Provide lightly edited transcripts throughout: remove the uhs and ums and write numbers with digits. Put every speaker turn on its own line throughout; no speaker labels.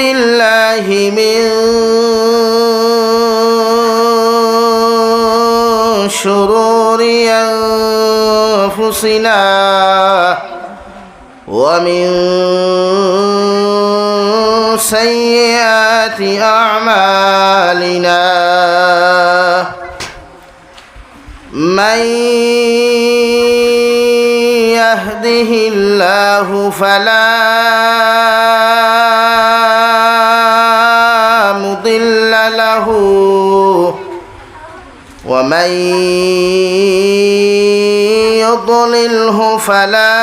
بالله من شرور أنفسنا ومن سيئات أعمالنا من يهده الله فلا مضل له ومن يضلله فلا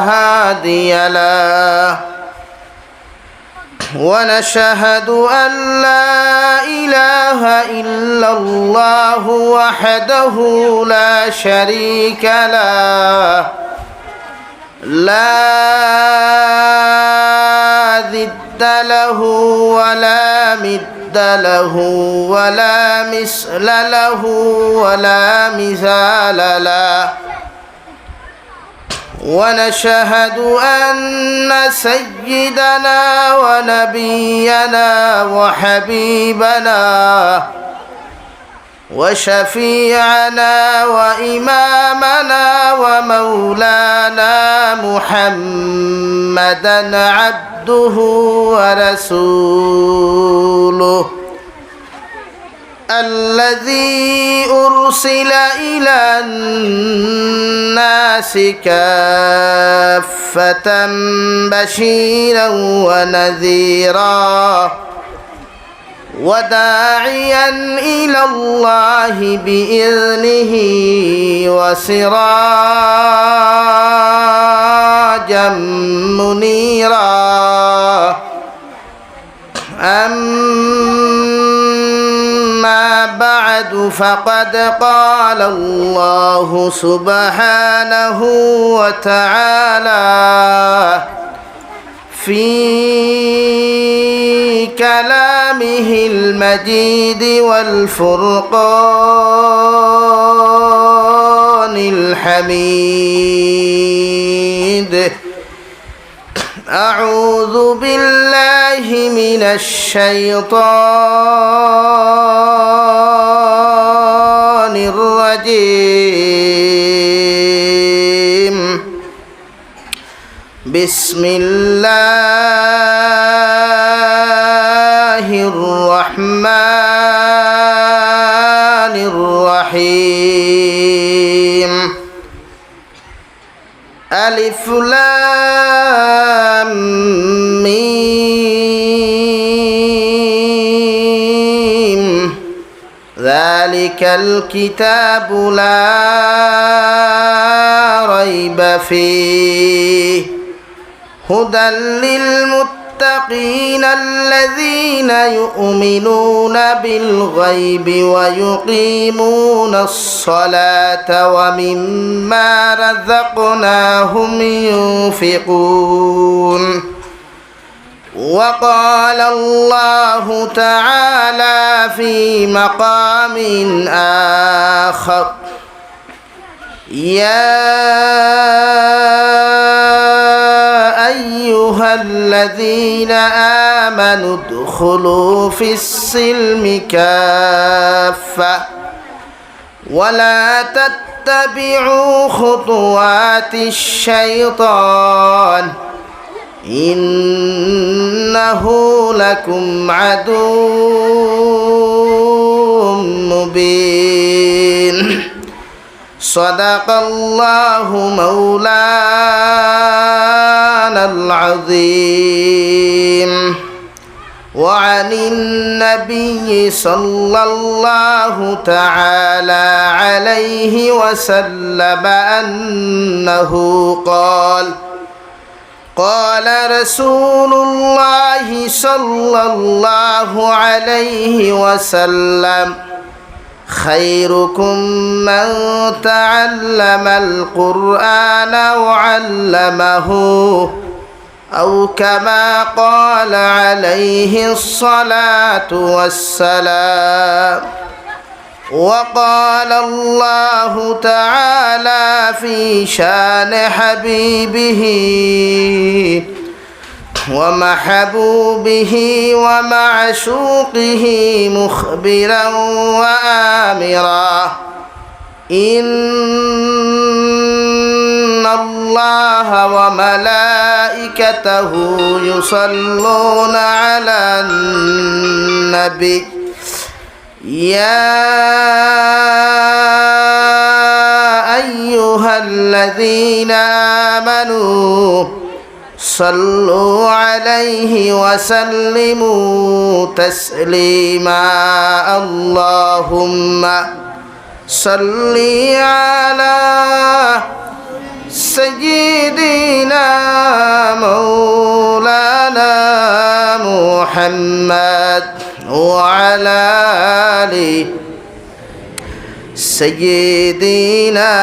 هادي له ونشهد أن لا إله إلا الله وحده لا شريك له لا ضد له ولا مد له ولا مثل له ولا مثال له ونشهد أن سيدنا ونبينا وحبيبنا وشفيعنا وإمامنا ومولانا محمدا عبده ورسوله الذي أرسل إلى الناس كافة بشيرا ونذيرا وداعيا إلى الله بإذنه وسراجا منيرا أما بعد فقد قال الله سبحانه وتعالى في كلامه المجيد والفرقان الحميد أعوذ بالله من الشيطان الرجيم بسم الله الرحمن الرحيم ألف لام ميم ذلك الكتاب لا ريب فيه هدى للمتقين الذين يؤمنون بالغيب ويقيمون الصلاة ومما رزقناهم ينفقون وقال الله تعالى في مقام آخر يا أيها الذين آمنوا ادخلوا في السلم كافة ولا تتبعوا خطوات الشيطان إنه لكم عدو مبين صدق الله مولانا العظيم وعن النبي صلى الله تعالى عليه وسلم أنه قال قال رسول الله صلى الله عليه وسلم خيركم من تعلم القرآن وعلمه أو كما قال عليه الصلاة والسلام وقال الله تعالى في شان حبيبه ومحبوبه ومعشوقه مخبرا وآمرا إن الله وملائكته يصلون على النبي يا أيها الذين آمنوا صلوا عليه وسلموا تسليما اللهم صل على سيدنا مولانا محمد وعلى آل سيدنا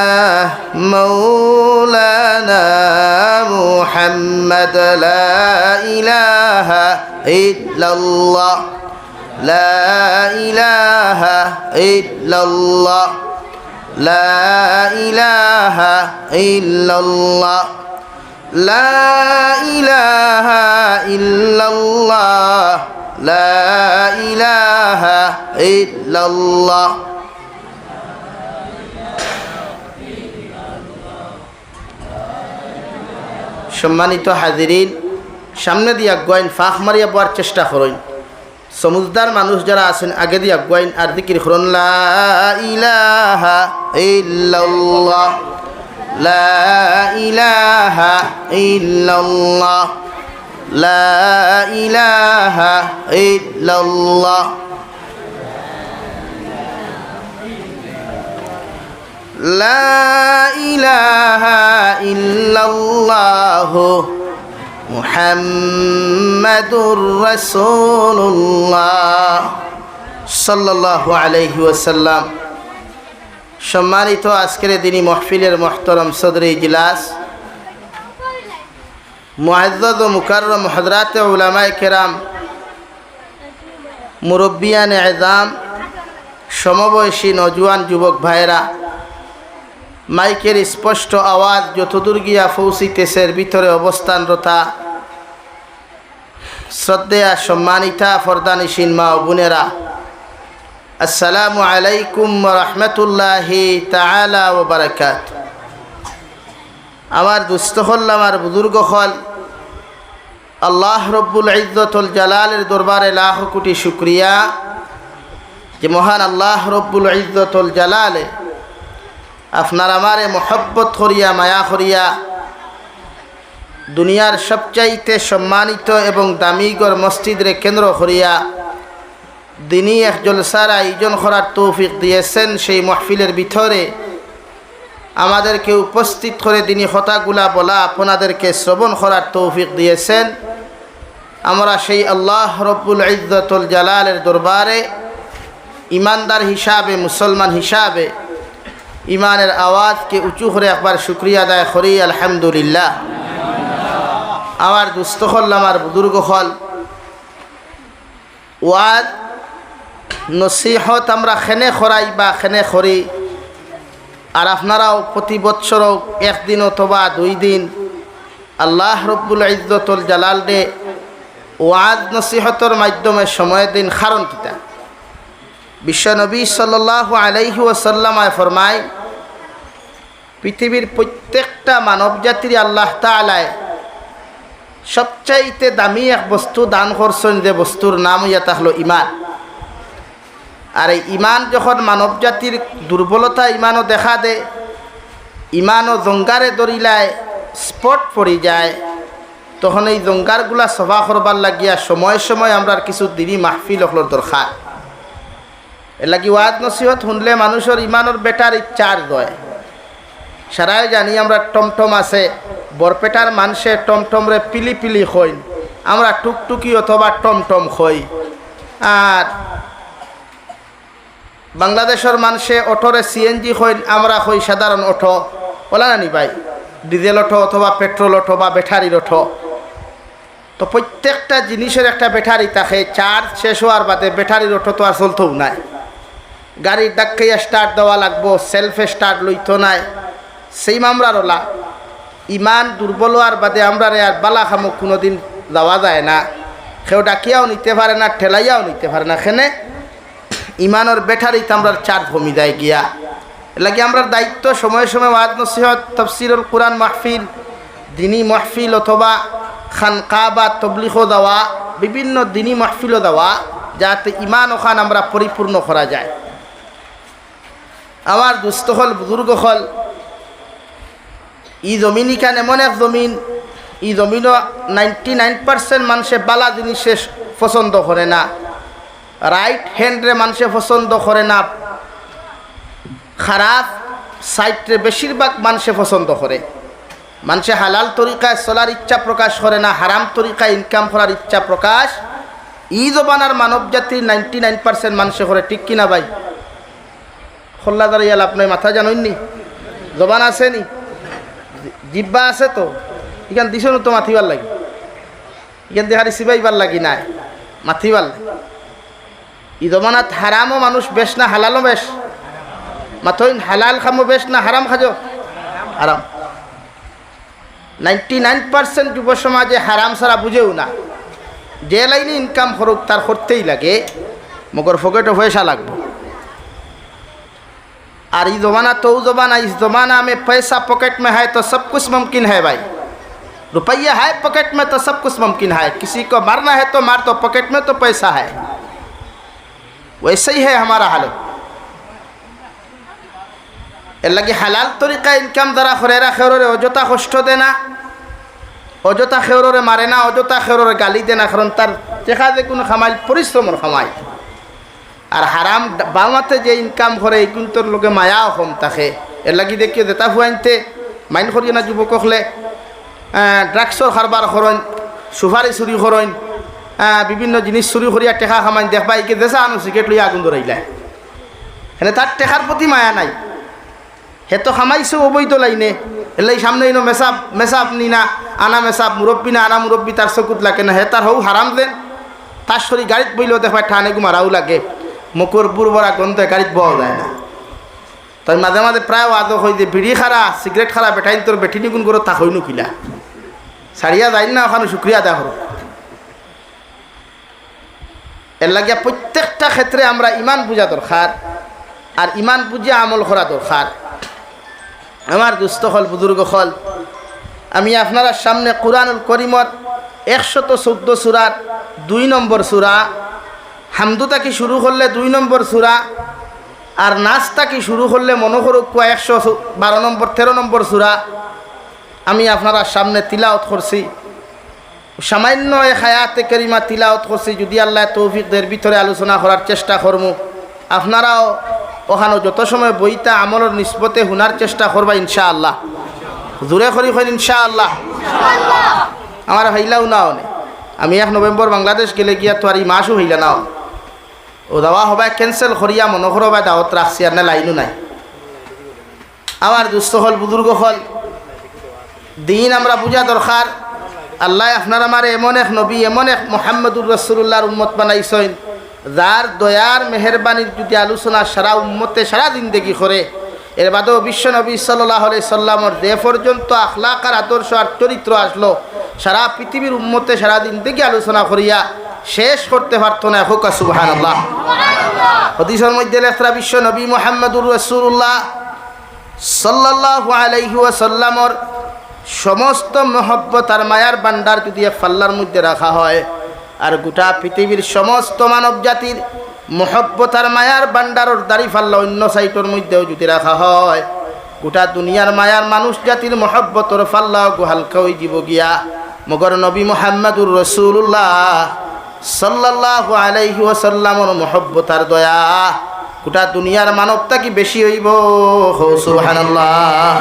مولانا محمد لا إله إلا الله لا إله إلا الله لا إله إلا الله لا إله إلا الله لا إله إلا الله সম্মানিত হাজিরিন, সামনে দিয়ে আগুয়াইন ফাঁক মারিয়া বোয়ার চেষ্টা করুন। সমুজদার মানুষ যারা আছেন আগে দিয়ে আগুয়াইন আর দিকির করুন লা ইলাহা ইল্লাল্লাহ লা ইলাহা ইল্লাল্লাহ লা ইলাহা ইল্লাল্লাহ লা ইলাহা ইল্লাল্লাহ মুহাম্মাদুর রাসূলুল্লাহ সাল্লাল্লাহু আলাইহি ওয়াসাল্লাম। সম্মানিত আজকের দিনী মাহফিলের মুহতারাম সদরে ইজলাস, মুআজ্জাজ ও মুকাররম হযরত উলামায়ে কেরাম, মুরব্বিয়ানে ইজাম, সমবয়সী নওজোয়ান যুবক ভাইরা, মাইকের স্পষ্ট আওয়াজ যতদূর গিয়া পৌঁছিতেছে ভিতরে অবস্থানরতা শ্রদ্ধেয়া সম্মানিতা ফরদানিসীন মা ও বোনেরা, আসসালামু আলাইকুম ওয়া রাহমাতুল্লাহি তাআলা ওয়া বারাকাতুহু। আমার দুস্থ হল, আমার বুজুর্গ হল, আল্লাহ রব্বুল ইজ্জতুল জালালের দরবারে লাখ কোটি শুকরিয়া যে মহান আল্লাহ রব্বুল ইজ্জতুল জালালে আপনার আমারে মোহব্বত করিয়া মায়া করিয়া দুনিয়ার সবচাইতে সম্মানিত এবং দামিগর মসজিদরে কেন্দ্র করিয়া দিনী এক জলসার আয়োজন করার তৌফিক দিয়েছেন। সেই মাহফিলের ভিতরে আমাদেরকে উপস্থিত করে দিনী কথাগুলা বলা, আপনাদেরকে শ্রবণ করার তৌফিক দিয়েছেন। আমরা সেই আল্লাহ রব্বুল ইজ্জতুল জালালের দরবারে ইমানদার হিসাবে, মুসলমান হিসাবে ইমানের আওয়াজকে উঁচু করে একবার শুক্রিয়া আদায় করি আলহামদুলিল্লাহ। আমার দুস্থ হল, আমার বুজুর্গ হল, ওয়াজ নসিহত আমরা খেনে খরাই বা খেনে করি, আর আপনারাও প্রতি বৎসরও একদিন অথবা 2 দিন আল্লাহ রব্বুল ইজ্জতুল জালাল দে ওয়াজ নসিহতর মাধ্যমে সময় দিন। কারণ কিতা? বিশ্বনবী সাল্লাল্লাহু আলাইহি ওয়াসাল্লাম ফরমায়, পৃথিবীর প্রত্যেকটা মানব জাতির আল্লাহ তাআলা সবচাইতে দামি এক বস্তু দান করছেন, যে বস্তুর নাম ইয়া হলো ইমান। আর এই ইমান যখন মানব জাতির দুর্বলতা ইমানও দেখা দে, ইমানও জঙ্গারে দরিলায় স্পট পড়ি যায়, তখন এই জঙ্গারগুলা সভা করবার লাগিয়া সময় সময় আমরা কিছু দিনই মাহফিল হলোর দরকার। এর লাগি ওয়াজ নসিহত শুনলে মানুষের ইমানের ব্যাটারি চার্জ হয়। সারাই জানি আমরা টমটম আছে, বরপেটার মানুষে টমটমরে পিলি পিলি খই, আমরা টুকটুকি অথবা টমটম খই। আর বাংলাদেশের মানুষে অটোরে সিএনজি খই, আমরা খই সাধারণ অটো, বলা নানি ভাই, ডিজেল অটো অথবা পেট্রোল অটো বা ব্যাটারির অটো। তো প্রত্যেকটা জিনিসের একটা ব্যাটারি থাকে, চার্জ শেষ হওয়ার বাদে ব্যাটারির অটো তো আর চলতেও নাই। গাড়ির ডাক্কাইয়া স্টার্ট দেওয়া লাগবো, সেলফে স্টার্ট লইতো নাই। সেই মামরার ওলা ইমান দুর্বল হওয়ার বাদে আমরা আর বালা খামো কোনোদিন যাওয়া যায় না, কেউ ডাকিয়াও নিতে পারে না, ঠেলাইয়াও নিতে পারে না। এখানে ইমানের ব্যাটারিতে আমরা চার্জ কমি যায় গিয়া। এলাকি আমরা দায়িত্ব সময়ে সময়ে ওয়াজ নসিহত, তাফসীরুল কুরআন মাহফিল, দিনী মাহফিল অথবা খানকা বা তবলিগও দেওয়া, বিভিন্ন দিনী মাহফিলও দেওয়া, যাতে ইমান ওখান আমরা পরিপূর্ণ করা যায়। আমার দুস্থ হল, বুজুর্গ হল, ই জমিন ইখান এমন এক জমিন, ই জমিনও 99% মানুষে বালা জিনিসে পছন্দ করে না, রাইট হ্যান্ডরে মানুষে পছন্দ করে না, খারাপ সাইডরে বেশিরভাগ মানুষে পছন্দ করে। মানুষে হালাল তরিকায় চলার ইচ্ছা প্রকাশ করে না, হারাম তরিকায় ইনকাম করার ইচ্ছা প্রকাশ ই জবানার মানব জাতির 99% মানুষে করে। ঠিক কিনা ভাই? খোল্লাদার ইয়াল আপনার মাথা জানেননি? জবান আছে নি? জিব্বা আছে তো? এখান দিছ তো মাথিবার লাগি, এখান দিয়ে হারি সিবাইবার লাগি নাই, মাথিবার লাগে। ই জমানাত হারামও মানুষ বেশ না হালালও বেশ? মাথইন হালাল খামো বেশ না হারাম খাজো? হারাম। 99% যুব সমাজে হারাম ছাড়া বুঝেও না। যে লাইনে ইনকাম করুক তার করতেই লাগে, মগর ফকেটে পয়সা লাগবে। আর ये ज़माना तो वो ज़माना, इस ज़माना में पैसा पॉकेट में है तो सब कुछ मुमकिन है भाई। रुपया है पॉकेट में तो सब कुछ मुमकिन है। किसी को मारना है तो मार, तो पॉकेट में तो पैसा है। वैसे ही है हमारा हालत। এর লাগে হালাল তরিকা ইনকাম দ্বারা খরেরা খেররে অযথা কষ্ট দে না, অযথা খেররে মারে না, অযথা খেররে গালি দে না, কারণ তার দেখা যে কোনো খামাই পরিশ্রমের খামাই। আর হারাম বামাতে যে ইনকাম করে এই কিন্তু লোকে মায়াও কম থাকে। এর লাগি দেখিও দেতা ফুয়াইনতে মাইন করিও না যুবক হলে ড্রাগসর কারবার করেন, সুপারি চুরি করেন, বিভিন্ন জিনিস চুরি করিয়া টেকা খামাইন, দেখবা একে দেশা আনো সিগারেট লইয়া আগুন ধরাইলায়। এনে তার টেকার প্রতি মায়া নাই, হে তো খামাইছে অবৈধ লাইনে। এলাই সামনে ইনো মেসাব মেসাব নি না, আনা মেসাব মুরব্বী না আনা মুরব্বী তার চকুত লাগে না, হে তার হৌ হারাম দেন। তার শরীর গাড়িত বইলেও দেখবা ঠানে গুমারাও লাগে, মুখর বুড়বরা গন্ধে গাড়িত বওয়া যায় না। তাই মাঝে মাঝে প্রায় আদৌ হই যে বিড়ি খারা সিগারেট খারা বেটাইন তোর বেটি নিগুণ করে তা হইনু কিলা সারিয়া যাই না, ওখানে শুক্রিয়া দেওয়া হলো। এর লাগিয়া প্রত্যেকটা ক্ষেত্রে আমরা ইমান বুঝা দরকার, আর ইমান বুঝে আমল করা দরকার। আমার দুস্থ হল, বুজুর্গ হল, আমি আপনার সামনে কুরআনুল করিমর 114 সূরার 2 নম্বর সূরা, হামদুতাকি শুরু করলে 2 নম্বর সূরা, আর নাচতাকি শুরু করলে মনে করুক 112 নম্বর 13 নম্বর সূরা আমি আপনার সামনে তিলাওয়াত করছি। সামান্য এক আয়াতে কারিমা তিলাওয়াত করছি। যদি আল্লাহ তৌফিক দের ভিতরে আলোচনা করার চেষ্টা করবো, আপনারাও ওখানে যত সময় বইটা আমলের নিসবতে শোনার চেষ্টা করবা ইনশাআল্লাহ। জোরে করি কইন ইনশাআল্লাহ। আমার হইলাও না অনে, আমি 1 নভেম্বর বাংলাদেশ গেলে গিয়া তো আর এই মাসও হইলা না, ও দাওয়া হবাই ক্যান্সেল করিয়া মনে করো বা দাওয়াত রাখছি, আর না লাইনও নাই। আমার দুস্থ হল, বুজুর্গ হল, দিন আমরা বুঝা দরকার। আল্লাহ আপনার আমার এমন এক নবী, এমন এক মুহাম্মদুর রাসূলুল্লাহর উম্মত বানাইছেন, যার দয়ার মেহরবানির যদি আলোচনা সারা উম্মতে সারা জিন্দেগি করে, এর বাদেও বিশ্ব নবী সাল্লাল্লাহু আলাইহি সাল্লামর যে পর্যন্ত আখলাক আর আদর্শ আর চরিত্র আসলো, সারা পৃথিবীর উম্মতে সারা জিন্দেগি আলোচনা করিয়া শেষ করতে পারতো না। হোক সুবহানাল্লাহ। হাদিসের মধ্যে লেখা বিশ্ব নবী মুহাম্মদুর রাসূলুল্লাহ সাল্লাল্লাহু আলাইহি ওয়াসাল্লামর সমস্ত মহব্বত আর মায়ার ভান্ডার যদি এক পাল্লার মধ্যে রাখা হয়, আর গোটা পৃথিবীর সমস্ত মানব জাতির মহব্বত আর মায়ার ভান্ডারের দাড়ি ফাল্লা অন্য সাইটের মধ্যেও যদি রাখা হয়, গোটা দুনিয়ার মায়ার মানুষ জাতির মহব্বতর ফাল্লাও হালকা হয়ে যাব গিয়া। মগর নবী মুহাম্মদুর রাসূলুল্লাহ সাল্লাল্লাহু আলাইহি ওয়াসাল্লামর মহব্বত আর দয়া গোটা দুনিয়ার মানবতা কি বেশি হইব? সুবহানাল্লাহ।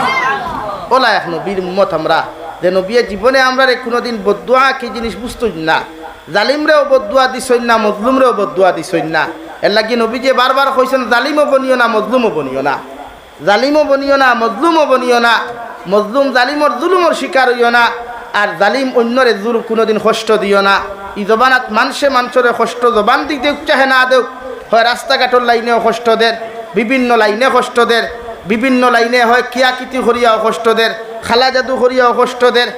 ওলা এক নবীর উম্মত আমরা, যে নবীর জীবনে আমরা কোনোদিন বদদুয়া কি জিনিস বুঝতই না। জালিমরেও বদদুয়া দিছই না, মজলুমরেও বদদুয়া দিছই না। এর লাগি নবী যে বারবার কইছেন জালিমও বনিও না, মজলুমও বনিও না, জালিমও বনিও না, মজলুমও বনিও না। মজলুম জালিমর জুলুমর শিকার হইও না, আর জালিম অন্যরে জুলুম কোনোদিন কষ্ট দিও না। ই জবানাত মানুষরে কষ্ট জবান দিক দেউক চাহে না দেউক, হয় রাস্তাঘাটর লাইনেও কষ্ট দের, বিভিন্ন লাইনে কষ্ট দের, বিভিন্ন লাইনে হয় কিয়াকিতি করিয়াও কষ্ট দের, খালা জাদু করিয়াও কষ্ট দের,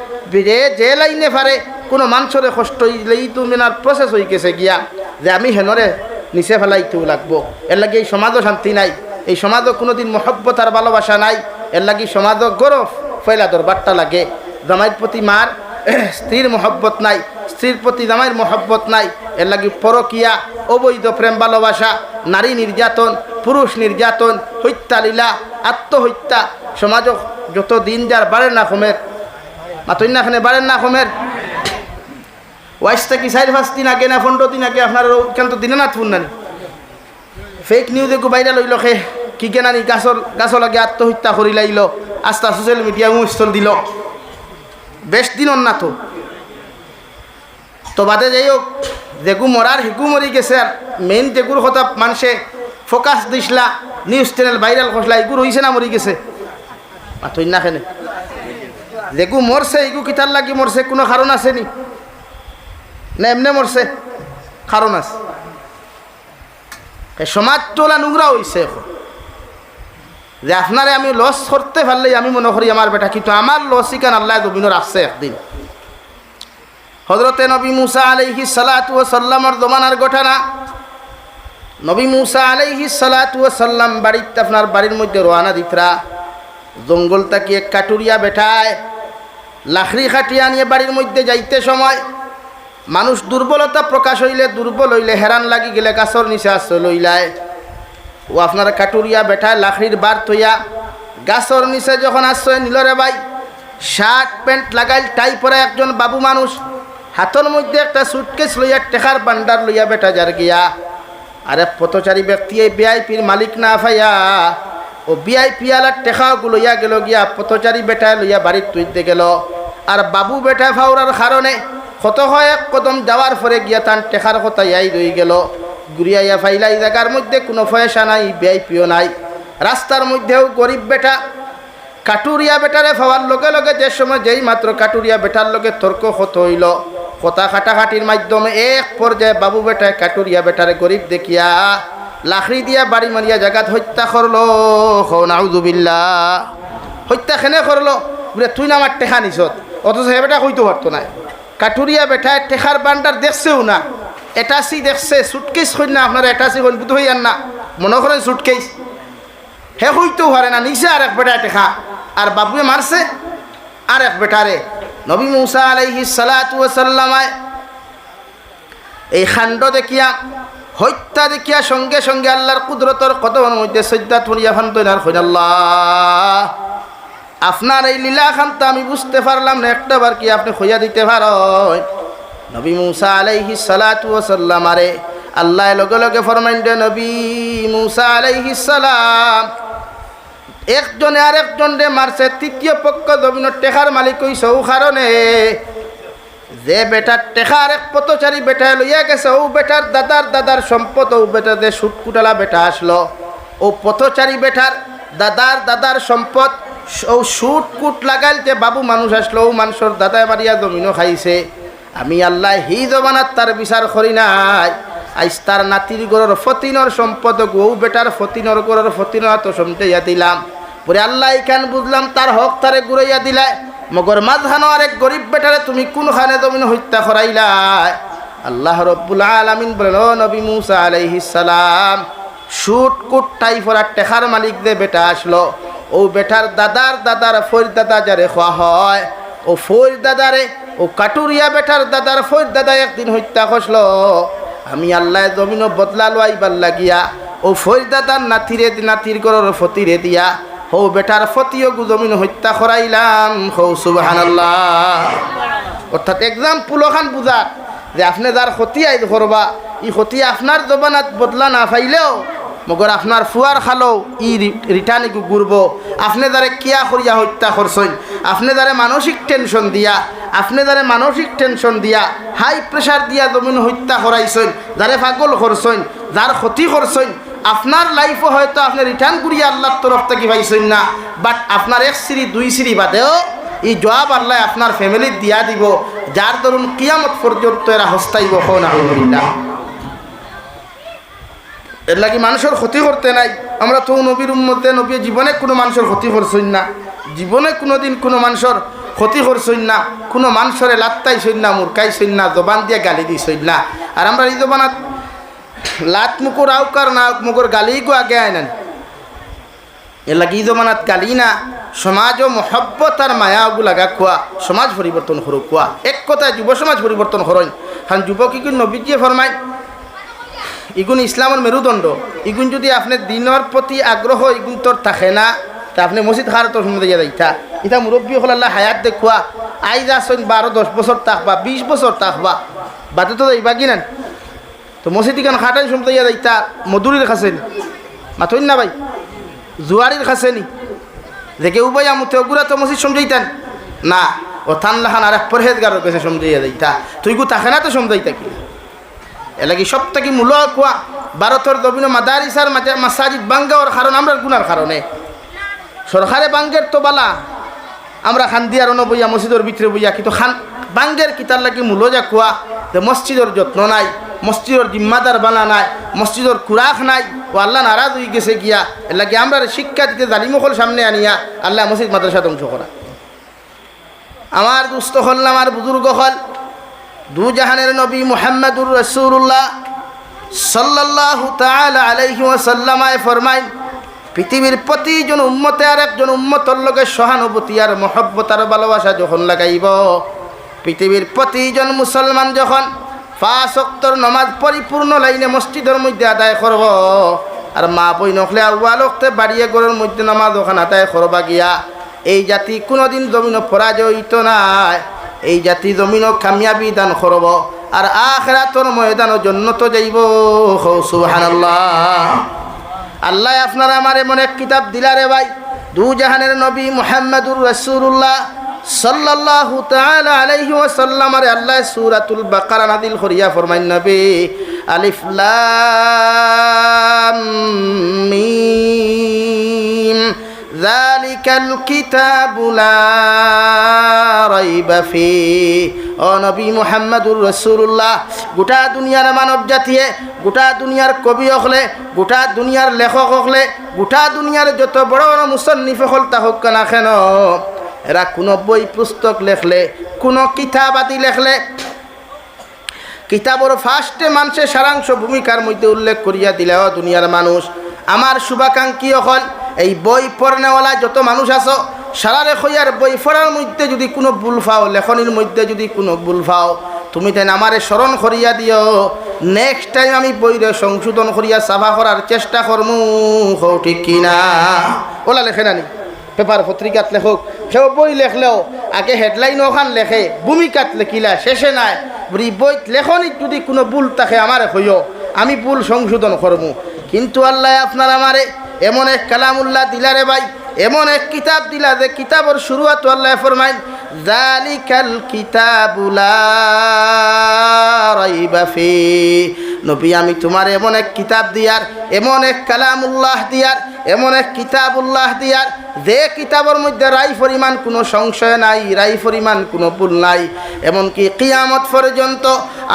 যে লাইনে পারে কোনো মানুষরে কষ্ট হইলেই তুমি আর প্রসেস হয়ে গেছে গিয়া যে আমি হেনরে নিচে ফেলাইতেও লাগবো। এর লাগে এই সমাজও শান্তি নাই, এই সমাজও কোনোদিন মহব্বত আর ভালোবাসা নাই। এর লাগে সমাজও গরব ফেলা দরবারটা লাগে। জামাইয়ের প্রতি মার স্ত্রীর মহব্বত নাই, স্ত্রীর প্রতি জামাইয়ের মহব্বত নাই। এর লাগে পরকিয়া, অবৈধ প্রেম ভালোবাসা, নারী নির্যাতন, পুরুষ নির্যাতন, হত্যা লীলা, আত্মহত্যা সমাজও যত দিন যার বাড়ের না কমের মাতন্যাখানে বাড়ের না কমের ওয়াইস থেকে 4-5 দিন আগে না 15 দিন আগে আপনার কেন তো দিনে না থুন নানি ফেক নিউজে গো বাইরে লইল খে কি কেনানি গাছর লাগে আত্মহত্যা করি লাইল, আস্তা সোশ্যাল মিডিয়া মুস্থল দিল। বেশ দিন না তো বাদে যাই হোক, যেগু মরার হিগু মরি গেছে। আর মেইন যেগুর কথা মানুষে ফোকাস দিসলা, নিউজ চ্যানেল ভাইরাল করলা, এগুর হয়েছে না মরি গেছে মাতন্যাখানে। যেগু মরছে এগু কিতার লাগি মরছে, কোনো কারণ আছে নি না এমনি মরছে? কারণ আছে। সমাজ তোলা নোংরা হয়েছে এখন যে আপনারে আমি লস করতে পারলেই আমি মনে করি আমার বেটা, কিন্তু আমার লসই কেন আল্লাহ জমিনের আসছে একদিন। হযরতে নবী মুসা আলাইহিস সালাতু ওয়াস সালামের জমানার ঘটনা। নবী মুসা আলাইহিস সালাতু ওয়াস সালাম বাড়িতে আপনার বাড়ির মধ্যে রওনা দিতরা, জঙ্গল থেকে এক কাটুরিয়া বেটায় লাখড়ি খাটিয়া নিয়ে বাড়ির মধ্যে যাইতে সময় মানুষ দুর্বলতা প্রকাশ হইলে, দুর্বল হইলে, হেরান লাগি গেলে গাছর নিচে আশ্রয় লইলায়। ও আপনার কাটুরিয়া বেটায় লাখড়ির বার থইয়া গাছর নিচে যখন আশ্রয় নিল রে ভাই, শার্ট প্যান্ট লাগাইল, টাই পরা একজন বাবু মানুষ, হাতের মধ্যে একটা সুটকেস লইয়া টেকার বান্ডার লইয়া বেটা যার গিয়া। আরে পথচারী ব্যক্তি এই ভিআইপির মালিক না ভাইয়া, ও ভিআইপি আলার টেকাগুলো লইয়া গেল গিয়া পথচারী বেটায় লইয়া বাড়ির তুইতে গেল। আর বাবু বেটা ফাউরার কারণে কত এক কদম যাওয়ার পরে গিয়া তার টেকার কথা ইয়াই রয়ে গেল। ঘুরিয়াইয়া ফাইলা এই জায়গার মধ্যে কোনো পয়সা নাই, ভিআইপিও নাই। রাস্তার মধ্যেও গরিব বেটা কাটুরিয়া বেটারে ফাওয়ার লগে লগে যে সময় যেই মাত্র কাটুরিয়া বেটার লগে তর্ক হত হইল, কথা খাটাখাটির মাধ্যমে এক পর্যায়ে বাবু বেটায় কাটুরিয়া বেটারে গরিব দেখিয়া লাখড়ি দিয়া বাড়ি মারিয়া জায়গাত হত্যা করলো। নাউযুবিল্লাহ। হত্যা খেনে করলো বলে তুই না আমার টেকা নিছত, অথচ হে বেটা কইতে পারতো না। কাটুরিয়া বেটায় টেকার বান্ডার দেখছেও না, এটাসি দেখছে, সুটকেস হই না আপনারা এটাসি হইন বুঝতে হইয়ান না, মনে করেন সুটকেস, হে হইতেও পারে না। নিচে আর এক বেটায় টেকা, আর বাবুয়ে মারছে আর এক বেটারে। নবী মুসা আলাইহিস সালাতু ওয়াস সালাম এই খান্ড দেখিয়া, হত্যা দেখিয়া সঙ্গে সঙ্গে আল্লাহর কুদরতর কদমের মধ্যে সজ্জাত পড়িয়া ফান্তইন আর কইন, আল্লাহ আপনার এই লীলা খানটা আমি বুঝতে পারলাম না, একটা বার কি আপনি হইয়া দিতে পারেন? নবী মুসা আলাইহিস সালাতু ওয়াস সালাম আরে আল্লাহ লগে লগে ফরমাইন দে, নবী মুসা আলাইহিস সালাম একজনে আর একজনে মারছে, তৃতীয় পক্ষ জমিনের টেকার মালিক হইছে ও কারণে যে বেটার টেকার এক পথচারী বেটায় লইয়া গেছে, ও বেটার দাদার সম্পদ, ও বেটা যে সুটকুটালা বেটা আসলো, ও পথচারী বেটার দাদার সম্পদ, ও সুটকুট লাগাইল যে বাবু মানুষ আসলো, ও মানুষের দাদায় মারিয়া জমিনও খাইছে। আমি আল্লাহ হি জমানাত তার বিচার করি নাই, আইস তার নাতির গড়ের ফতিনর সম্পদ, ও বেটার ফতিনর গড়ের ফতিনর তো সমটাইয়া দিলাম। পরে আল্লাহ এখান বুঝলাম তার হক তারে ঘুরাইয়া দিলাই, মগর মাঝখানো আরেক গরিব বেটারে তুমি কোনখানে জমিন হত্যা করাইলাই? আল্লাহ রব্বুল আলামিন বলেন, ও নবী মুসা আলাইহিস সালাম, সুটকুট টাই ফরার টেকার মালিক যে বেটা আসলো, ও বেটার দাদার ফৈর দাদা যারে খোয়া হয়, ও ফৈর দাদারে, ও কাটুরিয়া বেটার দাদার ফৈর দাদা একদিন হত্যা করলো। আমি আল্লাহ জমিনও বদলা লইবার লাগিয়া ও ফৈর দাদার নাতির গড়ের ফতিরে দিয়া হো বেটার ফতিও জমিন হত্যা করাইলাম। হো সুবহানাল্লাহ। অর্থাৎ এক্সাম্পল ওখান বুঝা যে আপনি যার ক্ষতি আইদ করবা, ই ক্ষতি আপনার জবানাত বদলা না পাইলেও মগর আপনার ফুয়ার খালো ই রিটার্ন ঘুরব। আপনি যারে কিয়া করিয়া হত্যা করছেন, আপনি যারে মানসিক টেনশন দিয়া হাই প্রেশার দিয়া জমিন হত্যা করাইছেন, যারে পাগল করছেন, যার ক্ষতি করছেন, আপনার লাইফও হয়তো আপনি রিটার্ন করিয়া আল্লাহর তরফ থেকে পাইছেন না, বাট আপনার 1 সিঁড়ি 2 সিঁড়ি বাদেও এই জবাব আল্লাহ আপনার ফ্যামিলির দিয়া দিব, যার দরুন কিয়ামত পর্যন্ত এরা হস্তাইব। আলহামদুলিল্লাহ। এর লাগি মানুষের ক্ষতি করতে নাই। আমরা তো নবীর উম্মতে, নবী জীবনে কোনো মানুষের ক্ষতি করছেন না, জীবনে কোনোদিন কোনো মানুষের ক্ষতি করছইন না, কোনো মানুষরে লাত্তাইছইন না, মুরকাইছইন না, জবান দিয়ে গালি দিছইন না। আর আমরা এই জবানাত লাত মুকুর আউকার না মুকুর গালি গো আগে আইনেন, এর লাগি এই জবানাত গালি না, সমাজ ও মহব্বত আর মায়াগু লাগা খোয়া সমাজ পরিবর্তন করো খোয়া। এক কথায় যুব সমাজ পরিবর্তন করইন। কারণ যুবক ইগুন নবীজিয়ে ফরমায় ইগুন ইসলামের মেরুদণ্ড। ইগুন যদি আপনি দিনের প্রতি আগ্রহ ইগুন তোর থাকে না, তা আপনি মসজিদ খার তোর শুনতে যাই ইটা ইটা মুরব্বী হল আল্লাহ হায়াত দেখুয়া আই যাচ্ছেন 12-10 বছর থাকবা, 20 বছর থাকবা, বাদে তো যাইবা কি নেন। তো মসজিদ ইখান খাটাই শুনতে যাই ইটা মধুরীর খাসেনি মাথইন না ভাই, জুয়ারির খাসেনি যে কেউ ভাই আমতে ওগুলা তো মসজিদ সমঝাইতেন না, ও থানলাখান আর এক পরহেজগারের কাছে সমঝাইয়া যাইতা। তুই গু থাকে না তো সমঝাইতা কি এলাকি সব থেকে মূল কুয়া ভারতের দবিন মাদারিসার মাসাজিদ বাঙ্গাওয়ার কারণ আমরা গুনার কারণে সরকারে বাঙ্গের তো বালা আমরা খান দিয়ার বইয়া মসজিদের ভিতরে বইয়া কিন্তু খান বাঙ্গের কিতার লাগি মূল যা কুয়া যে মসজিদের যত্ন নাই, মসজিদের জিম্মাদার বানা নাই, মসজিদের কুরাক নাই, ও আল্লাহ নারাজ হয়ে গেছে গিয়া এর লাগে আমরা শিক্ষা দিতে জালিমকল সামনে আনিয়া আল্লাহ মসজিদ মাদ্রাসা ধ্বংস করা। আমার দুস্থ হল আমার বুজুর্গ হল দু জাহানের নবী মুহাম্মদুর রাসূলুল্লাহ সাল্লাল্লাহু তাআলা আলাইহি ওয়াসাল্লামায় ফরমাইন পৃথিবীর প্রতিজন উম্মতে আর একজন উম্মতর লগে সহানুভূতি আর মহব্বত আর ভালোবাসা যখন লাগাইব, পৃথিবীর প্রতিজন মুসলমান যখন 5 ওয়াক্তের নামাজ পরিপূর্ণ লাইনে মসজিদের মধ্যে আদায় করব, আর মা বই নখলে আউয়াল ওয়াক্তে বাড়িয়ে ঘরের মধ্যে নামাজ ওখানে আদায় করবা গিয়া, এই জাতি কোনোদিন জমিন পরাজয়িত নাই, এই জাতি জমিন কামিয়াবি দান করব, আর আখিরাতের ময়দানের জন্য তো যাইব। সুবহানাল্লাহ। আল্লাহ আপনারা আমার এমন এক কিতাব দিলা রে ভাই, দু জাহানের নবী মুহাম্মদুর রাসূলুল্লাহ সাল্লাল্লাহু তাআলা আলাইহি ওয়াসাল্লাম আরে আল্লাহ সূরাতুল বাকারা নাযিল করিয়া ফরমাইন নবী আলিফ লাম মিম যালিকাল কিতাবু লা রাইবা ফিহি। ও নবী মুহাম্মদুর রাসূলুল্লাহ গোটা দুনিয়ার মানব জাতিয়ে, গোটা দুনিয়ার কবি হলে, গোটা দুনিয়ার লেখক হলে, গোটা দুনিয়ার যত বড় বড় মুসন্নিফ হল তা হোক না কেন, এরা কোনো বই পুস্তক লেখলে, কোনো কিতাব আদি লেখলে, কিতাবর ফার্স্টে মানুষের সারাংশ ভূমিকার মধ্যে উল্লেখ করিয়া দিলেও দুনিয়ার মানুষ আমার শুভাকাঙ্ক্ষী হল এই বই পড়নেওয়ালা যত মানুষ আছো সারারে খইয়ার বই পড়ার মধ্যে যদি কোনো ভুল পাও, লেখনির মধ্যে যদি কোনো ভুল পাও, তুমি তাই আমারে স্মরণ করিয়া দিও, নেক্সট টাইম আমি বইরে সংশোধন করিয়া সাফা করার চেষ্টা করমু। হও ঠিক কিনা? ওলা লেখে নানি পেপার পত্রিকাত লেখক, সেও বই লেখলেও আগে হেডলাইন ওখান লেখে, ভূমিকাত লেখিলা শেষে নাই বই লেখনিত যদি কোনো ভুল থাকে আমারে হইও, আমি ভুল সংশোধন করমু। কিন্তু আল্লাহ আপনার আমারে এমন এক কালামুল্লাহ দিলারে ভাই, এমন এক কিতাব দিলা যে কিতাবর শুরুয়াত আল্লাহ ফরমাইন যালিকাল কিতাবু লা রাইবা ফিহি। নবী আমি তোমার এমন এক কিতাব দিয়ার, এমন এক কালামুল্লাহ দিয়ার, এমন এক কিতাবুল্লাহ দিয়ার যে কিতাবের মধ্যে রাই পরিমাণ কোনো সংশয় নাই, রাই পরিমাণ কোনো ভুল নাই, এমনকি কিয়ামত পর্যন্ত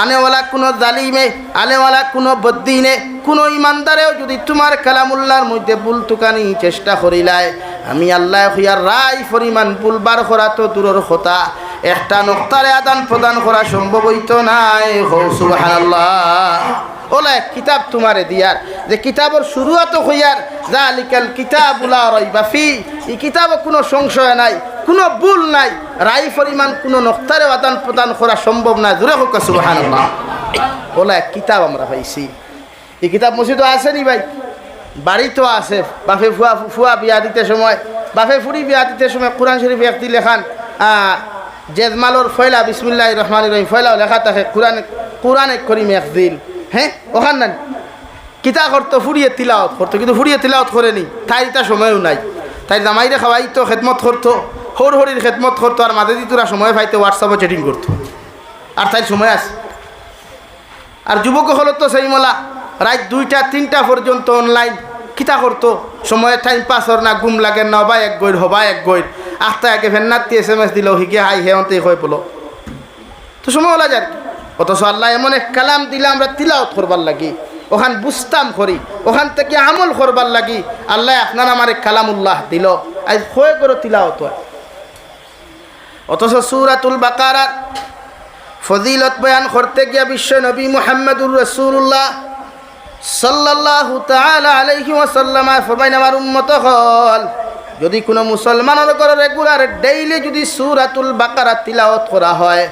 আনেওয়ালা কোনো জালিমে, আনেওয়ালা কোনো বদ্দিনে, কোনো ইমানদারেও যদি তোমার কালামুল্লাহর মধ্যে ভুল তুকানি চেষ্টা করিলায়, আমি আল্লাহ হইয়ার রাই পরিমাণ ভুল বার করা তো দূরের কথা, একটা নক্তারে আদান প্রদান করা সম্ভব হইত নাই। সুবহানাল্লাহ। ওলা কিতাব তোমারে দিয়ার যে কিতাবর শুরুয়াত হইয়ার যালিকাল কিতাবু লা রাইবা ফিহি, এই কিতাবে কোনো সংশয় নাই, কোনো ভুল নাই, রাই পরিমাণ কোনো নক্তারে আদান প্রদান করা সম্ভব না। জোরে হোক সুবহানাল্লাহ। ওলা কিতাব আমরা পাইছি, এই কিতাব মসজিদও আছে নি ভাই? বাড়িতেও আছে। বাপে ফুয়া বিয়া দিতে সময়, বাপে ফুড়ি বিয়া দিতে সময় কোরআন শরীফ একটি লেখান জেজমালর ফয়লা বিসমিল্লাহির রহমানির রহিম ফয়লাও লেখা থাকে কোরআন করিম একদিন। হ্যাঁ ওখান না কিতা করতো ফুড়িয়ে তিলাওয়াত করতো, কিন্তু ফুড়িয়ে তিলাওয়াত করেনি, তাই তা সময়ও নাই। তাই জামাইরে খাওয়াইতো, খেদমত করতো, হর হরির খেদমত করতো, আর মাঝে দিতুরা সময় পাইতো হোয়াটসঅ্যাপে চ্যাটিং করতো, আর তাই সময় আছে। আর যুবক হলো তো সেই মোলা রাত 2টা-3টা পর্যন্ত অনলাইন কিতা করতো, সময় টাইম পাস হর না, ঘুম লাগে না, হবা এক গইর, হবা এক গইর, আখটা একে ফেন্নাতি SMS দিল হিকে হাই হে অন্তে হয়ে পড়লো, তো সময় ওলা যার। অথচ আল্লাহ এমন এক কালাম দিলে আমরা তিলাওয়াত করবার লাগি, ওখান বুঝতাম করি, ওখান থেকে আমল করবার লাগি আল্লাহ আপনার আমার এক কালামুল্লাহ দিল, আজ হয়ে করো তিলাওয়াত। অথচ সূরাতুল বাকারার ফজিলত বয়ান করতে গিয়া বিশ্ব নবী মুহাম্মদুর রাসূলুল্লাহ সাল্লাল্লাহু তাআলা আলাইহি ওয়াসাল্লাম ফরমাইন আমার উম্মত হল যদি কোনো মুসলমানের ঘরে রেগুলার ডেইলি যদি সূরাতুল বাকারা তিলাওয়াত করা হয়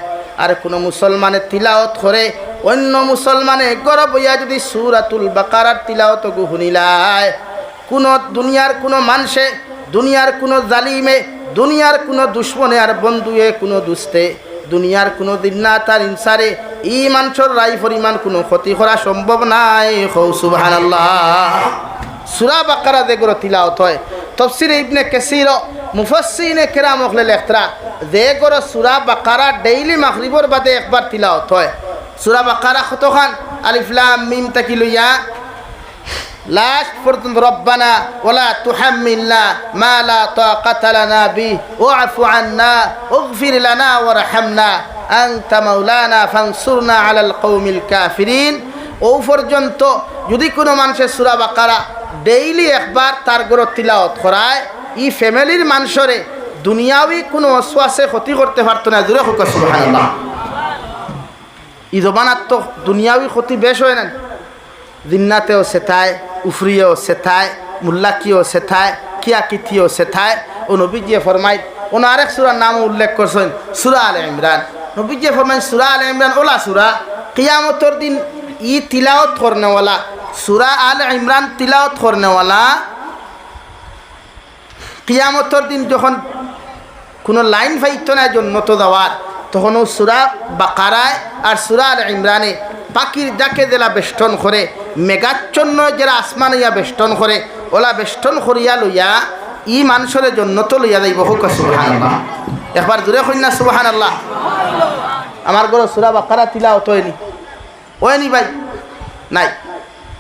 আর কোনো মুসলমানে তিলাওয়াত করে অন্য মুসলমানে ঘর বইয়া যদি সূরাতুল বাকারার তিলাওয়াত শুনিলায় কোনো দুনিয়ার কোনো মানুষে দুনিয়ার কোনো জালিমে দুনিয়ার কোনো দুশ্মনে আর বন্ধুয়ে কোনো দুস্তে দুনিয়ার কোনো দিন না তার ইনসারে ই মানুষের রাই পরিমাণ কোনো ক্ষতি করা সম্ভব নাই। হৌ সুবহানাল্লাহ। সূরা বাকারা যেগুলো তিলাওয়াত হয় তফসির ইবনে কাসির মুফাসসিরিনে কেরাম হলে লেখতরা যেগুলো সূরা বাকারা ডেইলি মাগরিবর বাদে একবার তিলাওয়াত হয়। সূরা বাকারা কতখান আলিফ লাম মিম থেকে লইয়া লাস্ট পর্যন্ত রব্বানা ওয়ালা তুহাম্মিলনা মা লা তাকাতা লানা বি ওয়াফু আন্না উগফির লানা ওয়ারহামনা আনতা মাওলানা ফানসুরনা আলাল কওমিল কাফিরিন। ও পর্যন্ত যদি কোনো মানুষের সূরা বাকারা ডেইলি একবার তার ঘরে তিলাওয়াত করায় ই ফ্যামিলির মানুষরে দুনিয়াবি কোনো ওয়াসওয়াসে ক্ষতি করতে পারতো না। জোরে হোক সুবহানাল্লাহ। ই জবানাত তো দুনিয়াবি ক্ষতি বেশ হয় না, জিন্নাতেও সেথায় উফরিয়েও সেথায় মুল্লাকিও সেথায় কিয়াকিতিও সেথায়। ও নবীজিয়ে ফরমাই ওনা আরেক সূরার নাম উল্লেখ করছেন সূরা আলে ইমরান। নবীজিয়ে ফরমাই সূরা আলে ইমরান ওলা সূরা কিয়ামতের দিন ই তিলাওয়াত করনেওয়ালা সূরা আলে ইমরান তিলাওয়াত করনেওয়ালা কিয়ামতের দিন যখন কোনো লাইন পাইতো না জন্নত যাওয়ার তখন ও সূরা বাকারায় আর সূরা আলে ইমরানে পাখির ডাকে জেলা বেষ্টন করে মেঘাচ্ছন্ন যারা আসমানে ইয়া বেষ্টন করে ওলা বেষ্টন করিয়া লইয়া ই মানুষের জন্য তো লইয়া যাইব। হোক সুবহানাল্লাহ। একবার জোরে কইনা সুবহানাল্লাহ। আমার ঘরে সূরা বাকারা তিলাওয়াত হয়নি ভাই নাই,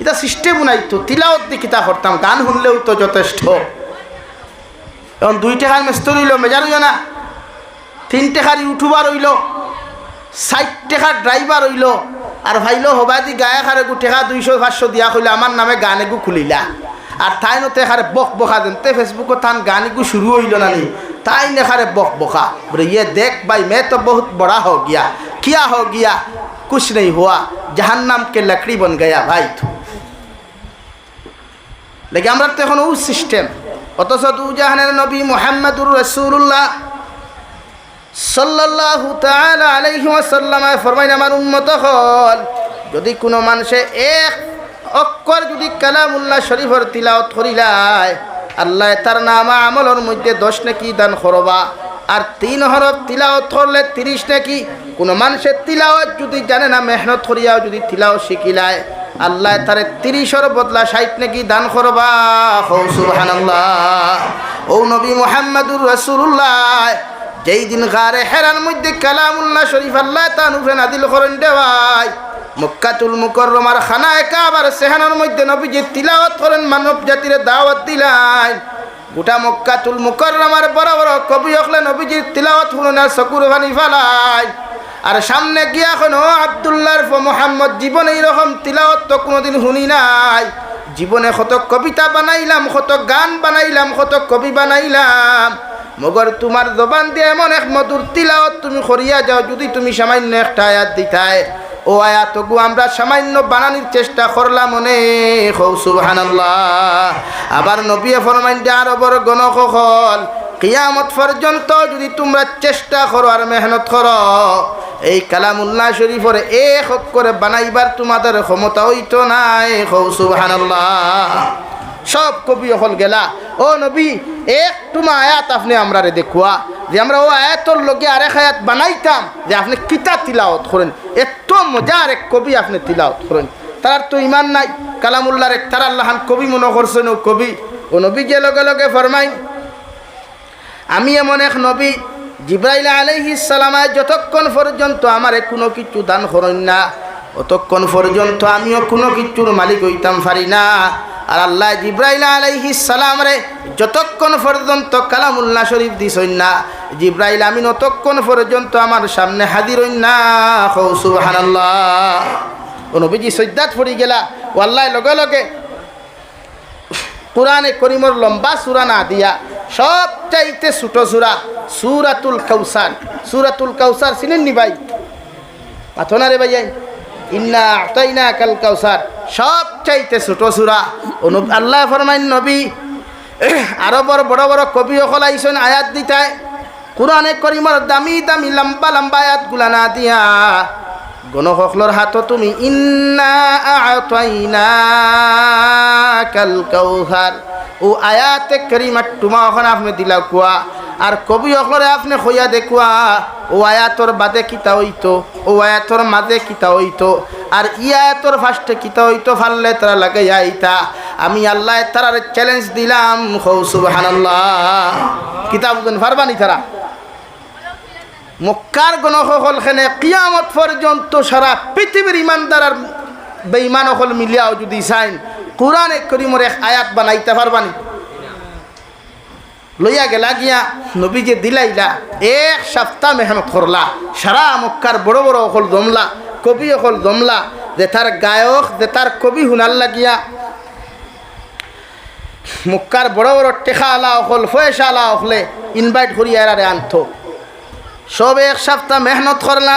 এটা সিস্টেমও নাই তো তিলাওয়াত দিয়ে কিতা করতাম, গান শুনলেও তো যথেষ্ট। এখন 2 টাকার মেস্তর হইল মেজার হইল না, 3 টাকার ইউটিউবার হইল, 60 টাকার ড্রাইভার হইল, আর ভাইলো হবাদি গায়ক আর এগু টেকা 200-500 দিয়া কইলে আমার নামে গান এগু খুলিলা আর তাই নতে এখানে বক বকা দেন তে ফেসবুকত তান গান এগু শুরু হইল না নি তাই নেখারে বক বকা बोले ये देख भाई मैं तो बहुत बड़ा हो गया, क्या हो गया, कुछ नहीं हुआ, जहन्नम के लकड़ी बन गया भाई तू। लेकिन আমরা তো এখন ও সিস্টেম। অথচ দু জাহানের নবী মুহাম্মদুর রাসূলুল্লাহ সাল্লাল্লাহু তাআলা আলাইহি ওয়াসাল্লাম ফরমাইন আমার উম্মত হল যদি কোনো মানুষে এক অক্ষর যদি কালামুল্লাহ শরীফের তিলাওয়াত করিলায় আল্লাহ তার নাম আমলের মধ্যে 10 নেকি দান করবা আর 3 হরফ তিলাওয়াত করলে 30 নেকি। কোনো মানুষের তিলাওয়াত যদি জানে না মেহনত করিয়াও যদি তিলাওয়াত শিখিলায় আল্লাহ তার 30 বদলা 60 নেকি দান করবা। সুবহানাল্লাহ। ও নবী মুহাম্মদুর রাসূলুল্লাহ যেই দিন গারে হেরার মধ্যে কালামুল্লাহ শরীফ আল্লাহ তাআলা উপরে নাযিল করেন দেওয়ায় মক্কাতুল মুকাররমার খানায়ে কাবার সেহানের মধ্যে নবীজি তিলাওয়াত করেন মানব জাতির দাওয়াত দিলেন। গোটা মক্কাতুল মুকাররমার বড় বড় কবি হলে নবীজির তিলাওয়াত শুনে চকুর পানি ফেলায় আর সামনে গিয়া এখন আব্দুল্লাহর মুহাম্মদ জীবনে এরকম তিলাওয়াত তো কোনোদিন শুনি নাই। জীবনে কত কবিতা বানাইলাম, কত গান বানাইলাম, কত কবি বানাইলাম, মগর তোমার জবান দিয়ে এমন এক মধুর তিলাওয়াত তুমি করিয়া যাও যদি তুমি সামান্য একটা আয়াত দিতায় ও আয়াতগু আমরা সামান্য বানানোর চেষ্টা করলাম মনে। সুবহানাল্লাহ। আবার নবী ফরমাইন আরবর গণকল কিয়ামত পর্যন্ত যদি তোমরা চেষ্টা করো আর মেহনত করো এই কালামুল্লাহ শরীফের এক অক্ষরে বানাইবার তোমাদের ক্ষমতা হইতো নাই। সুবহানাল্লাহ। সব কবি হল গেলা ও নবী একটু আয়াত আপনি আমরা দেখুয়া যে আমরা ও আয়াতর লগে আরেক আয়াত বানাইতাম যে আপনি কিতা তিলাওয়াত করেন, এত মজার এক কবি আপনি তিলাওয়াত করেন। তার তো ইমান নাই কালামুল্লাহর এক তারা আল্লাহান কবি মনে করছেন ও কবি। ও নবী যে লগে লগে ফরমাই আমি এমন এক নবী জিবরাইল আলাইহিস সালাম যতক্ষণ পর্যন্ত আমারে কোনো কিছু দান করেন না অতক্ষণ পর্যন্ত আমিও কোনো কিছুর মালিক হইতাম পারি না। আর আল্লাহ জিবরাইল আলাইহিস সালাম রে যতক্ষণ পর্যন্ত কালামুল্লাহ শরীফ দিছেন না জিবরাইল আমিন ততক্ষণ পর্যন্ত আমার সামনে হাজির হইন না। সুবহানাল্লাহ। ও নবীজি সজ্জাত পড়ি গেলা ও আল্লাহ লগে লগে কোরআনে করিমর লম্বা সূরা না দিয়া সবচাইতে ছোট সূরা সূরাতুল কাউসার। সূরাতুল কাউসার চিনেন নি ভাই? মাথো না রে ভাই, ইন্না আতাইনাকাল কাউসার সবচাইতে ছোট সূরা। আল্লাহ ফরমাইন নবী আরবর বড় বড় কবি সকল আইসন আয়াত দিতায় কোরআনে করিমর দামি দামি লম্বা লম্বা আয়াতগুলা না দিয়া গণসকলর হাত তুমি ইন্না আতাইনাকাল কাউসার ও আয়াতে করিমাত তোমা ওখানে আপনি দিলা কুয়া আর কবি সকলে আপনি হইয়া দেখুয়া ও আয়াতর বাদে কিতা হইতো, ও আয়াতর মাঝে কিতা হইতো, আর ই আয়াতর ফার্স্টে কিতা হইতো ফাললে তারা লাগাই আইতা। আমি আল্লাহ তারার চ্যালেঞ্জ দিলাম, হৌ সুবহানাল্লাহ। কিতাব ফারবানি তারা মক্কার গণসকল খেনে কিয়ামত পর্যন্ত সারা পৃথিবীর ইমানদার আর বেঈমান সকল মিলিয়াও যদি চাইন কোরআনে করিমর এক আয়াত বানাইতে পারবানি? লইয়া গেলা গিয়া নবী যে দিলাইলা এক সপ্তাহ মেহনত করলা, সারা মক্কার বড় বড় অকল জমলা, কবি অকল জমলা, যে তার গায়ক যে তার কবি হুনার লাগিয়া মক্কার বড় বড় টেকা আলা অকল ফয়সা আলা অকলে ইনভাইট করিয়া এরারে আনতো। সব এক সপ্তাহ মেহনত করলা,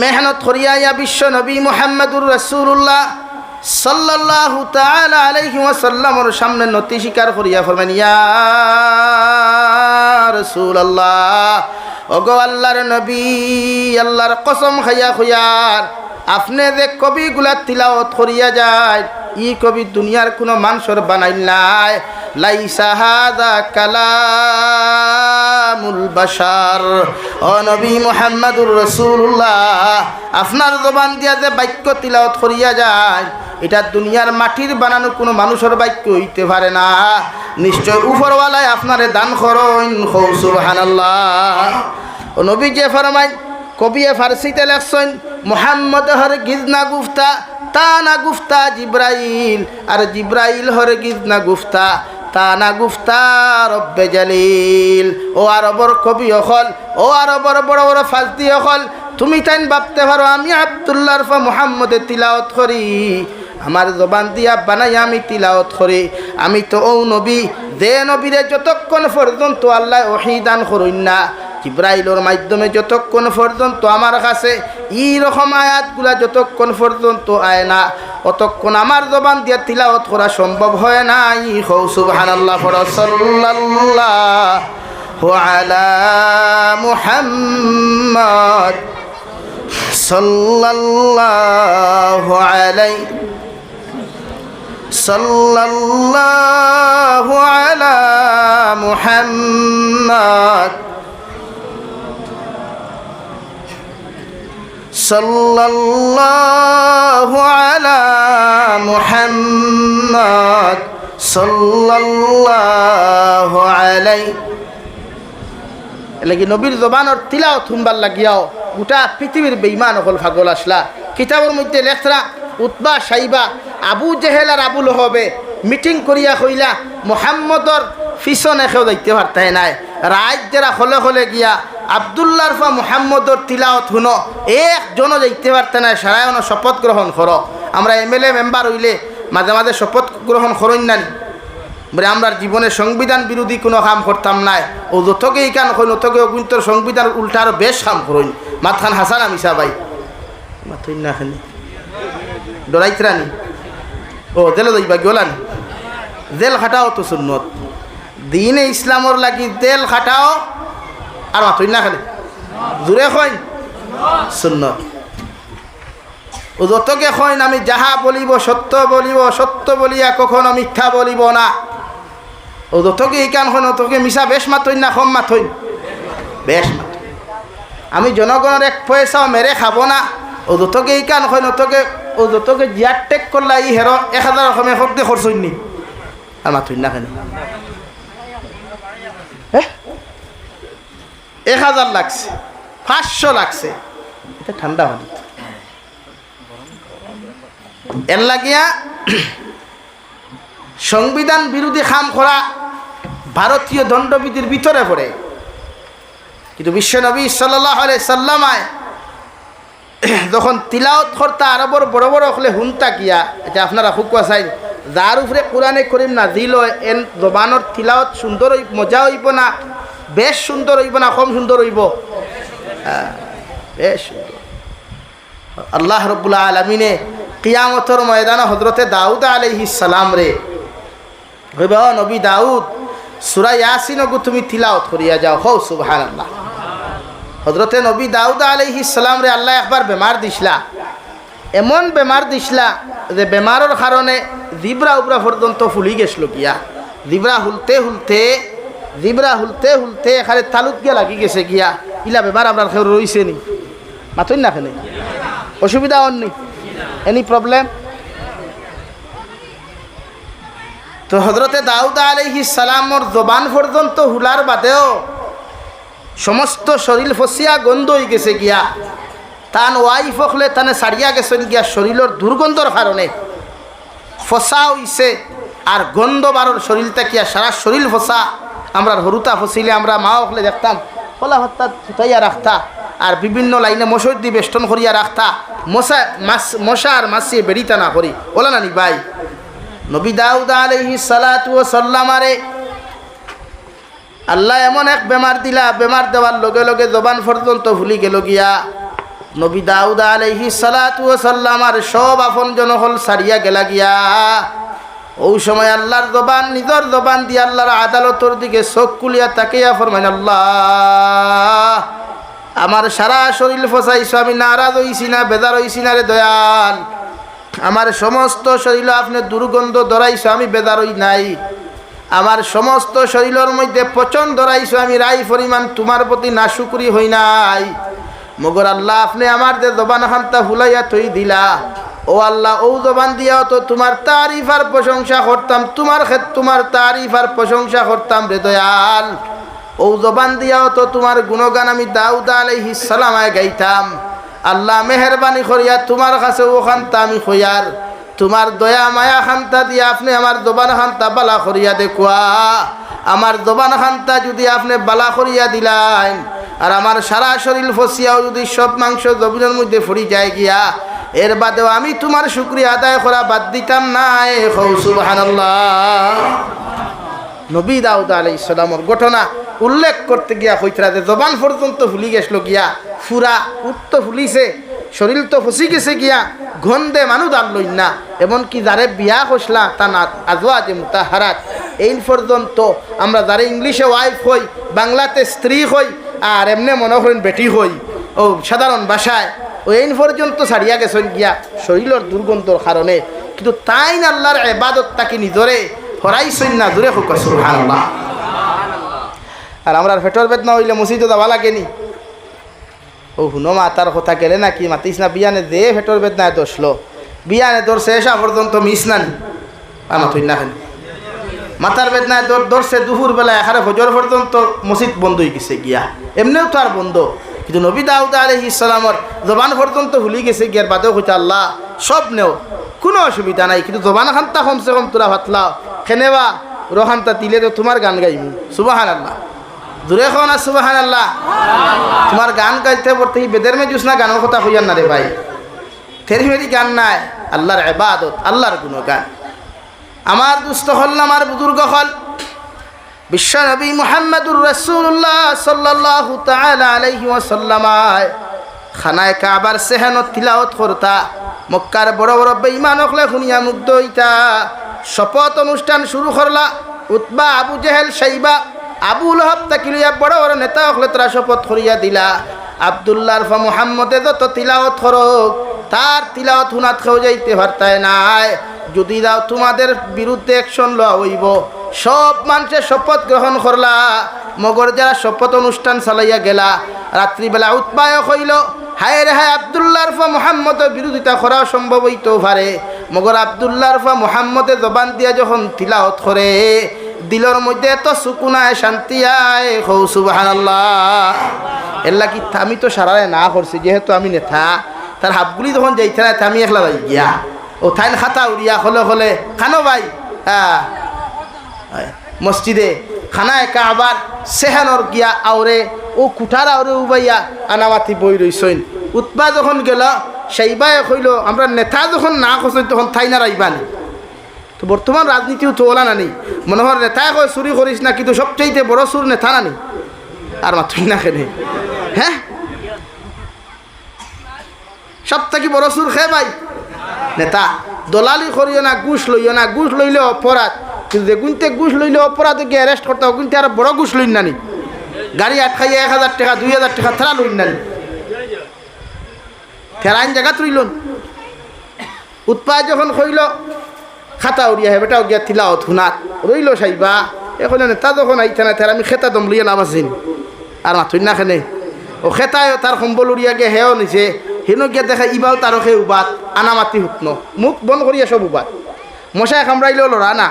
মেহনত করিয়া বিশ্ব নবী মুহাম্মদুর রাসূলুল্লাহ সাল্লাল্লাহু তাআলা আলাইহি ওয়াসাল্লামের সামনে নতি স্বীকার করিয়া ফরমান, ইয়া রাসূলুল্লাহ, ওগো আল্লাহর নবী, আল্লাহর কসম খাইয়া খুয়ার আপনি যে কবিগুলা তিলাওয়াত করিয়া যায় ই কবি দুনিয়ার কোনো মানুষের বানাইল নাই। লাইসা হাযা কালামুল বাশার, ও নবী মুহাম্মদুর রাসূলুল্লাহ, আপনার জবান দিয়া যে বাক্য তিলাওয়াত করিয়া যায় এটা দুনিয়ার মাটির বানানো কোনো মানুষের বাক্য হইতে পারে না। নিশ্চয় উপরওয়ালায় আপনারে দান করেন, হৌ সুবহানাল্লাহ। ও নবী যে ফরমায় কবিয়ে ফার্সিতে লেখছেন, মুহাম্মদ হরগিজ না গুফতা তা না গুফতা জিব্রাইল, আর জিব্রাইল হরগিজ না গুফতা তা না গুফতা রব্বে জালিল। ও আরবর কবি অকল, ও আরবর বড় বড় ফালতি অকল, তুমি তাইন ভাবতে পারো আমি আব্দুল্লাহর ফা মুহাম্মদে তিলাওয়াত করি, আমার জবান দিয়া বানাই আমি তিলাওয়াত করি। আমি তো ও নবী যে নবীরে যতক্ষণ পর্যন্ত আল্লাহ ওহী দান করুন না, জিব্রাইলের মাধ্যমে যতক্ষণ পর্যন্ত আমার কাছে এইরকম আয়াতগুলা যতক্ষণ পর্যন্ত আয় না অতক্ষণ আমার জবান দিয়া তিলাওয়াত করা সম্ভব হয় নাই। হৌ সুবহানাল্লাহ। সাল্লাল্লাহু আলা মুহাম্মদ সাল্লাল্লাহু আলাইহি সাল্লাল্লাহু আলা মুহাম্মদ সাল্লাল্লাহু আলা মুহাম্মদ সাল্লাল্লাহু আলাইহি। লাগি নবীর জবানের তিলাওয়াত শুনবার লাগিয়াও গোটা পৃথিবীর বেঈমান হল পাগল আসলা। কিতাবের মধ্যে লেখরা উতবা সাইবা আবু জেহেল আর আবু লহবে মিটিং করিয়া কইলা মুহাম্মদর পিছনে কেউ যাইতে পারতাই নাই, রাত যারা হলে হলে গিয়া আব্দুল্লাহর ফা মুহাম্মদর তিলাওয়াত শুনো, একজনও যাইতে পারতে না, সারায়ন শপথ গ্রহণ করো। আমরা MLA মেম্বার হইলে মাঝে মাঝে শপথ গ্রহণ করইন না, বলে আমরা জীবনে সংবিধান বিরোধী কোনো কাম করতাম নাই, ও যতকে এই কান কইন অতকে অগুন্তর সংবিধান উল্টা আরও বেশ কাম করইন। মাতখান হাসান আমিসা ভাই মাথইন না খানি ডরাইতরানি ও জেলে যাইবা গেলানি, জেল খাটাও তো সুন্নত, দিনে ইসলামর লাগি জেল খাটাও আর মাথইন না খালি জোরে কইন সুন্নত। ও যতকে কইন আমি যাহা বলিব সত্য বলিব, সত্য বলিয়া কখনো মিথ্যা বলিব না। ও যতকে এই কান কইন অতকে মিশা বেশ মাথইন না কম মাথইন, বেশ মাথইন। আমি জনগণের এক পয়সাও মেরে খাবো না। ও যতকে এই কান কইন অতকে, ও যতকে জিয়ার টেক করলা ই হের 1000 রকমের হকতে খরচইনি আর মাথইন না কেন 1000 লাগছে 500 লাগছে, এটা ঠান্ডা পানি। এর লাগিয়া সংবিধান বিরোধী কাম করা ভারতীয় দণ্ডবিধির ভিতরে পড়ে, কিন্তু বিশ্বনবী সাল্লাল্লাহু আলাইহি সাল্লামায় যখন তিলাওয়াত করতা আরবর বড় বড় হলে হুনতা গিয়া, এটা আপনারা হুকুয়া চাই যার উপরে কোরআনে করিম নাজিল হয় এন জবানোর তিলাওয়াত সুন্দর মজা হইব না বেশ সুন্দর হইব না কম সুন্দর হইব? বেশ সুন্দর। আল্লাহ রাব্বুল আলামিনে কিয়ামতের ময়দানে হযরতে দাউদ আলাইহিস সালাম রে হইব, নবী দাউদ সূরা ইয়াসিন গো তুমি তিলাওয়াত করিয়া যাও। হও সুবহানাল্লাহ। হযরতে নবী দাউদ আলাইহিস সালাম রে আল্লাহ একবার বেমার দিছলা, এমন বেমার দিছলা যে বেমারের কারণে জিব্রা উবরা পর্যন্ত ফুলি গেছিল গিয়া। জিব্রা হুলতে হুলতে এখানে তালুত গিয়া লাগি গেছে গিয়া। ইলা বেমার আপনার কেউ রইছে নি? মাথুন না কেনে অসুবিধা হননি? Any problem? তো হযরতে দাউদ আলাইহিস সালামর জবান পর্যন্ত হুলার বাদেও সমস্ত শরীর ফসিয়া গন্ধ হয়ে গেছে গিয়া। তান ওয়াইফ হলে তানে সারিয়া গেছেন গিয়া শরীরের দুর্গন্ধর কারণে ফসা হইছে আর গন্ধ বারোর শরীরটা কিয়া সারা শরীর ফসা। আমরা হরুতা ফসিলে আমরা মা হলে দেখতাম কলা হত্যা ছুটাইয়া রাখতা আর বিভিন্ন লাইনে মশর দিয়ে বেষ্টন করিয়া রাখতা, মশা আর মাছিয়ে বেরিতা না করি ওলা নানি ভাই। নবী দাউদ আলাইহিস সালাতু ওয়াস সালামারে আল্লাহ এমন এক বেমার দিলা, বেমার দেওয়ার লগে লগে জবান পর্যন্ত ভুলি গেল গিয়া। নবী দাউদ আলাইহিস সালাতু ওয়াস সালামার সব আপন জনহল সারিয়া গেলা গিয়া। ওই সময় আল্লাহর জবান নিজের জবান দিয়ে আল্লাহর আদালতর দিকে চোখ কুলিয়া তাকিয়া ফরমাইন, আল্লাহ আমার সারা শরীর ফসাইছো, আমি নারাজ হইছি না বেজার হইছি না রে দয়াল। আমার সমস্ত শরীর আপনি দুর্গন্ধ ধরাইছো, আমি বেজার হই নাই। আমার সমস্ত শরীরের মধ্যে পচন ধরাইছো, আমি রাই পরিমাণ তোমার প্রতি নাশুকরি হই নাই। মগর আল্লাহ আপনি আমার যে জবান খান্তা ফুলাইয়া থই দিলা, ও আল্লাহ ও জবান দিয়াও তো তোমার তারিফ আর প্রশংসা করতাম, তোমার তারিফ আর প্রশংসা করতাম রে দয়াল। ও জবান দিয়াও তো তোমার গুণগান আমি দাউদ আলাইহিস সালামায় গাইতাম। আল্লাহ মেহরবানি করিয়া তোমার কাছে ও খান্তা আমি খইয়ার, তোমার দয়া মায়া খান্তা দিয়ে আপনি আমার জবান খান্তা বালা করিয়া দেখুয়া। আমার জবান খান্তা যদি আপনি বালা করিয়া দিলেন আর আমার সারা শরীর ফসিয়াও যদি সব মাংস জমিনের মধ্যে ফুরি যায় গিয়া, এর বাদেও আমি তোমার শুকরিয়া আদায় করা বাদ দিতাম না। সুবহানাল্লাহ। নবী দাউদ আলাইহিস সালামের ঘটনা উল্লেখ করতে গিয়া হইতরা যে জবান পর্যন্ত ফুলি গেছিল গিয়া, ফুরা উত্ত ফুলিছে, শরীর তো ফসি গেছে গিয়া, গন্ধে মানুষ আর লইন না। এমনকি যারে বিয়া করছিলা তা না আজওয়াজে মুতাহারাত, এই পর্যন্ত আমরা যারা ইংলিশে ওয়াইফ হই, বাংলাতে স্ত্রী হই, আর এমনি মনে করেন বেটি হই ও সাধারণ ভাষায়, ও এই পর্যন্ত ছাড়িয়া গেছেন গিয়া শরীরের দুর্গন্ধর কারণে। কিন্তু তাই না আল্লাহর ইবাদত তাকে নিজরে হরাইছেন না, জোরে হোক সুবহানাল্লাহ। আর আমরা পেটর বেদনা হইলে মসজিদে যাওয়া লাগেনি? ও হুনো মাতার কথা গেলে নাকি মাতিস না বিয়ানে দে পেটর বেদনায় দোষলো, বিয়ানে তোর শেষা পর্যন্ত মিস না নি মাতুই না হেন মাথার বেদনায় ধরছে দুপুর বেলা এখানে ফজর পর্যন্ত মসজিদ বন্ধ হয়ে গেছে গিয়া, এমনিও তো আর বন্ধ। কিন্তু নবী দাউদ আলাইহিস সালামর জবান পর্যন্ত ভুলি গেছে গিয়ার বাদেও হইতে আল্লাহ সব নেও, কোনো অসুবিধা নাই। কিন্তু জবান খান্তা কমসে কম তোরা ভাতলাও খেনেবা রোহান্তা দিলে তো তোমার গান গাইবি। সুবহানাল্লাহ, দূরে খাও না সুবহানাল্লাহ। তোমার গান গাইতে পড়তে বেদের মেজুস না গানের কথা হইয়ার না রে ভাই, থেরি মেরি গান নাই, আল্লাহর ইবাদত, আল্লাহর গুণগান। আমার দুস্থ হল আমার বুজুর্গ হল বিশ্ব নবী মুহাম্মদুর রাসূলুল্লাহ সাল্লাল্লাহু তাআলা আলাইহি ওয়াসাল্লাম খানায় কাবার সেহানত তিলাওয়াত করতা। মক্কার বড় বড় বেঈমান হলে শুনিয়া মুগ্ধ হইতা। শপথ অনুষ্ঠান শুরু করলা। উতবা, আবু জেহেল, শাইবা, আবু লহাব তাকিলিয়া বড় বড় নেতা হলে তারা শপথ করিয়া দিলা, আব্দুল্লাহর ফা মুহাম্মদে যত তিলাওয়াত করুক তার তিলাওয়াত শুনাত খেও যাইতে পারতায় নাই। যদি দাও তোমাদের বিরুদ্ধে অ্যাকশন লওয়া হইব। সব মানুষের শপথ গ্রহণ করলা, মগর যারা শপথ অনুষ্ঠান চালাইয়া গেলা। রাত্রিবেলা উৎপায় হইল, হায় রে হায় আব্দুল্লাহর ফা মুহাম্মদের বিরোধিতা করা সম্ভব হইতেও পারে, মগর আব্দুল্লাহর ফা মুহাম্মদের জবান দিয়া যখন তিলাওয়াত করে দিলর মধ্যে এত সুকুন আয়, শান্তি আয়। হৌ সুবহানাল্লাহ। এল্লা কি আমি তো সারারে না করছি, যেহেতু আমি নেতা, তার হাবগুলি যখন যাইতে না আমি একলা যাই গিয়া ও থাইন খাতা উড়িয়া হলে হলে খানো ভাই মসজিদে খানায় কাবার সেহানর গিয়া আওরে ও কুঠার আওরে উবাইয়া আনামাতি বই রইছইন। উৎপা যখন গেল সেইবাই কইল আমরা নেতা যখন না করছেন তখন থাই না রাইবানি। তো বর্তমান রাজনীতিও তো ওলা নানি মনে হয় নেতায় কয় চুরি করিস না, কিন্তু সবচেয়ে বড় চুর নেতা নানি আর মাত্রই না খেলে। হ্যাঁ, সব থেকে বড় চুর খেয়ে ভাই নেতা। দলালি করিও না, ঘুষ লইও না, ঘুষ লইলে অপরাধ, কিন্তু যেগুনতে ঘুষ লইলে অপরাধে গিয়ে অ্যারেস্ট করতে হবে, কিন্তু আর বড় ঘুষ লইন নানি, গাড়ি আটকাইয়ে 1000 টাকা 2000 টাকা থেরা লইন নানি, থেরাইন জায়গা তুইলন উৎপাদ যখন হইল খাতা উড়িয়া হে বেটাও গিয়া তিলাওত হুনাত রইল সাইবা এখন নেতা যখন আইতে না থেরা আমি খেতা দম লইয়া নাম আসিন আর মাথুই না খেনে ও খেতায় তার সম্বল উড়িয়া গিয়ে হেও নিছে হেন গিয়া দেখা ইবাও তারও সে উবাদ আনা মাতি হুতন মুখ বন্ধ করিয়া সব উবাদ। মশায় খামড়াইলেও লড়া না,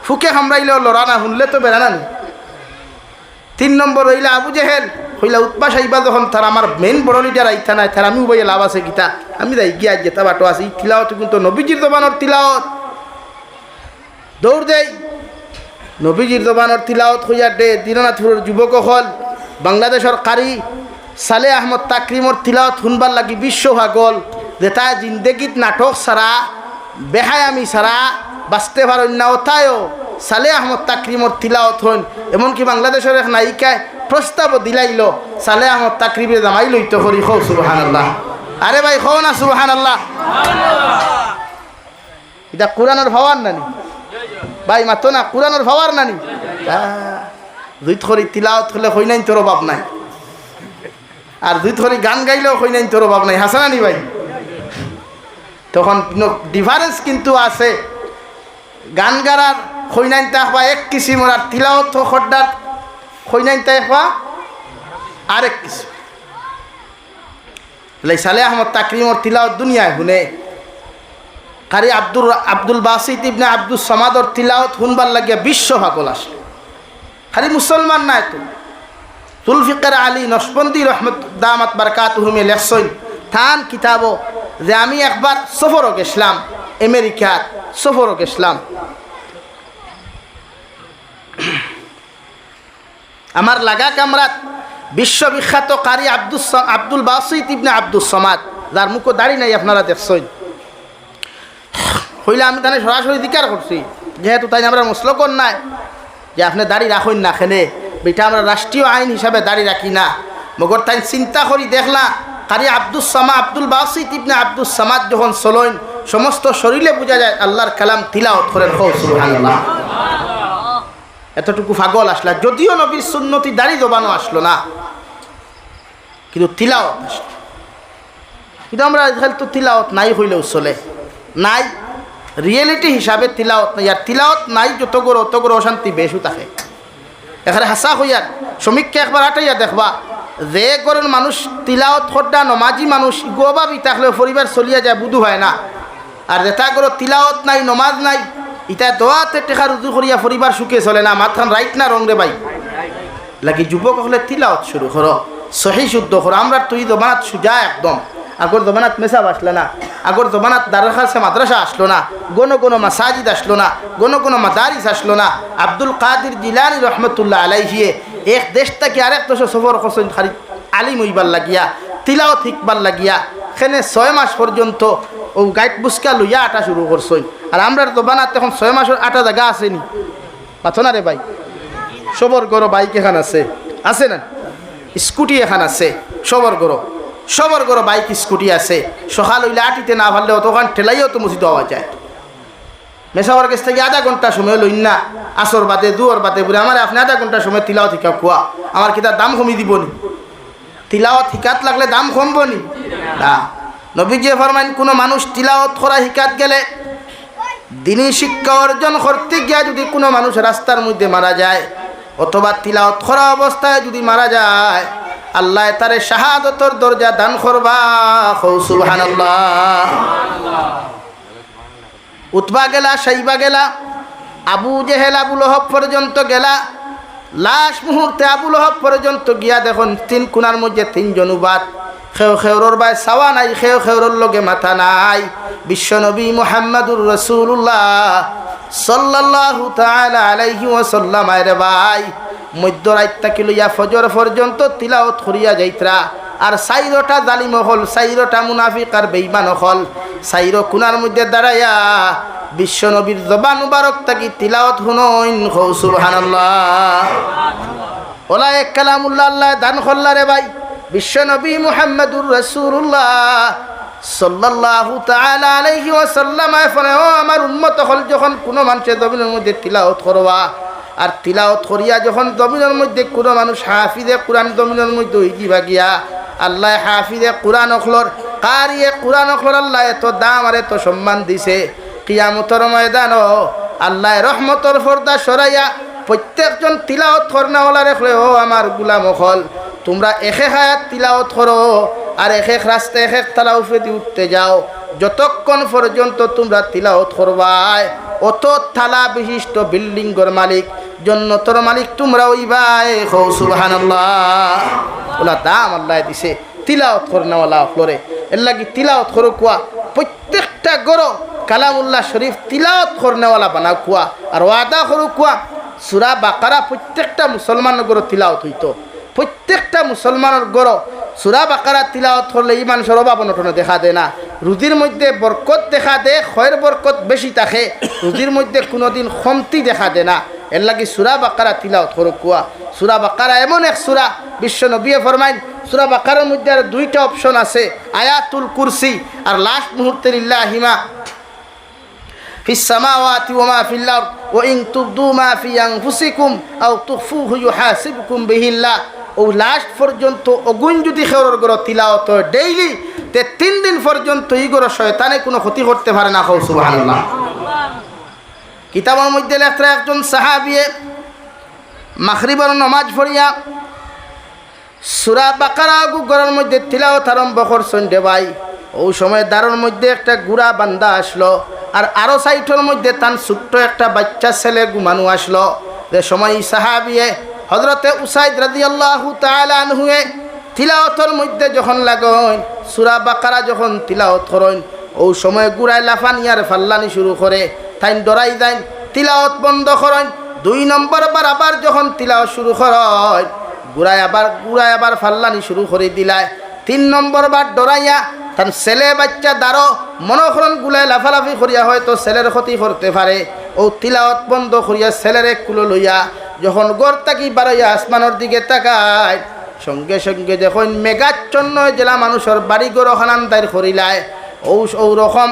ফুকে খামড়াইলেও লড়া না, শুনলে তো বেড়া না। 3 নম্বর হইলা আবু জেহেল হইলা উৎপা সাইবা যখন তার আমার মেইন বড় লিডার আইতা নাই তার আমি উবাইয়া লাভ আছে গীতা আমি যাই গিয়া যেতা বাটো আছি তিলাওত কিন্তু নবীজির জবানোর তিলাওত দৌড় দেই নবীজির জবানোর তিলাওত হইয়া দে দিননাথপুরের যুবক হল বাংলাদেশের কারি সালে আহমদ তাকরিমর তিলাওত শুনবার লাগি বিশ্ব ভাগল যে তাই জিন্দেগীত নাটক সারা বেহায়ামি সারা বাঁচতে পারেন না ওথায়ও সালে আহমদ তাকরিমর তিলাওত হন। এমনকি বাংলাদেশের এক নায়িকায় প্রস্তাবও দিলাইল সালে আহমদ তাকরিমের জামাই লইতে করি খৌ সুবহানাল্লাহ। আরে ভাই খৌ না সুবহানাল্লাহ, এটা কোরআনের ভাবার নানি ভাই মাতো না, কোরআনের ভাবার নানি। দুই থরি তিলাওত হলে হই নাই তোর অভাব নাই, আর দুই থরি গান গাইলেও হই নাই তোর অভাব নাই, হাসানানি ভাই। তখন ডিফারেন্স কিন্তু আছে, গান গারার হইনাইন তাহবা এক কিসিমর আর তিলাওত খড্ডার হইনাইন তাহবা আরেক কিসিম। সালে আহমদ তাকরিমর তিলাওত দুনিয়ায় শুনে কারি আব্দুল বাসিত ইবনে আব্দুল সামাদর তিলাওত শুনবার লাগিয়া বিশ্ব ভাগল আসলো। খালি মুসলমান নাই তো জুলফিকার আলী নশবন্দি রহমত দামাত বারকাতুহুমে লেখছইন থান কিতাবো যে আমি একবার সফরও গেছিলাম, আমেরিকার সফরও গেছিলাম। আমার লাগা কামরাত বিশ্ববিখ্যাত কারি আব্দুল বাসিত ইবনে আব্দুল সামাদ যার মুখো দাড়ি নাই আপনারা দেখছেন হইলে আমি তাহলে সরাসরি দিকার করছি যেহেতু তাই আমরা মুসলকন নাই যে আপনি দাড়ি রাখুন না খেলে বেটা আমরা রাষ্ট্রীয় আইন হিসাবে দাড়ি রাখি না, মগর তাই চিন্তা করি দেখলা কারি আব্দুল বাসিত ইবনে আব্দুল সামাদ যখন চলইন সমস্ত শরীরে বোঝা যায় আল্লাহর কালাম তিলাওয়াত করেন সুবহানাল্লাহ। এতটুকু পাগল আসলা, যদিও নবীর সুন্নতি দাড়ি জবানো আসলো না কিন্তু তিলাওয়াত আসলো। কিন্তু আমরা আজকাল তো তিলাওয়াত নাই হইলেও চলে নাই, রিয়েলিটি হিসাবে তিলাওয়াত নাই, আর তিলাওয়াত নাই যত গড় অশান্তি বেশু থাকে। এখানে হাসা হইয়ার সমীক্ষা একবার আটাইয়া দেখবা যে গরের মানুষ তিলাওত খড্ডা নমাজি মানুষ গোবাবি থাকলেও পরিবার চলিয়া যায় বুধু হয় না, আর যেটা গর তিলাওত নাই নমাজ নাই ইটা দোয়াতে টেকা রুজু করিয়া পরিবার সুখে চলে না। মাথান রাইট না রং রে ভাই লাগি যুবক হলে তিলাওত শুরু করো, সহি শুদ্ধ করো। আমরা তুই জমানাত সুজা একদম, আগর জমানাত মেসাব আসলো না, আগর জমানাত দারখাসে মাদ্রাসা আসলো না, কোনো মাসাজিদ আসলো না, কোনো মাদারিস আসলো না। আব্দুল কাদির জিলানী রহমতুল্লাহ আলাইহিয়ে এক দেশ থেকে আরেক দেশে সফর করছেন খালি আলিম হইবার লাগিয়া তিলাওয়াত শিখবার লাগিয়া। সেখানে 6 মাস পর্যন্ত ও গাইড বুসকা লইয়া আটা শুরু করছেন। আর আমরা জমানাত এখন 6 মাসের আটা জায়গা আসেনি পাথো না রে ভাই, সবর গরো বাইক এখান আছে না, স্কুটি এখান আছে, সবর গরো বাইক স্কুটি আছে। সকাল হইলে আটিতে না পারলে অতখান ঠেলাইও তো মসজিদ হওয়া যায়। মেসাওয়ার কাছ থেকে আধা ঘন্টা সময় লইন না, আসর বাদে দুয়ার বাদে বলে আমার আপনি আধা ঘন্টা সময় তিলাওয়াত শিখা কুয়া আমার কি তার দাম কমি দিব নি? তিলাওয়াত শিকাত লাগলে দাম কমব নি? না, নবীজি ফরমাইন কোনো মানুষ তিলাওয়াত করা শিকাত গেলে দিনী শিক্ষা অর্জন করতে গিয়া যদি কোনো মানুষ রাস্তার মধ্যে মারা যায় অথবা তিলাওয়াত করা অবস্থায় যদি মারা যায় আল্লাহ তারে শাহাদতর দরজা দান করবা সুবহানাল্লাহ। উতবা গেলা, সাইবা গেলা, আবু জেহেল আবু লহব পর্যন্ত গেলা, লাশ মুহূর্তে আবু লহব পর্যন্ত গিয়া দেখুন 3 কোণার মধ্যে 3 জন উবাদ, খেউরের বাই সাওয়া নাই, খেউরের লগে মাথা নাই। বিশ্বনবী মুহাম্মদুর রাসূলুল্লাহ সাল্লাল্লাহু তাআলা আলাইহি ওয়াসাল্লাম আরে ভাই মধ্যরাত থেকে লইয়া ফজর পর্যন্ত তিলাওয়াত করিয়া যাইতরা। আর 4টা জালিম হল, 4টা মুনাফিক আর বেঈমান হল 4 কোণার মধ্যে দাঁড়াইয়া বিশ্বনবীর জবান মুবারক থাকি তিলাওয়াত শুনইন হৌ সুবহানাল্লাহ। ওলা এক কালামুল্লাহ আল্লাহ দান করলা রে ভাই বিশ্বনবী মুহাম্মদুর রাসূলুল্লাহ সাল্লাল্লাহু তাআলা আলাইহি ওয়াসাল্লাম ফলে ও আমার উম্মত হল যখন কোনো মানুষের জমিনের মধ্যে তিলাওয়াত করবা আর তিলাওয়াত করিয়া যখন জমিনের মধ্যে কোনো মানুষ হাফিজে কোরআন জমিনের মধ্যে হইবা গিয়া আল্লাহ হাফিজে কোরআন অখলর কারিয়ে কোরআন অখলর আল্লাহ এত দাম আর এত সম্মান দিছে কিয়ামতের ময়দানও আল্লাহ রহমতের পর্দা সরাইয়া প্রত্যেকজন তিলাওয়াত করনাওয়ালা রেখলে ও আমার গুলাম অখল তোমরা একে হায়াত তিলাওয়াত করো আর এক এক রাস্তায় এক এক তালা উফেতে উঠতে যাও যতক্ষণ পর্যন্ত তোমরা তিলাওয়াত করবাই অত থালা বিশিষ্ট বিল্ডিংয়ের মালিক জন্নতর মালিক তোমরা ওইবাই হৌ সুবহানাল্লাহ। ওলা দাম আল্লাহ দিছে তিলাওয়াত করনাওয়ালা অখলরে এর লাগি তিলাওয়াত করো কুয়া প্রত্যেকটা গরো কালামুল্লাহ শরীফ তিলাওয়াত করনেওয়ালা বানাও কুয়া আর ওয়াদা করো কুয়া সূরা বাকারা প্রত্যেকটা মুসলমানের গরো তিলাওয়াত হইতো প্রত্যেকটা মুসলমানের গরো সূরা বাকারা তিলাওয়াত করলে ইমান সরবা বনটনে দেখা দেয় না রুজির মধ্যে বরকত দেখা দেয় খয়ের বরকত বেশি থাকে রুজির মধ্যে কোনোদিন কমতি দেখা দেয় না এর লাগি সূরা বাকারা তিলাওয়াত করো কুয়া সূরা বাকারা এমন এক সূরা বিশ্ব নবীয়ে ফরমাইন সূরা বাকারার মধ্যে আর দুইটা অপশন আছে আয়াতুল কুরসি আর লাস্ট মুহূর্তে লিল্লাহিমা ফিস সামাওয়াতি ওয়া মা ফিল আরদ ওয়া ইন তুবদু মা ফি আনফুসিকুম আও তুখফুহু ইউহাসিবকুম বিহিল্লাহ ও লাস্ট পর্যন্ত অগুণ যদি খেওয়ার গড় তিলাওয়াত ডেইলি তে 3 দিন পর্যন্ত এই গড় শয়তানে কোনো ক্ষতি করতে পারে না হৌ সুবহানাল্লাহ। কিতাবের মধ্যে লেখা একজন সাহাবিয়ে মাগরিবের নামাজ পড়িয়া সূরা বাকারা গড়ের মধ্যে তিলাওয়াত আরম্ভ করছেন রে ভাই ওই সময় দারুর মধ্যে একটা গুড়া বান্দা আসলো আর আরো সাইটের মধ্যে তার ছোট্ট একটা বাচ্চা ছেলে ঘুমানো আসলো যে সময় সাহাবিয়ে হযরতে উসাইদ রাদিয়াল্লাহু তাআলা আনহু তিলাওয়াতের মধ্যে যখন লাগেন সূরা বাকারা যখন তিলাওয়াত করেন ওই সময় গুড়ায় লাফানি আর ফাল্লানি শুরু করে তাই ডরাই যায় তিলাওয়াত বন্ধ করেন 2 নম্বর বার আবার যখন তিলাওয়াত শুরু করেন গুড়ায় আবার ফাল্লানি শুরু করে দিলায় 3 নম্বর বার ডরাইয়া তার ছেলে বাচ্চা দাঁড়ো মনোহরণ গুলায় লাফালাফি করিয়া হয়তো ছেলের ক্ষতি করতে পারে ও তিলাওয়াত বন্ধ করিয়া ছেলের এক কুলো লইয়া যখন গড় তাকি বাড়াইয়া আসমানের দিকে তাকায় সঙ্গে সঙ্গে যখন মেঘাচ্ছন্ন জেলা মানুষের বাড়ি গড় খানান্তার করিলায় ও রকম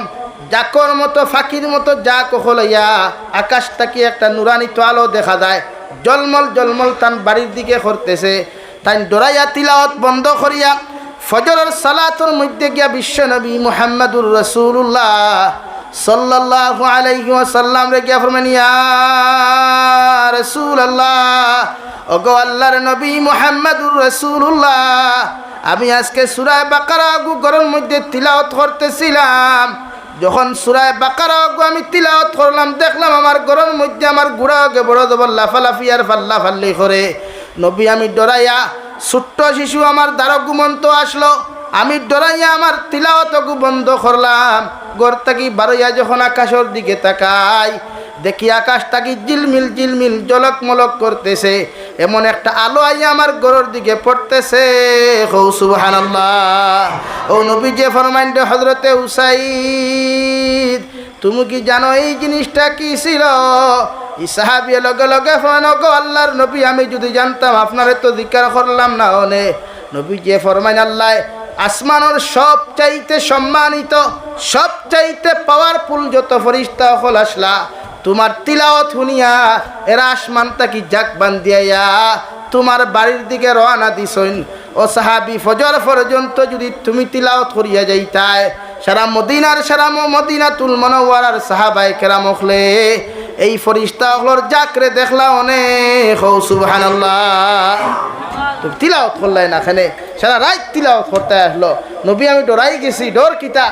জাকর মতো ফাঁকির মতো যা কখলইয়া আকাশ তাকি একটা নুরানি তোয়ালো দেখা যায় জলমল জলমল তান বাড়ির দিকে করতেছে তাই ডরাইয়া তিলাওয়াত বন্ধ করিয়া ফজরের সালাতের মধ্যে গিয়া বিশ্বনবী মুহাম্মদুর রাসূলুল্লাহ সাল্লাল্লাহু আলাইহি ওয়াসাল্লাম রে গিয়া ফরমান ইয়া রাসূলুল্লাহ ওগো আল্লাহর নবী মুহাম্মদুর রাসূলুল্লাহ আমি আজকে সূরা বাকারা গড়ের মধ্যে তিলাওয়াত করতেছিলাম যখন সূরা বাকারা আমি তিলাওয়াত করলাম দেখলাম আমার গড়ের মধ্যে আমার গুড়াকে বড় জবর লাফালাফি আর ফাল্লাফাল্লি করে নবী আমি ডরাইয়া ছোট্ট শিশু আমার দ্বারা ঘুমন্ত আসলো আমি ডরাইয়া আমার তিলাওয়াত বন্ধ করলাম গড় থাকি বারইয়া যখন আকাশের দিকে তাকাই দেখি আকাশটাকে ঝিলমিল ঝিলমিল জলক মলক করতেছে এমন একটা আলো আইয়া আমার গড়ের দিকে পড়তেছে হৌ সুবহানাল্লাহ। ও নবী যে ফরমাইন হযরতে উসাইদ তুমি কি জানো এই জিনিসটা কি ছিল এই সাহাবী লগে লগে ফরমান গো আল্লাহর নবী আমি যদি জানতাম আপনারে তো জিকির করলাম না ওনে নবী যে ফরমাইন আল্লাহ আসমানের সবচাইতে সম্মানিত সবচাইতে পাওয়ারফুল যত ফেরেশতা হল আসলা তোমার তিলাওয়াত শুনিয়া এরা আসমান তাকি জাক বান্ধিয়া তোমার বাড়ির দিকে রওনা দিছইন ও সাহাবী ফজর পর্যন্ত যদি তুমি তিলাওয়াত করিয়া যাইতায় সারা মদিনাতুল মুনাওয়ারার সাহাবায়ে কেরাম হলে এই ফেরেশতা হলর জাকরে দেখলা অনেক হৌ সুবহানাল্লাহ। তুমি তিলাওয়াত করলাই না খানে সারা রাত তিলাওয়াত করতে আসলো নবী আমি ডরাই গেছি ডর কিতা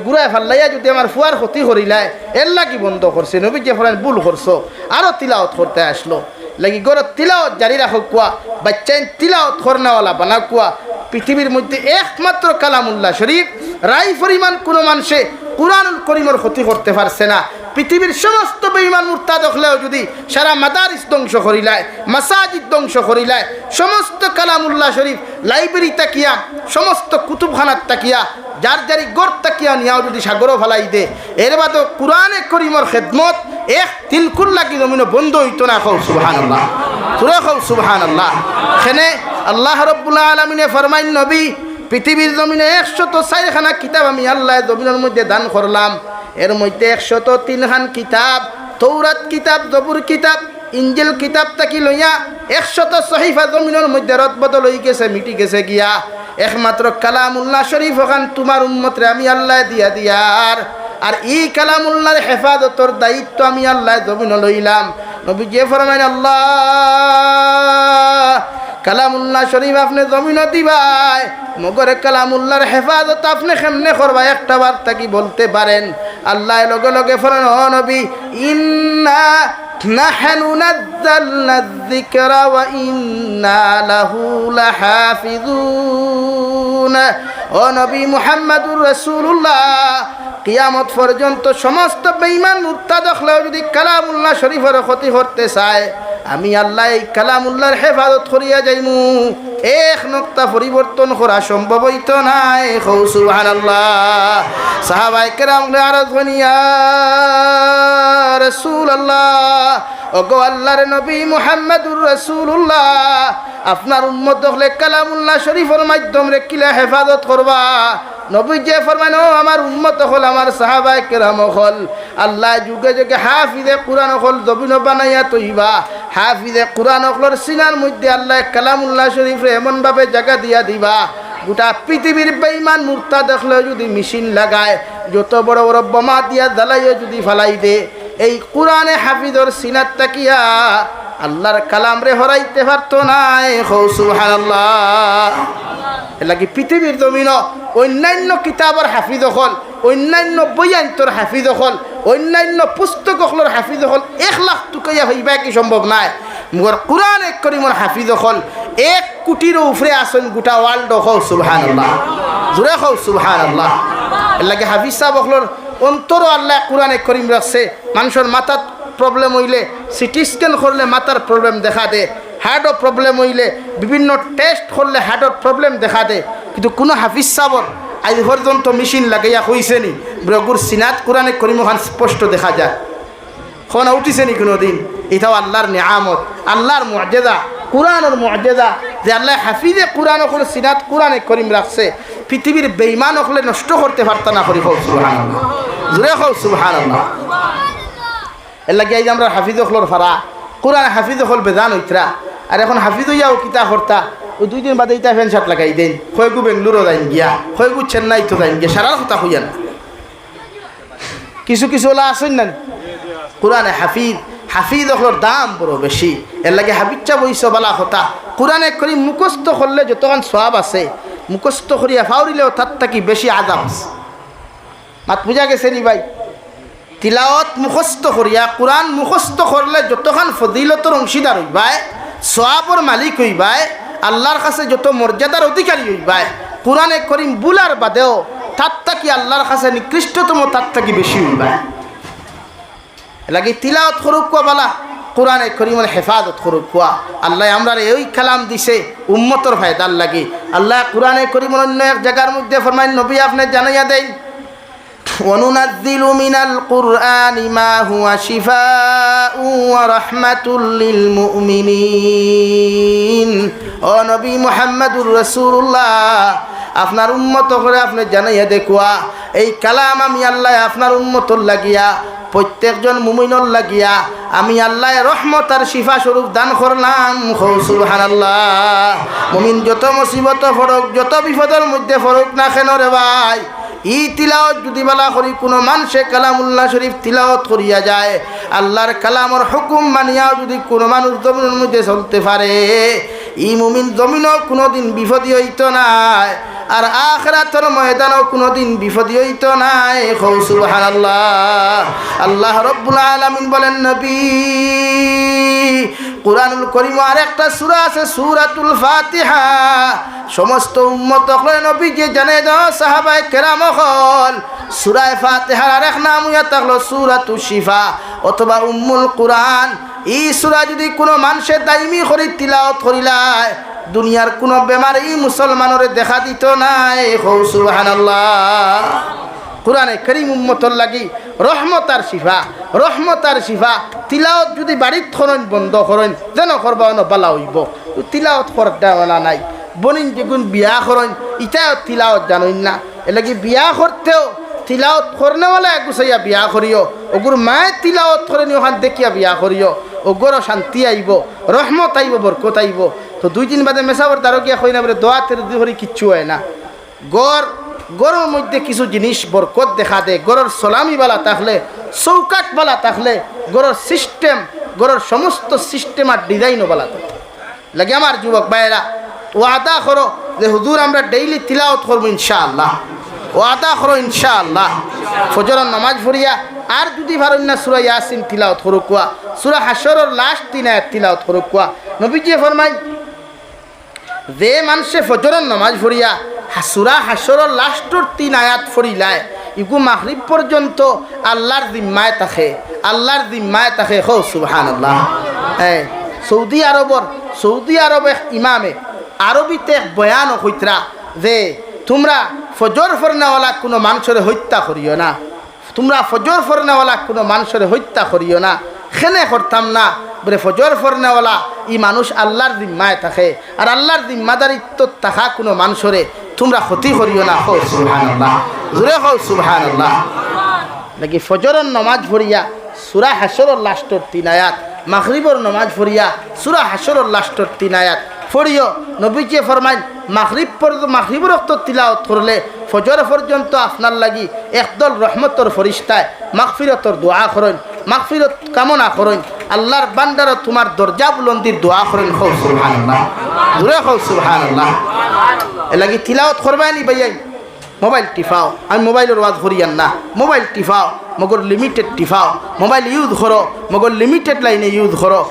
গুড়ায় ফাল্লাইয়া যদি আমার ফুয়ার ক্ষতি করিলায় এর লাগি বন্ধ করছে নবী যে ফরান ভুল করছো আরও তিলাওয়াত করতে আসলো লাগি গড় তিলাওয়াত জারি রাখো কুয়া বাচ্চাইন তিলাওয়াত করনেওয়ালা বানা কুয়া পৃথিবীর মধ্যে একমাত্র কালামুল্লাহ শরীফ রাই পরিমাণ কোনো মানুষে কুরআনুল কারীমের ক্ষতি করতে পারছে না পৃথিবীর সমস্ত বেঈমান মুরতাদ হলেও যদি সারা মাদারিস ধ্বংস করিলায় মাসাজিদ ধ্বংস করিলায় সমস্ত কালামুল্লাহ শরীফ লাইব্রেরি তাকিয়া সমস্ত কুতুবখানার তাকিয়া যার যারি গড় তাকিয়া নিয়াও যদি সাগরও ফেলাই দে এর বাদও কুরআনে করিমর খেদমত এক তিলকুল লাগি জমিন বন্ধ হইতো না। কও সুবহানাল্লাহ, সুরে কও সুবহানাল্লাহ। এখানে আল্লাহ রাব্বুল আলামিনে ফরমাইন নবী পৃথিবীর জমিনে 104 খানা কিতাব আমি আল্লাহ জমিনের মধ্যে দান করলাম। এর মধ্যে 103 খান কিতাব তৌরাত কিতাব, জবুর কিতাব, ইঞ্জিল কিতাব তাকি লইয়া 100 সহিফা জমিনের মধ্যে রদবদল হয়ে গেছে, মিটি গেছে গিয়া। একমাত্র কালামুল্লাহ শরীফ ওখান তোমার উম্মতরে আমি আল্লাহ দিয়া দিয়ার। আর এই কালামুল্লাহর হেফাজতর দায়িত্ব আমি আল্লাহ জমিন লইলাম। নবী যে ফরমাইন আল্লাহ কালামুল্লাহ শরীফ আপনি জমিন দিবাই, মগরে কালামুল্লাহর হেফাজত আপনি কেমনে করবা একটা বার তাকি বলতে পারেন। আল্লাহ লগে লগে ফরমান ও নবী ইন্না নাহনু নাযালনা যিকরা ওয়া ইন্না লাহু লাহাফিজুন। ও নবী মুহাম্মদুর রাসূলুল্লাহ কিয়ামত পর্যন্ত সমস্ত বেঈমান মুরতাদ হলেও যদি কালামুল্লাহ শরীফের ক্ষতি করতে চায় আমি আল্লাহ এই কালামুল্লাহর হেফাজত করিয়া যাইমু। এক নক্তা পরিবর্তন করা সম্ভব হইতো নাই। কও সুবহানাল্লাহ। সাহাবায়ে কেরাম আরজ করিয়া রাসূলুল্লাহ ওগো আল্লাহর নবী মুহাম্মদুর রাসূলুল্লাহ আপনার উম্মত হলে কালামুল্লাহ শরীফের মাধ্যমে কিলা হেফাজত করবা। নবী যে ফরমান ও আমার উম্মত হল আমার সাহাবায়ে কেরাম হল আল্লাহ যুগে যুগে হাফিজে কুরআন হল জবিন বানাইয়া তৈবা। হাফিজে কুরআন হলর সিনার মধ্যে আল্লাহ কালামুল্লাহ শরীফে এমনভাবে জায়গা দিয়া দিবা গোটা পৃথিবীর বেঈমান মুরতাদ দেখলেও যদি মেশিন লাগায় যত বড় বড় বোমা দিয়া জ্বালাইও যদি ফালাই দে এই কোরআনে হাফিজর সিনাত তাকিয়া আল্লাহর কালাম রে হরাইতে পারতো না। সুবহানাল্লাহ। এলাকি পৃথিবীর জমিন অন্যান্য কিতাবর হাফিজ হল, অন্যান্য বইয়ান্তর হাফিজ হল, অন্যান্য পুস্তক হলর হাফিজ হল 1 লাখ টুকাইয়া হইবা কি সম্ভব নাই। মোর কোরআনে করিমর হাফিজ হল 1 কোটির উপরে আসেন গোটা ওয়ার্ল্ড। হও সুবহানাল্লাহ, জোরে হও সুবহানাল্লাহ। এলাকি হাফিজ সাহেব হলর অন্তর আল্লাহ কোরআনে করিম রাখছে। মানুষের মাথার প্রবলেম হইলে সিটি স্ক্যান করলে মাথার প্রবলেম দেখা দে, হার্টও প্রবলেম হইলে বিভিন্ন টেস্ট করলে হার্টর প্রবলেম দেখা দে। কিন্তু কোনো হাফিজ সাবর আজ পর্যন্ত মেশিন লাগাইয়া হইছে নি ব্রগুর সিনাত কোরআনে করিম ওখান স্পষ্ট দেখা যায়। খন উঠিছে নি কোনো দিন? এটাও আল্লাহর নিয়ামত, আল্লাহর মুআজিজা, কোরআনের মুআজিজা যে আল্লাহ হাফিজে কোরআন ওখানে সিনাত কোরআনে করিম রাখছে। পৃথিবীর বেঈমান ওখানে নষ্ট করতে পারত না। করি হও সুবহানাল্লাহ, জোরে হও সুবহানাল্লাহ। এর লাগে এই যে আমরা হাফিজ হলর ফারা কোরআন হাফিজ হল বেজান হইতরা। আর এখন হাফিজ হইয়াও কিতা করতা ও 2 দিন বাদে ইটা ফ্যান শার্ট লাগাই দেন, হয়গু বেঙ্গলুরও যাইন গিয়া, হয়গু চেন্নাই তো যাইন গিয়া, সারার কথা হইয়া না। কিছু কিছু ওলা আসেন না কোরআনে হাফিজ, হাফিজ হলর দাম বড় বেশি। এর লাগে হাফিজা বইস বালা কথা কোরআনে করি মুখস্থ করলে যতক্ষণ সওয়াব আছে মুখস্থ করিয়া ফাউরিলেও তার থাকি বেশি আযাব আছে। মাত বুঝা গেছে নি ভাই? তিলাওয়াত মুখস্থ করিয়া কোরআন মুখস্থ করলে যতক্ষণ ফজিলতর অংশীদার হইবাই, সওয়াবর মালিক হইবাই, আল্লাহর কাছে যত মর্যাদার অধিকারী হইবাই, কোরআনে করিম বুলার বাদেও তার থাকি আল্লাহর কাছে নিকৃষ্টতম তার থাকি বেশি হইবাই। লাগে তিলাওয়াত করুক বালা কোরআনে করিমের হেফাজত করুক। আল্লাহ আমরা এই কালাম দিছে উম্মতর ফায়দার লাগে। আল্লাহ কোরআনে করিমের অন্য এক জায়গার মধ্যে ফরমাইন নবী আপনি জানাইয়া দেন وَنُنَزِّلُ مِنَ الْقُرْآنِ مَا هُوَ شِفَاءٌ وَرَحْمَةٌ لِّلْمُؤْمِنِينَ। ও নবী মুহাম্মদুর রাসূলুল্লাহ আপনার উম্মত করে আপনি জানাইয়া দেখুয়া এই কালাম আমি আল্লাহ আপনার উম্মতর লাগিয়া প্রত্যেকজন মুমিনের লাগিয়া আমি আল্লাহ রহমত আর শিফা স্বরূপ দান করলাম। সুবহানাল্লাহ। মুমিন যত মুসিবত ফরক যত বিপদের মধ্যে ফরক না কেন রে ভাই, ই তিলাওয়াত যদি বলা করি কোনো মানুষে কালামুল্লাহ শরীফ তিলাওয়াত করিয়া যায়, আল্লাহর কালামর হুকুম মানিয়াও যদি কোনো মানুষ জমিনের মধ্যে চলতে পারে, ই মুমিন জমিনও কোনোদিন বিপদী হইত নাই, আর আখিরাতের ময়দানও কোনোদিন বিপদী হইত নাই। সুবহানাল্লাহ। আল্লাহ রাব্বুল আলামিন বলেন নবী কুরআনুল কারীম আর একটা সূরা আছে সূরাতুল ফাতিহা, সমস্ত উম্মত নবী যে জানে দাও সাহাবায়ে কেরাম হল সূরা ফাতিহার আরেক নাম হইয়া থাকলো সূরাতুশ শিফা অথবা উম্মুল কুরআন। এই সূরা যদি কোনো মানুষে দাইমি করে তিলাওয়াত করিলায় দুনিয়ার কোনো বেমারি মুসলমানরে দেখা দিত নাই। হৌ সুবহানাল্লাহ। কোরআনে কারীম উম্মতর লাগি রহমত আর শিফা তিলাওয়াত যদি বাড়িত খরণ বন্ধ করেন যেন করবা অন বালা হইব। তিলাওয়াত করতে নাই বনিন যেগুন বিয়া করেন ইটাও তিলাওয়াত জানেন না। এলাকি বিয়া করতেও তিলাওয়াত করনেওয়ালা গুছাইয়া বিয়া করিও, ওগুর মায়ে তিলাওয়াত করেনি ওখান দেখিয়া বিয়া করিও, ওগরও শান্তি আইব, রহমত আইব, বরকত আইব। তো 2 দিন বাদে মেসাবর দারকিয়া কই না বলে দোয়াতের দুহরি কিচ্ছু হয় না। গড়ের মধ্যে কিছু জিনিস বরকত দেখা দেয়। গড়ের সলামি বালা থাকলে, চৌকাট বালা থাকলে, গড়ের সিস্টেম, গড়ের সমস্ত সিস্টেম আর ডিজাইনও বালা থাকে। লাগে আমার যুবক ভাইয়েরা ওয়াদা করো যে হুজুর আমরা ডেইলি তিলাওয়াত করবো ইনশাআল্লাহ। ওয়াদা করো ইনশাআল্লাহ। ফজরের নামাজ পড়িয়া আর যদি পারেন না সূরা ইয়াসিন তিলাওয়াত করো কুয়া, সূরা হাশরের লাস্ট 3 আয়াত তিলাওয়াত করো কুয়া। নবীজি ফরমায় যে মানুষে ফজরের নামাজ পড়িয়া সূরা হাশরের লাস্টের 3 আয়াত পড়িলায় ইগু মাগরিব পর্যন্ত আল্লাহর জিম্মায় থাকে। হো সুবহানাল্লাহ। সৌদি আরবের ইমামে আরবিতে বয়ান হইতরা যে তোমরা ফজর ফরনেওয়ালা কোনো মানুষের হত্যা করিও না, তোমরা ফজর ফরনেওয়ালা কোনো মানুষের হত্যা করিও না। খেনে করতাম না বলে ফজর ফরনেওয়ালা ই মানুষ আল্লাহর জিম্মায় থাকে, আর আল্লাহর জিম্মাদারিত্ব থাকা কোনো মানুষরে তোমরা ক্ষতি করিও না। হো সুবহানাল্লাহ, জোরে হো সুবহানাল্লাহ। নাকি ফজরের নামাজ পড়িয়া সূরা হাশরের লাস্টের 3 আয়াত, মাগরিবের নামাজ পড়িয়া সূরা হাশরের লাস্টের 3 আয়াত পড়িও। নবীজি ফরমাইন মাগরিবের ওয়াক্ত তিলাওয়াত করলে ফজর পর্যন্ত আপনার লাগি একদল রহমতর ফরিস্তায় মাগফিরতর দোয়া করেন, মাগফিরত কামনা করেন, আল্লাহর বান্দার তোমার দরজা বুলন্দির দোয়া করেন। হো সুবহানাল্লাহ, জোরে হো সুবহানাল্লাহ। এলাকি তিলাওয়াত করবানি ভাইয়াই মোবাইল টিফাও, আমি মোবাইলের ওয়াজ করিয়ান না, মোবাইল টিফাও মগর লিমিটেড টিফাও, মোবাইল ইউজ করো মগর লিমিটেড লাইনে ইউজ করো।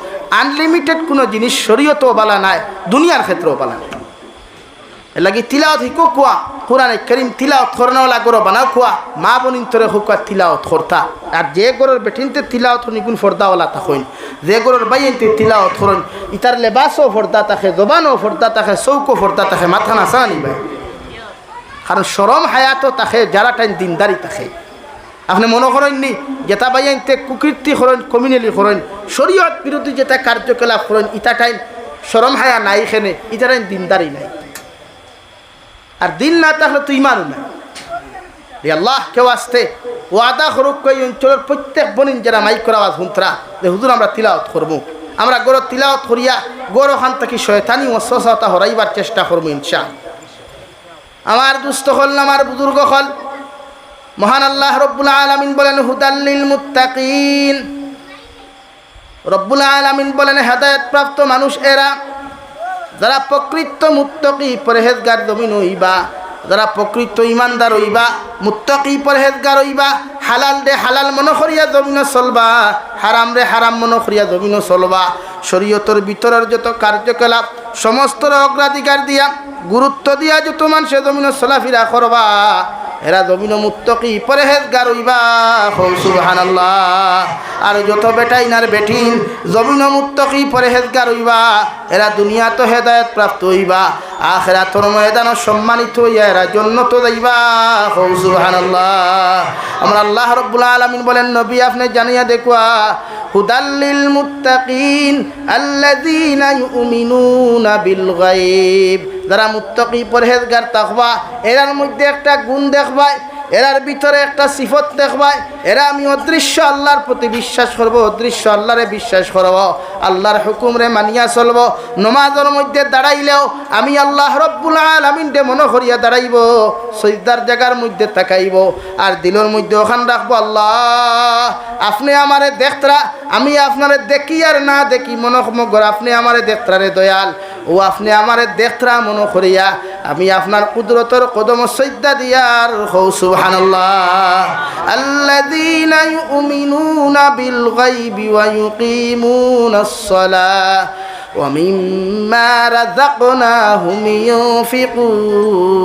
আনলিমিটেড কোনো জিনিস শরীয়তও বালা নাই, দুনিয়ার ক্ষেত্রেও বালা নাই। এলাকি তিলাওয়াত হিকো কুয়া কোরআনে কারীম তিলাওয়াত করনেওয়ালা গরো বানাও কুয়া মা বোনিন তোরে হুকা তিলাওয়াত করতা। আর যে গরোর বেটিনতে তিলাওয়াত নিগুন ফর্দাওয়ালা থাকেন, যে গরোর বাইনতে তিলাওয়াত করেন ইতার লেবাসও ফর্দা থাকে, জবানও ফর্দা থাকে, চৌকও ফর্দা থাকে, মাথা নাচানি ভাই। কারণ শরম হায়াতও থাকে যারা টাইম দিনদারি থাকে। আপনি মনে করেননি যেটা বাইনতে কুকীর্তি করেন, কমিউনালি করেন, শরীয়ত বিরোধী যেটা কার্যকলাপ করেন ইটা টাইম শরম হায়া নাই, এখানে ইটা টাইম দিনদারি নাই। আর দিন না থাকলে তো ইমানও নাই। আল্লাহ কেউ আসতে ওয়াদা করুক কই অঞ্চলের প্রত্যেক বনিন যারা মাইক করা আওয়াজ হুন্তরা যে হুজুর আমরা তিলাওয়াত করবো, আমরা গরো তিলাওয়াত করিয়া গরো খান থেকে শয়তানি ওয়াসওয়াসা হরাইবার চেষ্টা করবো ইনশাআল্লাহ। আমার দুস্থ হল, আমার বুজুর্গ হল, মহান আল্লাহ রব্বুল আলামিন বলেন হুদাল্লিল মুত্তাকিন। রব্বুল আলামিন বলেন হেদায়েত প্রাপ্ত মানুষ এরা যারা প্রকৃত মুত্তাকি পরহেজগার জমিন হইবা, যারা প্রকৃত ইমানদার হইবা, মুত্তাকি পরহেজগার হইবা, হালাল রে হালাল মনে করিয়া জমিন চলবা, হারাম রে হারাম মনে করিয়া জমিন চলবা। শরীয়তের ভিতরের যত কার্যকলাপ সমস্ত অগ্রাধিকার দিয়া গুরুত্ব দিয়া যত মানুষের জমিন চলাফেরা করবা এরা জমিন মুত্তাকি পরহেজগার হইবা। হো সুবহানাল্লাহ। আর যত বেটাইন আর বেটিন জমিন মুত্তাকি পরহেজগার হইবা এরা দুনিয়া তো হেদায়েত প্রাপ্ত হইবা, আখিরাতের ময়দানে সম্মানিত হইয়া এরা জান্নাত যাইবা। হো সুবহানাল্লাহ। আমরা আল্লাহ রাব্বুল আলামিন বলেন নবী আপনি জানিয়া দেখুয়া হুদাল্লিল মুত্তাকিন আল্লাযীনা ইউমিনুনা বিল গায়ব। যারা মুত্তাকি পরহেজগার তাকওয়া এরার মধ্যে একটা গুণ দেখবা, এরার ভিতরে একটা সিফত দেখবা, এরা আমি অদৃশ্য আল্লাহর প্রতি বিশ্বাস করব, অদৃশ্য আল্লাহরে বিশ্বাস করব, আল্লাহর হুকুমরে মানিয়া চলব। নমাজের মধ্যে দাঁড়াইলেও আমি আল্লাহ রব্বুল আলামিন দে মনে করিয়া দাঁড়াইব, সিজদার জায়গার মধ্যে তাকাইব, আর দিলের মধ্যে ওখান রাখবো আল্লাহ আপনি আমারে দেখতরা, আমি আপনারে দেখি আর না দেখি মনে মগর আপনি আমারে দেখতরারে দয়াল, ও আপনি আমারে দেখতরা মনে করিয়া আমি আপনার কুদরতের কদম সজদা দিয়ার। হো সুবহানাল্লাহ। আল্লাযীনা ইউমিনুনা বিল গায়বি ওয়া ইউকিমুনাস সালাহ ওয়া মিম্মা রাযাকনাহুম ইউনফিকুন।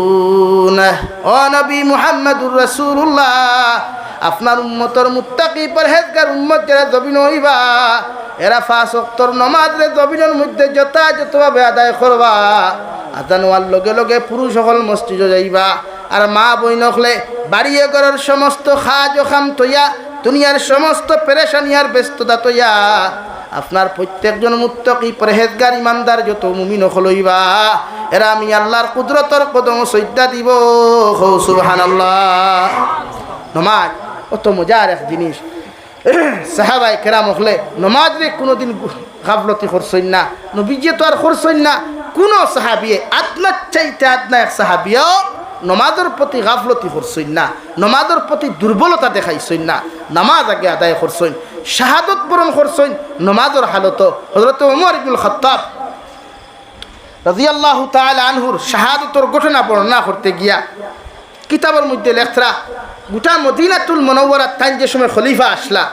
ও নবী মুহাম্মদুর রাসূলুল্লাহ আপনার উম্মতর মুত্তাকি পরহেজগার উম্মত যারা জমিন হইবা এরা 5 ওয়াক্তর নামাজ রে জমিনের মধ্যে যথাযথভাবে আদায় করবা। আজান হওয়ার লগে লগে পুরুষ সকল মসজিদে যাইবা। আর মা বইন হলে বাড়িয়ে ঘরের সমস্ত খাজ ও খাম তৈয়া, দুনিয়ার সমস্ত পেরেশানি আর ব্যস্ততা তৈয়া আপনার প্রত্যেকজন মুত্তাকি পরহেজগার ইমানদার যত মুমিন হলইবা, এরা আমি আল্লাহর কুদরতর কদম সজ্জা দিব। সুবহানাল্লাহ। নমাজ অত মজার এক জিনিস। সাহাবায়ে কেরাম হলে নমাজ রে কোনোদিন গাফলতি করছেন না, নবীজি তো আর করছেন না। কোন সাহাবিয়ে আপনার চাইতে আদনা এক সাহাবিও নমাজের প্রতি গাফলতি করছেন না, নমাজের প্রতি দুর্বলতা দেখাইছেন না। নামাজ আগে আদায় করছেন, শাহাদত বরণ করছেন নমাজের হালত। হযরত ওমর ইবনুল খাত্তাব রাদিয়াল্লাহু তাআলা আনহুর শাহাদতের ঘটনা বর্ণনা করতে গিয়া কিতাবের মধ্যে লেখরা গোটা মদিনাতুল মুনাওয়ারাত তাই যে সময় খলিফা আসলা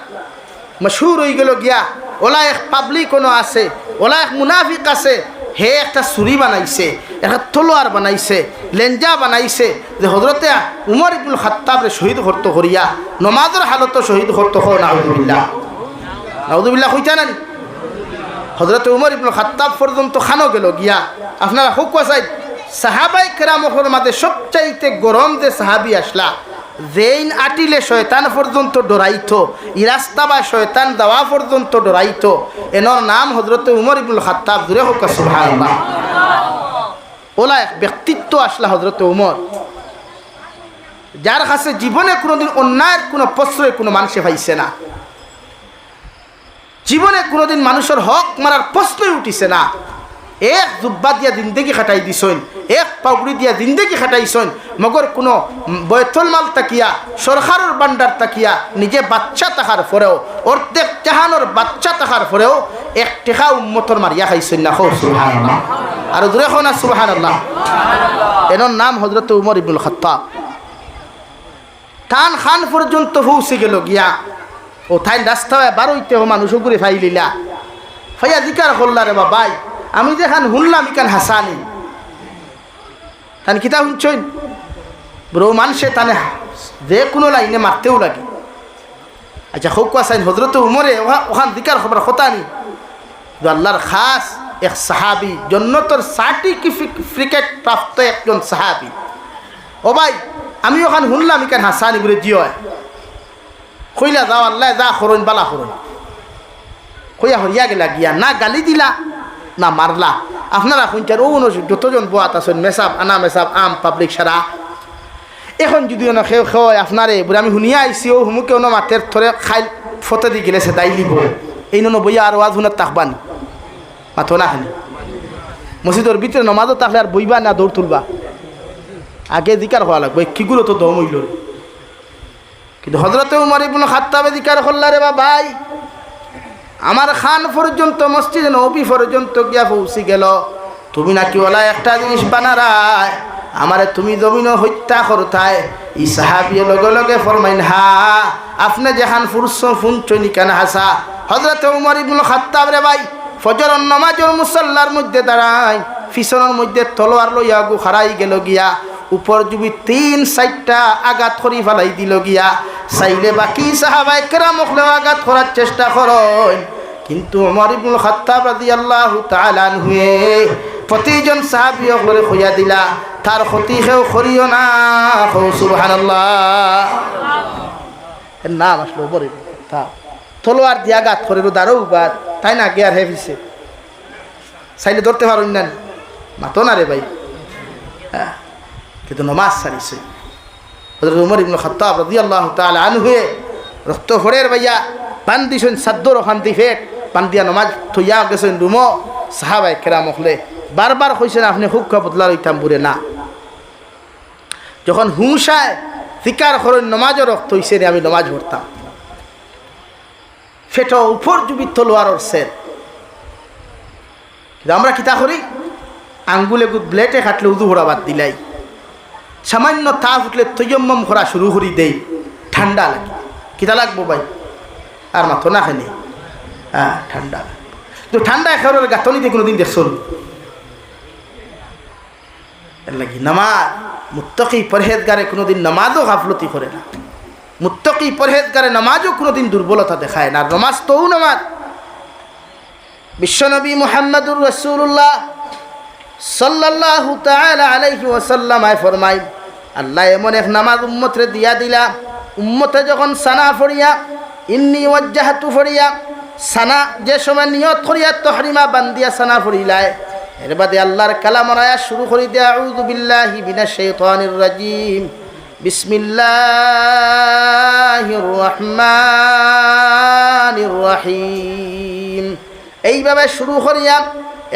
মশহুর হয়ে গেল গিয়া, ওলা এক পাবলিক কোনো আছে, ওলা এক মুনাফিক আছে, হে একটা ছুরি বানাইছে, একটা তলোয়ার বানাইছে, লেঞ্জা বানাইছে যে হযরতে উমর ইবনুল খাত্তাবরে শহীদ করত করিয়া নমাজের হালত শহীদ করত। নাউযুবিল্লাহ, নাউযুবিল্লাহ হইতা না। হযরতে উমর ইবনুল খাত্তাব পর্যন্ত খানো গেল গিয়া। আপনারা হুক চাই সাহাবায়ে কেরামের মাঝে সবচাইতে গরম যে সাহাবি আসলা, যেইন আটিলে শয়তান পর্যন্ত ডরাইতো, ই রাস্তা বা শয়তান দেওয়া পর্যন্ত ডরাইতো, এনর নাম হযরতে উমর ইবনুল খাত্তাব। জুড়ে হোক সুবহানাল্লাহ। ওলা এক ব্যক্তিত্ব আসলা হযরতে উমর, যার কাছে জীবনে কোনোদিন অন্যায়ের কোনো প্রশ্রয় কোনো মানুষে পাইছে না, জীবনে কোনোদিন মানুষের হক মারার প্রশ্নই উঠিছে না। এক জুব্বা দিয়া জিন্দেগি খাটাই দিছেন, এক পাগড়ি দিয়া জিন্দেগি খাটাইছেন, মগর কোনো বয়তুল মাল তাকিয়া সরকারের বান্ডার তাকিয়া নিজে বাচ্চা থাকার পরেও, অর্ধেক জাহানোর বাচ্চা থাকার পরেও এক টেকা উম্মতর মারিয়া খাইছেন না। সুবহানাল্লাহ। আর জোরে কও না সুবহানাল্লাহ। এর নাম হযরত উমর ইবনুল খাত্তাব। কান খান পর্যন্ত পৌঁছে গেল গিয়া, ও তাই রাস্তায় বারোইতে মানুষ ঘুরে ফাইলিলা ফাইয়া জিকার করলা রে বাবাই, আমি যেখান শুনলাম ইকান হাসানি তান কিতা শুনছেন ব্রো মানুষে তানে যে কোনো লাইনে মারতেও লাগে। আচ্ছা হোক আসাইন হযরত উমরে ওখান দিকার খবর হতানি আল্লাহর খাস এক সাহাবি, জন্নতর সার্টিফিকেট প্রাপ্ত একজন সাহাবি। ও ভাই আমি ওখান শুনলাম ইকান হাসানি বলে জি হয়, কইলা যাও আল্লাহ যা খরণ বালা খরণ কইয়া হরিয়া গেলা গিয়া, না গালি দিলা না মারলা। আপনারা শুনছেন ও যতজন বোয়াত আছেন মেসাব আনা মেসাব আম পাবলিক সারা, এখন যদি না খেয়ে খেয়ে আপনারে বলে আমি শুনিয়া আইসি ও হুমুকে অন্য মাঠের থরে খাই ফতে দি গেলেছে তাই লিব এই নো বইয়া আর ওয়াজ শুনে তাকবানি মাথো না খানি মসজিদের ভিতরে নমাজও তাকলে আর বইবা না দৌড় তুলবা, আগে দিকার হওয়া লাগবে কিগুলো তো দম হইল। কিন্তু হযরতে উমর ইবনুল খাত্তাবে দিকার করলা রে ভাই, আমার খান পর্যন্ত মসজিদে নবী পর্যন্ত গিয়া পৌঁছি গেল, তুমি নাকি ওলা একটা জিনিস বানারায় আমারে তুমি জমিন হত্যা করতায়। ই সাহাবিয়ে লগে লগে ফরমাইন হা আপনি যেখান ফুরস ফুনচনি কেন হাসা। হযরত উমর ইবনুল খাত্তাব রে ভাই ফজর নামাজের মুসল্লার মধ্যে দাঁড়ায়, পিছনের মধ্যে তলোয়ার লইয়া গু হারাই গেল গিয়া, উপর জুবি 3-4টা আঘাত করি ফেলাই দিল গিয়া। চাইলে বাকি সাহাবায়ে কেরামকলেও আঘাত করার চেষ্টা করেন, কিন্তু ওমর ইবনুল খাত্তাব রাদিয়াল্লাহু তাআলা আনহু প্রতিজন সাহাবীকে কইয়া দিলা তার ক্ষতি কেউ করিও না। সুবহানাল্লাহ। এর নাম আসলো ওমর ইবনুল খাত্তাব। তলোয়ার দিয়ে আঘাত করে দাঁড়ো বা তাই না গিয়ার হেফিছে চাইলে ধরতে পারেন না মাতো না রে ভাই। হ্যাঁ কিন্তু নমাজ সারিছে হযরত ওমর ইবনুল খাত্তাব রাদিয়াল্লাহু তাআলা আনহু রক্ত ফড়ের ভাইয়া পান দিছেন সাদ্দর ওখান দিয়ে পান্দিয়া নমাজ থইয়া গেছেন রুমো। সাহাবায়ে কেরাম হলে বারবার কইছেন আপনি হুক্কা বদলা লইতাম বুড়ে না, যখন হুঁসায় ফিকার করেন নমাজও রক্ত হইছে আমি নমাজ পড়তাম। ফেটো উপর জুবি তলোয়ারর সেট, কিন্তু আমরা কিতা করি আঙ্গুলে গুদ ব্লেটে কাটলে উদু ভরা বাদ দিলাই, সামান্য তাপ উঠলে তৈয়ম্মম করা শুরু করি দেই, ঠান্ডা লাগে কিতা লাগবো ভাই আর মাথো না খানি। হ্যাঁ ঠান্ডা, তো ঠান্ডা খাওয়ার গাঁথনিতে কোনোদিন দেখছো এর লাগি নামাজ মুত্তাকি পরহেজগারে কোনোদিন নামাজও গাফলতি করে না, মুত্তাকি পরহেজগারে নামাজও কোনোদিন দুর্বলতা দেখায় না। আর নামাজ তো নামাজ বিশ্বনবী মুহাম্মদুর রাসূলুল্লাহ সাল্লাল্লাহু তাআলা আলাইহি ওয়াসাল্লাম ফরমায়, আল্লাহ এমন এক নামাজ উম্মতরে দিয়া দিলা, উম্মতে যখন সানা ফড়িয়া ইন্নী ওয়াজ্জাহতু ফড়িয়া সানা যে সময় নিয়ত করিয়া তহরিমা বান্দিয়া সানা ফড়িলায়, এর বাদে আল্লাহর কালামের আয়াত শুরু করে দেয়া, আউযু বিল্লাহি মিনাশ শাইতানির রাজিম, বিসমিল্লাহির রহমানির রহিম, এইভাবে শুরু করিয়া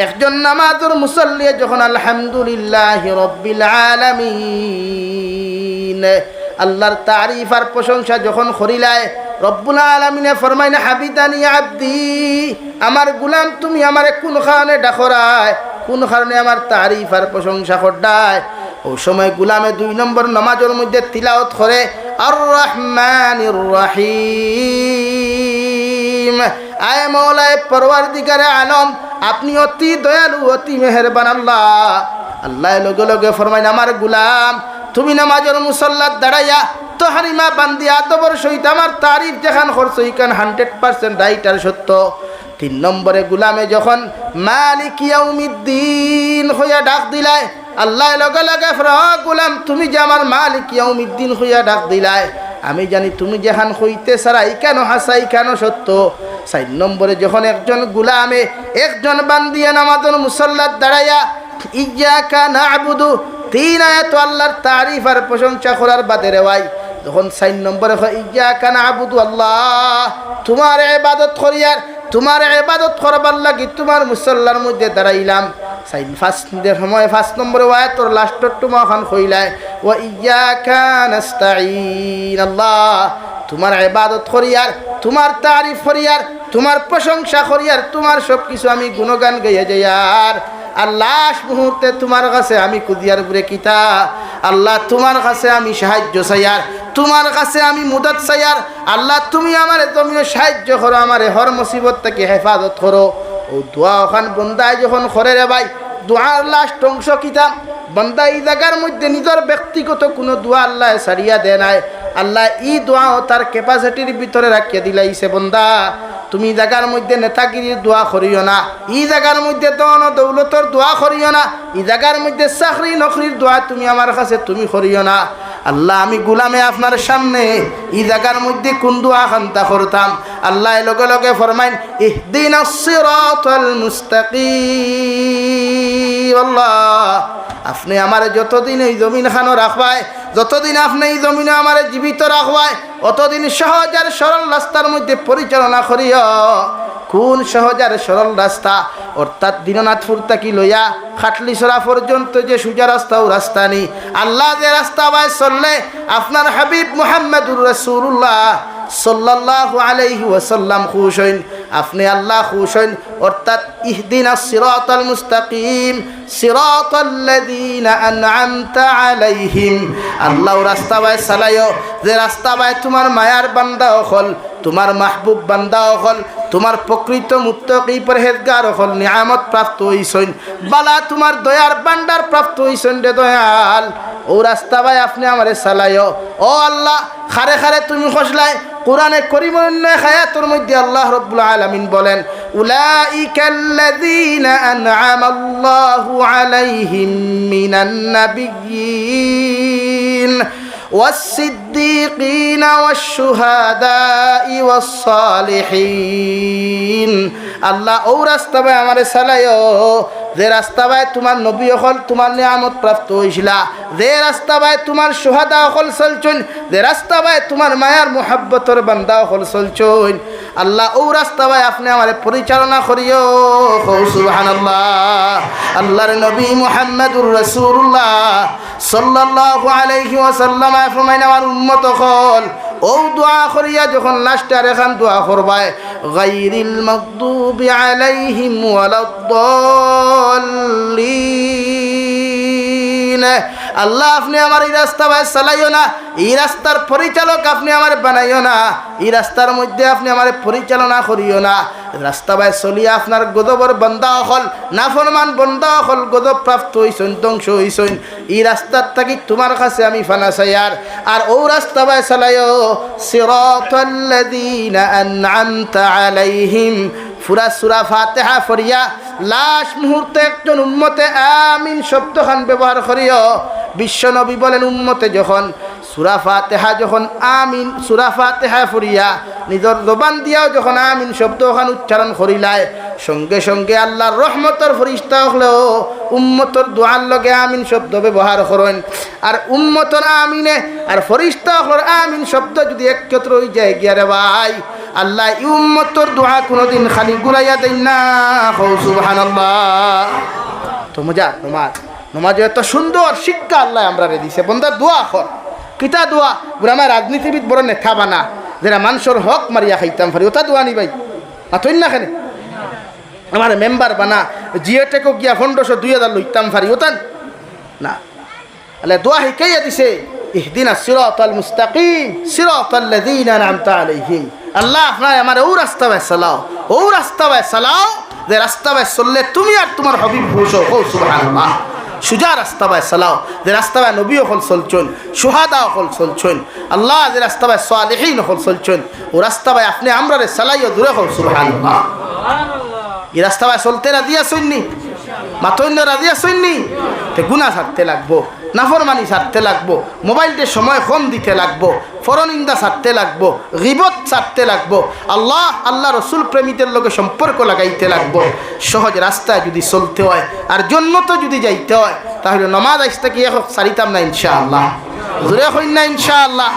একজন নামাজের মুসল্লি যখন আলহামদুলিল্লাহি রাব্বিল আলামিন আল্লাহর তারিফ আর প্রশংসা যখন করিলায়, রব্বুল আলামিনে ফরমাইনা, হাবিদানি আব্দি, আমার গুলাম তুমি আমারে কোন কারণে ডাকরায়, কোন কারণে আমার তারিফ আর প্রশংসা করডায়। ওই সময় গুলামে 2 নম্বর নামাজের মধ্যে তিলাওয়াত করে আর রহমানির রহিম, আয় মওলায়ে পরওয়ারদিগারে আলম, আপনি অতি দয়ালু অতি মেহেরবান আল্লাহ। আল্লাহ লগে লগে ফরমাইন, আমার গুলাম তুমি নামাজের মুসল্লাত দাঁড়াইয়া তহরিমা বান্দি আদবর সহিত আমার তারিফ যেখান করছো ইখান 100% রাইট আর সত্য। 3 নম্বরে গুলামে যখন মালিক ইয়াউমিদ্দিন হইয়া ডাক দিলায়, আল্লাহ লগে লগে গুলাম তুমি যে আমার মালিক ইয়াউমিদ্দিন হইয়া ডাক দিলায়, আমি জানি তুমি যেখান হইতে সারা ইখানো হাসা ইখানো সত্য। 4 নম্বরে যখন একজন গুলামে একজন বান্দিয়া নামাজের মুসল্লাত দাঁড়াইয়া ইয়্যাকা না'বুদু 3 আয়াত আল্লাহর তারিফ আর প্রশংসা করার বাদে রেওয়াই, যখন 4 নম্বরে ইয়্যাকা না'বুদু আল্লাহ, তোমার ইবাদত করিয়ার তোমার ইবাদত করবার লাগি তোমার মুসল্লার মধ্যে দাঁড়াইলাম। 5 নম্বরে আয়াতর লাস্টর তোমাখান কইলায়, ওয়া ইয়্যাকা নাস্তাঈন, আল্লাহ তোমার ইবাদত করিয়ার তোমার তারিফ করিয়ার তোমার প্রশংসা করিয়ার তোমার সব কিছু আমি গুণগান গাইয়া যাইয়ার, আর লাস্ট মুহূর্তে তোমার কাছে আমি কুদিয়ার বুড়ে কিতা, আল্লাহ তোমার কাছে আমি সাহায্য চাইয়ার, তোমার কাছে আমি মুদত চাইয়ার, আল্লাহ তুমি আমারে তুমিও সাহায্য করো, আমারে হর মুসিবত থেকে হেফাজত করো। ও দোয়া ওখান বন্দায় যখন করে রে ভাই, দোয়ার লাস্ট অংশ কিতা, বন্দা এই জায়গার মধ্যে নিজের ব্যক্তিগত কোনো দোয়া আল্লাহ সারিয়া দেয় নাই, আল্লাহ ই দোয়াও তার ক্যাপাসিটির ভিতরে রাখিয়া দিলাইছে, বন্দা তুমি জায়গার মধ্যে নেতাগিরির দোয়া করিও না, ই জায়গার মধ্যে দন দৌলতর দোয়া করিও না, ই জায়গার মধ্যে চাকরি নকরির দোয়া তুমি আমার কাছে তুমি করিও না। আল্লাহ আমি গুলামে আপনার সামনে ই জায়গার মধ্যে কোন দোয়া খান্তা করতাম, আল্লাহ লগে লগে ফরমাইন, ইহদিনাস সিরাতাল মুস্তাকিম, আল্লাহ আপনি আমার যতদিন এই জমিন খানো রাখবায়, যতদিন আপনি এই জমিনে আমার জীবিত রাখবায়, অতদিন সহজ আর সরল রাস্তার মধ্যে পরিচালনা করিও। কোন সহজ আর সরল রাস্তা? অর্থাৎ দীননাথপুর থেকে লইয়া খাটলিছড়া পর্যন্ত যে সোজা রাস্তা ও রাস্তা নেই, আল্লাহ যে রাস্তা বাই চললে আপনার হাবিব মুহাম্মদুর রাসূলুল্লাহ সাল্লাল্লাহু আলাইহি ওয়াসাল্লাম খুশ হইন, আপনি আল্লাহ খুশ হইন। অর্থাৎ ইহদিনাস সিরাতাল মুস্তাকিম সিরাতাল্লাযীনা আন'আমতা আলাইহিম, আল্লাহ রাস্তা বাই চালাইও যে রাস্তা বাই তোমার মায়ার বান্দা হল, তোমার মাহবুব বান্দা হল, তোমার প্রকৃত মুত্তাকি পরহেজগার হল নিয়ামত প্রাপ্ত হইছেন, বালা তোমার দয়ার বান্দার প্রাপ্ত হইছেন রে দয়াল। ও রাস্তা ভাই আপনি আমারে চালাইও। ও আল্লাহ খারে খারে তুমি খসলাই কোরআনে করিমের অন্য আয়াতের মধ্যে আল্লাহ রাব্বুল আলামিন বলেন, উলাইকাল্লাযীনা আন'আমাল্লাহু আলাইহিম মিনান নাবিয়্যিন والصديقين والشهداء والصالحين, আল্লাহ ও রাস্তা ভাই আমারে চালাইও যে রাস্তা ভাই তোমার নবী হল তোমার নিয়ামত প্রাপ্ত হয়েছিলা, যে রাস্তা ভাই তোমার সুহাদা হল চলছেন, যে রাস্তা ভাই তোমার মায়ার মোহাব্বতর বান্দা হল চলছেন, আল্লাহ ও রাস্তা ভাই আপনি আমারে পরিচালনা করিও। সুবহানাল্লাহ। আল্লাহর নবী মুহাম্মদুর রাসূলুল্লাহ সাল্লাল্লাহু আলাইহি ওয়াসাল্লাম ফরমাইন, আমার উম্মত হল ও দোয়া করিয়া যখন লাস্টে আর এখান দোয়া করবায়, গায়রিল মাগদুবি আলাইহিম ওয়ালাদ-দাল্লিন, আল্লাহ আপনি আমার এই রাস্তা ভাই চালাইও না, এই রাস্তার পরিচালক আপনি আমার বানাইও না, এই রাস্তার মধ্যে আপনি আমার পরিচালনা করিও না। রাস্তা ভাই চলিয়া আপনার গদবর বান্দা হল, নাফরমান বান্দা হল গদব প্রাপ্ত হইছেন, ধ্বংস হইছেন, এই রাস্তার থাকি তোমার কাছে আমি ফানা চাইয়ার। আর ও রাস্তা ভাই চালাইও সিরাতাল্লাযীনা আন'আমতা আলাইহিম, ফুরা সূরা ফাতিহা পড়িয়া লাশ মুহূর্তে একজন উম্মতে আমিন শব্দখান ব্যবহার করিও। বিশ্বনবী বলেন উম্মতে যখন সূরা ফাতিহা যখন আমিন সূরা ফাতিহা পড়িয়া নিজের জবান দিয়াও যখন আমিন শব্দখান উচ্চারণ করিলায় সঙ্গে সঙ্গে আল্লাহর রহমতের ফেরেশতা হলেও উম্মতর দোয়ার লগে আমিন শব্দ ব্যবহার করেন। আর উম্মতর আমিনে আর ফেরেশতা হলোর আমিন শব্দ যদি একত্র হয়ে যায় গিয়া রে ভাই আল্লাহ এই উম্মতর দোয়া কোনোদিন খালি ঘুরাইয়া দেন না। সুবহানাল্লাহ। তো মজা নমাজ এত সুন্দর শিক্ষা আল্লাহ আমরা রে দিছে। বন্ধা দোয়া কর কিতা দোয়া আমার রাজনীতিবিদ বড় নেতা বানা যারা মানুষের হক মারিয়া খাইতাম পারি ওটা দোয়া নি ভাই আতই না কেন আমার মেম্বার বানা জিওটেকো গিয়া 1500-2000 লইতাম পারি ওটা না। আল্লাহ দোয়া শিখাইয়া দিছে ইহদিনাস সিরাতাল মুস্তাকিম সিরাতাল্লাযীনা আন'আমতা আলাইহিম। আল্লাহ আপনার আমার ও রাস্তা চালাও ও রাস্তা চালাও যে রাস্তা চললে তুমি আর তোমার হাবিব খুশ হও। সুবহানাল্লাহ। সুজা রাস্তা চালাও যে রাস্তা নবী হল চলছেন সুহাদা হল চলছেন আল্লাহ যে রাস্তা সালেহীন হল চলছেন ও রাস্তা আপনি আমরা রে চালাইও দূরে হল। সুবহানাল্লাহ। এই রাস্তা চলতে রাজি আসেননি মাতন্য রাজি আসেননি তে গুনাহ ছাড়তে লাগবো নাফরমানি ছাড়তে লাগবো মোবাইলতে সময় কম দিতে লাগবো ফরনিন্দা ছাড়তে লাগবো গিবত ছাড়তে লাগবো আল্লাহ রসুল প্রেমীদের লগে সম্পর্ক লাগাইতে লাগবো। সহজ রাস্তায় যদি চলতে হয় আর জন্নত যদি যাইতে হয় তাহলে নমাজ আসতে কি এখন সারিতাম না ইনশাআল্লাহ জোরে হইন না ইনশাআল্লাহ।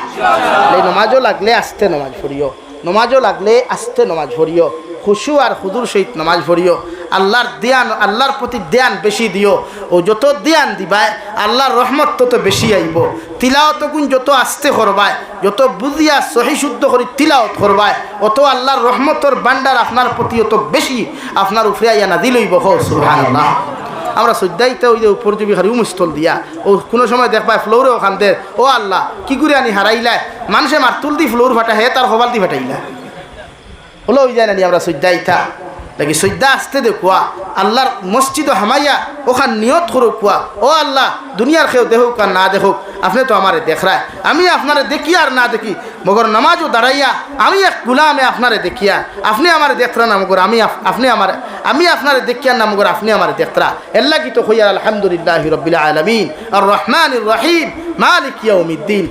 এই নমাজও লাগলে আস্তে নমাজ পড়িও নমাজও লাগলে আস্তে নমাজ পড়িও খুশু আর হুজুর সহিত নামাজ পড়িও। আল্লাহর ধ্যান আল্লাহর প্রতি ধ্যান বেশি দিও ও যত ধ্যান দিবায় আল্লাহর রহমত তত বেশি আইব। তিলাওয়াত গুণ যত আস্তে করবায় যত বুঝিয়া সহি শুদ্ধ করে তিলাওয়াত করবায় অত আল্লাহর রহমতর ভান্ডার আপনার প্রতি অত বেশি আপনার উপরে আইয়া নাজিল হইব। সুবহানাল্লাহ। আমরা সজ্জাইতে ওই যে উপরজীবী হারি উমস্থল দিয়া ও কোনো সময় দেখবায় ফ্লোরে ওখান দে ও আল্লাহ কি করে আনি হারাইলায় মানুষে মারতুল দি ফ্লোর ফাটা হে তার হবাল দি ফাটাইলা হলো ওই যায় না আমরা সজ্জাইতা লাগি সজ্জা আসতে দেখুয়া আল্লাহর মসজিদ হামাইয়া ওখান নিয়ত করো কুয়া ও আল্লাহ দুনিয়ার খেয়েও দেখুক আর না দেখুক আপনি তো আমারে দেখ রায় আমি আপনারে দেখি আর না দেখি মগর নামাজও দাঁড়াইয়া আমি এক গুলামে আপনারে দেখিয়া আপনি আমারে দেখরা না মগর আমি আপনারে দেখিয়া না মগর আপনি আমারে দেখরা এল্লা কি তো হইয়া আলহামদুলিল্লাহি রাব্বিল আলামিন আর রহমানির রহিম মালিক ইয়াউমিদ্দিন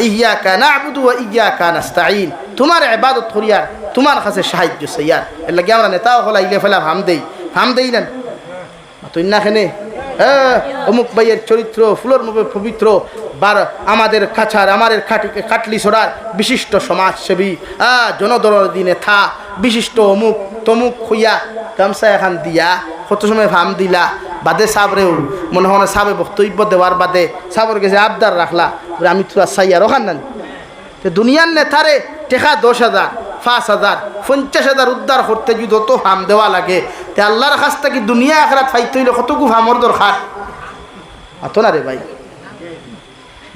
ইয়াকা না'বুদু ওয়া ইয়াকা নাস্তাঈন। তোমার ইবাদত করিয়ার তোমার কাছে সাহায্য চাইয়ার এর লাগে আমরা নেতাও হলা ইলে ফেলা হাম দেই না তুই না খেনে অমুক ভাইয়ের চরিত্র ফুলোর মুখে পবিত্র বার আমাদের কাছার আমাদের কাটলি ছড়ার বিশিষ্ট সমাজসেবী জনদরদি নেতা বিশিষ্ট অমুক তমুক হইয়া গামছা এখান দিয়া কত সময় ভাম দিলা বাদে সাবরেও মনে হয় সাবে বক্তব্য দেওয়ার বাদে সাবর কাছে আবদার রাখলা আমি তোরা চাইয়া রখান না দুনিয়ার নেতারে টেকা 10,000 5,000 50,000 উদ্ধার করতে যদি যত হাম দেওয়া লাগে তে আল্লাহর কাছ থেকে দুনিয়া আখরাত ফাইতে হইলে কতটুকু হামর দরকার আতো না রে ভাই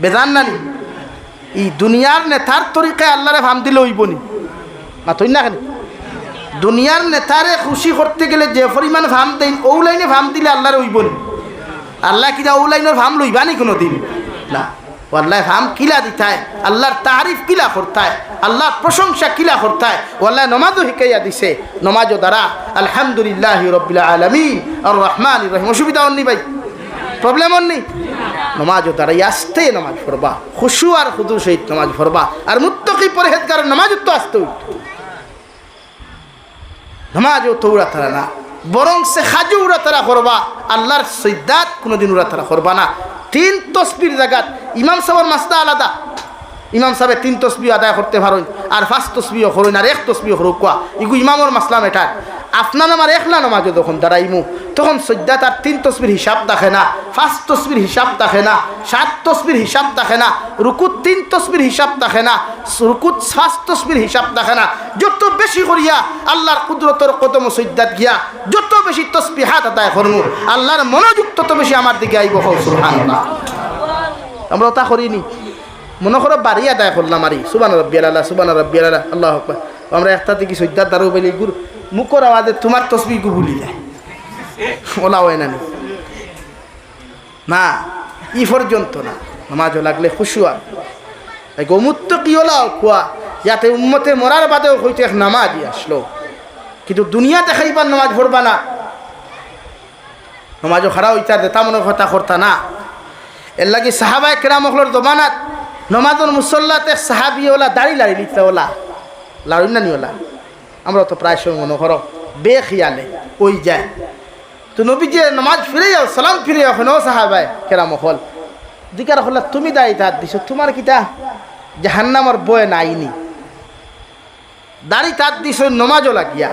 বেজান নানি এই দুনিয়ার নেতার তরিকায় আল্লাহরে ভাম দিলে হইবনি আতই না কেন দুনিয়ার নেতারে খুশি করতে গেলে যে পরিমাণ ভাম দেন ও লাইনে ভাম দিলে আল্লাহরে হইবনি আল্লাহ কিনা ও লাইনের ভাম লইবানি কোনো দিন না আল্লাহ হাম কিলা দিতায় আল্লাহর তারিফ কিলা করতায় আল্লাহর প্রশংসা কিলা করতায় আল্লাহ নমাজও শিখাইয়া দিছে নমাজও দ্বারা আলহামদুলিল্লাহি রাব্বিল আলামিন আর রহমানির রহিম। অসুবিধা হননি ভাই প্রবলেম হননি নমাজও দ্বারা আস্তে নমাজ পড়বা খুশু আর খুদুর সহিত নমাজ পড়বা আর মুত্তাকি পরহেজগার নমাজ তো আসতে নমাজও তো উড়া তারা না বরং সে খাজু উড়া তারা করবা আল্লাহর সৈদাত কোনোদিন উড়া তারা করবা না। 3 তসবির জায়গাত ইমাম সাহেবের মাসলা আলাদা ইমাম সাহেব 3 তসবি আদায় করতে পারেন আর 5 তসবিও করেন আর 1 তসবিও করুক কোয়া ইগু ইমামর মাসলা মেটার আপনার আমার একলা নমাজে যখন দাঁড়াইমু তখন সজ্জা তার 3 তসবির হিসাব দেখে না 5 তসবির হিসাব দেখে না 7 তসবির হিসাব দেখে না রুকুত 3 তসবির হিসাব দেখে না রুকুত 5 তসবির হিসাব দেখে না যত বেশি করিয়া আল্লাহর কুদরতের কদম সজ্জাত গিয়া যত বেশি তসবিহাত আদায় করমু আল্লাহর মনোযোগ তত বেশি আমার দিকে আইব। সুবহানাল্লাহ। আমরা তা করিনি মনে করো বাড়ি আদায় করলাম আরি সুবহান রাব্বিয়াল আলা সুবহান রাব্বিয়াল আলা আল্লাহু আকবার আমরা একটা থেকে সজ্জাত দাঁড়ো বলি গুরু মুখর আওয়াজে তোমার তসবিহ গু ভুলি যায় ওলা হয় না না ই পর্যন্ত না নামাজও লাগলে খুশুয়া গোমুত্ত কি ওলাও কুয়া যাতে উম্মতে মরার বাদেও হইতে এক নামাজই আসলো কিন্তু দুনিয়াতে খাইবার নামাজ পড়বা না, নমাজও খারা হইতা দেতা মনে কথা করতা না। এর লাগি সাহাবায়ে কেরাম হলর জমানাত নমাজের মুসল্লাতে সাহাবি ওলা দাড়ি লাড়ি লিখতে ওলা লাড়ি না নি ওলা, আমরা তো প্রায় সময় মনে করো বেখিয়ালে ওই যায়। তো নবী যে নমাজ ফিরে যাও সালাম ফিরে যাও কেন সাহাবায়ে কেরাম হল জিকার হল তুমি দাড়ি তার দিছো, তোমার কিতা জাহান্নামর বয় নাইনি, দাড়ি তার দিছো নমাজও লাগিয়া।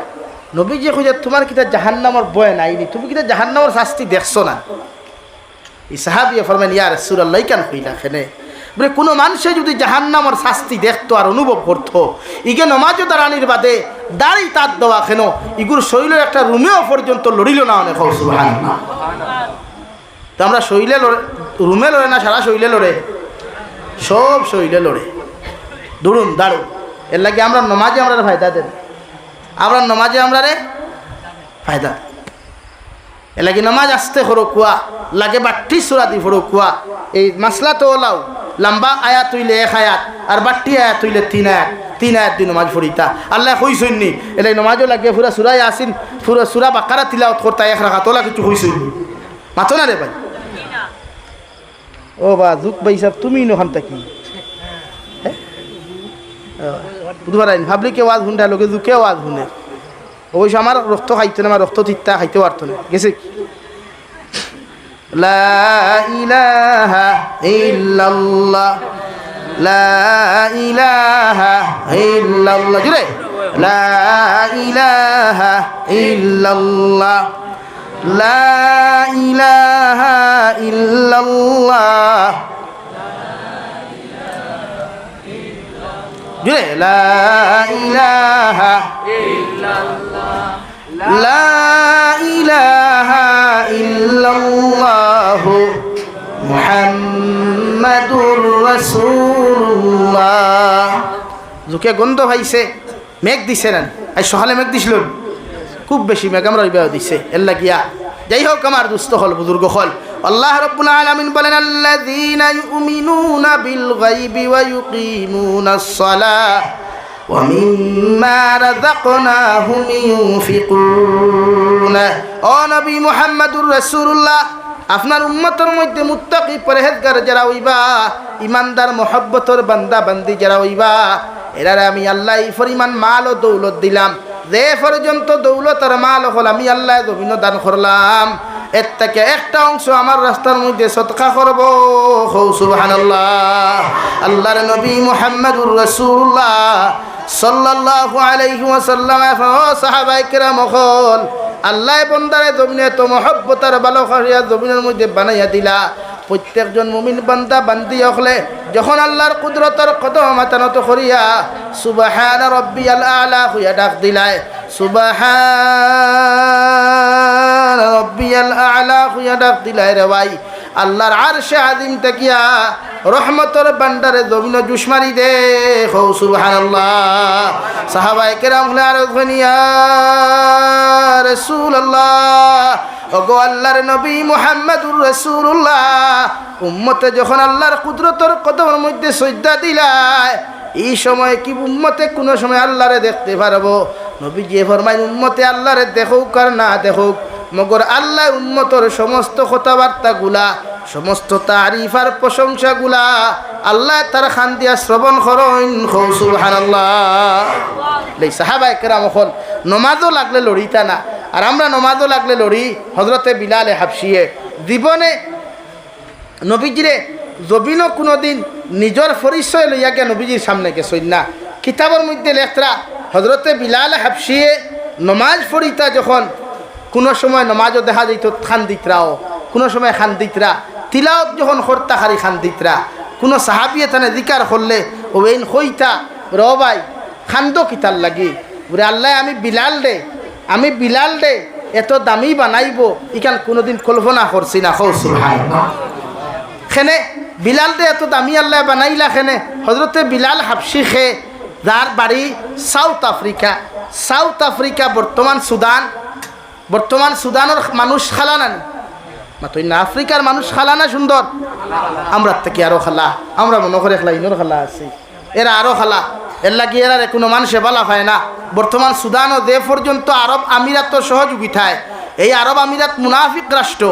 নবী যে খুঁজে তোমার কিতা জাহান্নামর বয় নাইনি, তুমি কিতা জাহান্নামর শাস্তি দেখছো না? এই সাহাবিয়ে ফরমান ইয়া রাসূলুল্লাহ কেন কইলা খেনে বলে কোনো মানুষে যদি জাহান্নামর শাস্তি দেখতো আর অনুভব করতো, ইগে নমাজও দাঁড়ানির বাদে দাড়ি তার দেওয়া কেন ইগুর শরীরের একটা রুমেও পর্যন্ত লড়িল না অনেক। সুবহানাল্লাহ। তো আমরা শরীরে লড়ে, রুমে লড়ে না সারা শরীরে লড়ে, সব শরীরে লড়ে, দৌড়ুন দাঁড়ুন। এর লাগে আমরা নমাজে আমরা ফায়দা দেন, আমরা নমাজে আমরা রে ফায়দা। এর লাগে নমাজ আসতে করো কুয়া লাগে বাট্টি সুরা দি ফোড়ো কুয়া। এই মাসলা তো ওলাও লম্বা আয়াত তুইলে 1 আয়াত আর বাট্টি আয়াত তুইলে 3 আয়াত, 3 আয়াত দি নমাজ ফড়িতা আল্লাহ কইছইনি। এলাই নমাজও লাগে পুরা সূরা ইয়াসিন পুরা সূরা বাকারা তিলাওয়াত করতা 1 রাকাত, ওলা কিছু কইছইনি মাতো না রে ভাই। ও বা জুক ভাই সাহেব তুমি নখান থাকি বুধবার আইন ভাবলি কে ওয়াজ শুনতে লোকে জুকে ওয়াজ শুনে, অবশ্য আমার রক্ত খাইতে না, আমার রক্ত তিত্তা খাইতে পারতো না গেছে। লা ইলাহা ইল্লাল্লাহ লা ইলাহা ইল্লাল্লাহ জুড়ে লা ইলাহা ইল্লাল্লাহ লা ইলাহা ইল্লাল্লাহ জুড়ে লা ইলাহা ইল্লাল্লাহ লা ইলাহা ইল্লাল্লাহ মুহাম্মাদুর রাসূলুল্লাহ। জুকে গন্ধ ভাইছে মেঘ দিছে না, আজ সকালে মেঘ দিছিল খুব বেশি মেঘ, আমরা ওইভাবে দিছে এর লাগিয়া। যাই হোক আমার দুস্থ হল বুজুর্গ হল আল্লাহ রাব্বুল আলামিন বলেন আল্লাযীনা ইউমিনুনা বিল গায়বি ওয়া ইউকিমুনাস সালাহ ওয়া মিম্মা রাযাকনাহুম ইউনফিকুন। ও নবী মুহাম্মদুর রাসূলুল্লাহ, আপনার উম্মতের মধ্যে মুত্তাকি পরহেজগার যারা হইবা, ইমানদার মহব্বতর বান্দা বান্দি যারা হইবা, এরারে আমি আল্লাহ এই পরিমাণ মাল ও দৌলত দিলাম, যে পর্যন্ত দৌলত আর মাল হল আমি আল্লাহ জমিন দান করলাম, এর থেকে একটা অংশ আমার রাস্তার মধ্যে সদকা করব। সুবহানাল্লাহ। আল্লাহর নবী মুহাম্মদুর রাসূলুল্লাহ সাল্লাল্লাহু আলাইহি ওয়াসাল্লাম সাহাবায়ে কেরাম হল আল্লাহ বন্দারে জমিনে তো মহব্বত আর ভালোবাসা জমিনের মধ্যে বানাইয়া দিলা। প্রত্যেকজন মুমিন বান্দা বান্দি হলে যখন আল্লাহর কুদরতের কদম মাতানত করিয়া সুবহান রাব্বিয়াল আলা হইয়া ডাক দিলায়, সুবহান রাব্বিয়াল আলা হইয়া ডাক দিলায় রে ভাই, আল্লাহর আরশে আযীম তাকিয়া রহমতের বান্দারে জমিন জুস মারি দে। হো সুবহানাল্লাহ। সাহাবায়ে কেরাম হলে আর ইয়া রাসূলুল্লাহ, ওগো আল্লাহর নবী মুহাম্মদুর রাসূলুল্লাহ, উম্মতে যখন আল্লাহর কুদরতের কদমের মধ্যে সজদা দিলায়, এই সময় কি উম্মতে কোনো সময় আল্লাহরে দেখতে পারবো? নবী যে ফরমায় উম্মতে আল্লাহরে দেখুক আর না দেখুক, মগর আল্লাহ উম্মতর সমস্ত কথাবার্তাগুলা, সমস্ত তারিফ আর প্রশংসাগুলা আল্লাহ তার খান দিয়া শ্রবণ করেন। সুবহানাল্লাহ। এই সাহাবায়ে কেরাম হল নমাজও লাগলে লড়িতা না, আর আমরা নমাজও লাগলে লড়ি। হজরতে বিলালে হাবশিয়ে জীবনে নবীজিরে জবিনও কোনো দিন নিজের পরিচয় লইয়া গিয়া নবীজির সামনে গেছই না। কিতাবের মধ্যে লেখরা হজরতে বিলালে হাবশিয়ে নমাজ পড়িতা, যখন কোনো সময় নমাজও দেখা যেত খান্দিতরাও, কোনো সময় খান্দিতরা তিলাওয়াত যখন করতা খারি খান্দিতরা, কোনো সাহাবিয়ে তানে জিকার করলে ওইন হইতা র ভাই খান্দ কিতার লাগি বলে আল্লাহ আমি বিলাল দে এত দামি বানাইব ইকান কোনোদিন কল্পনা করছি না। খেনে বিলাল দে এত দামি আল্লাহ বানাইলা খেনে হজরতে বিলাল হাবশি খে, যার বাড়ি সাউথ আফ্রিকা বর্তমান সুদানের মানুষ খালা না মাতই না, আফ্রিকার মানুষ খালা না সুন্দর, আমরা থেকে আরো খালা, আমরা মনে করে খেলা ইনোর খালা আছি, এরা আরো খালা, এর লাগি এরা কোনো মানুষে বালা পায় না। বর্তমান সুদান ও দে পর্যন্ত আরব আমিরাত সহযোগিতায় এই আরব আমিরাত মুনাফিক রাষ্ট্র,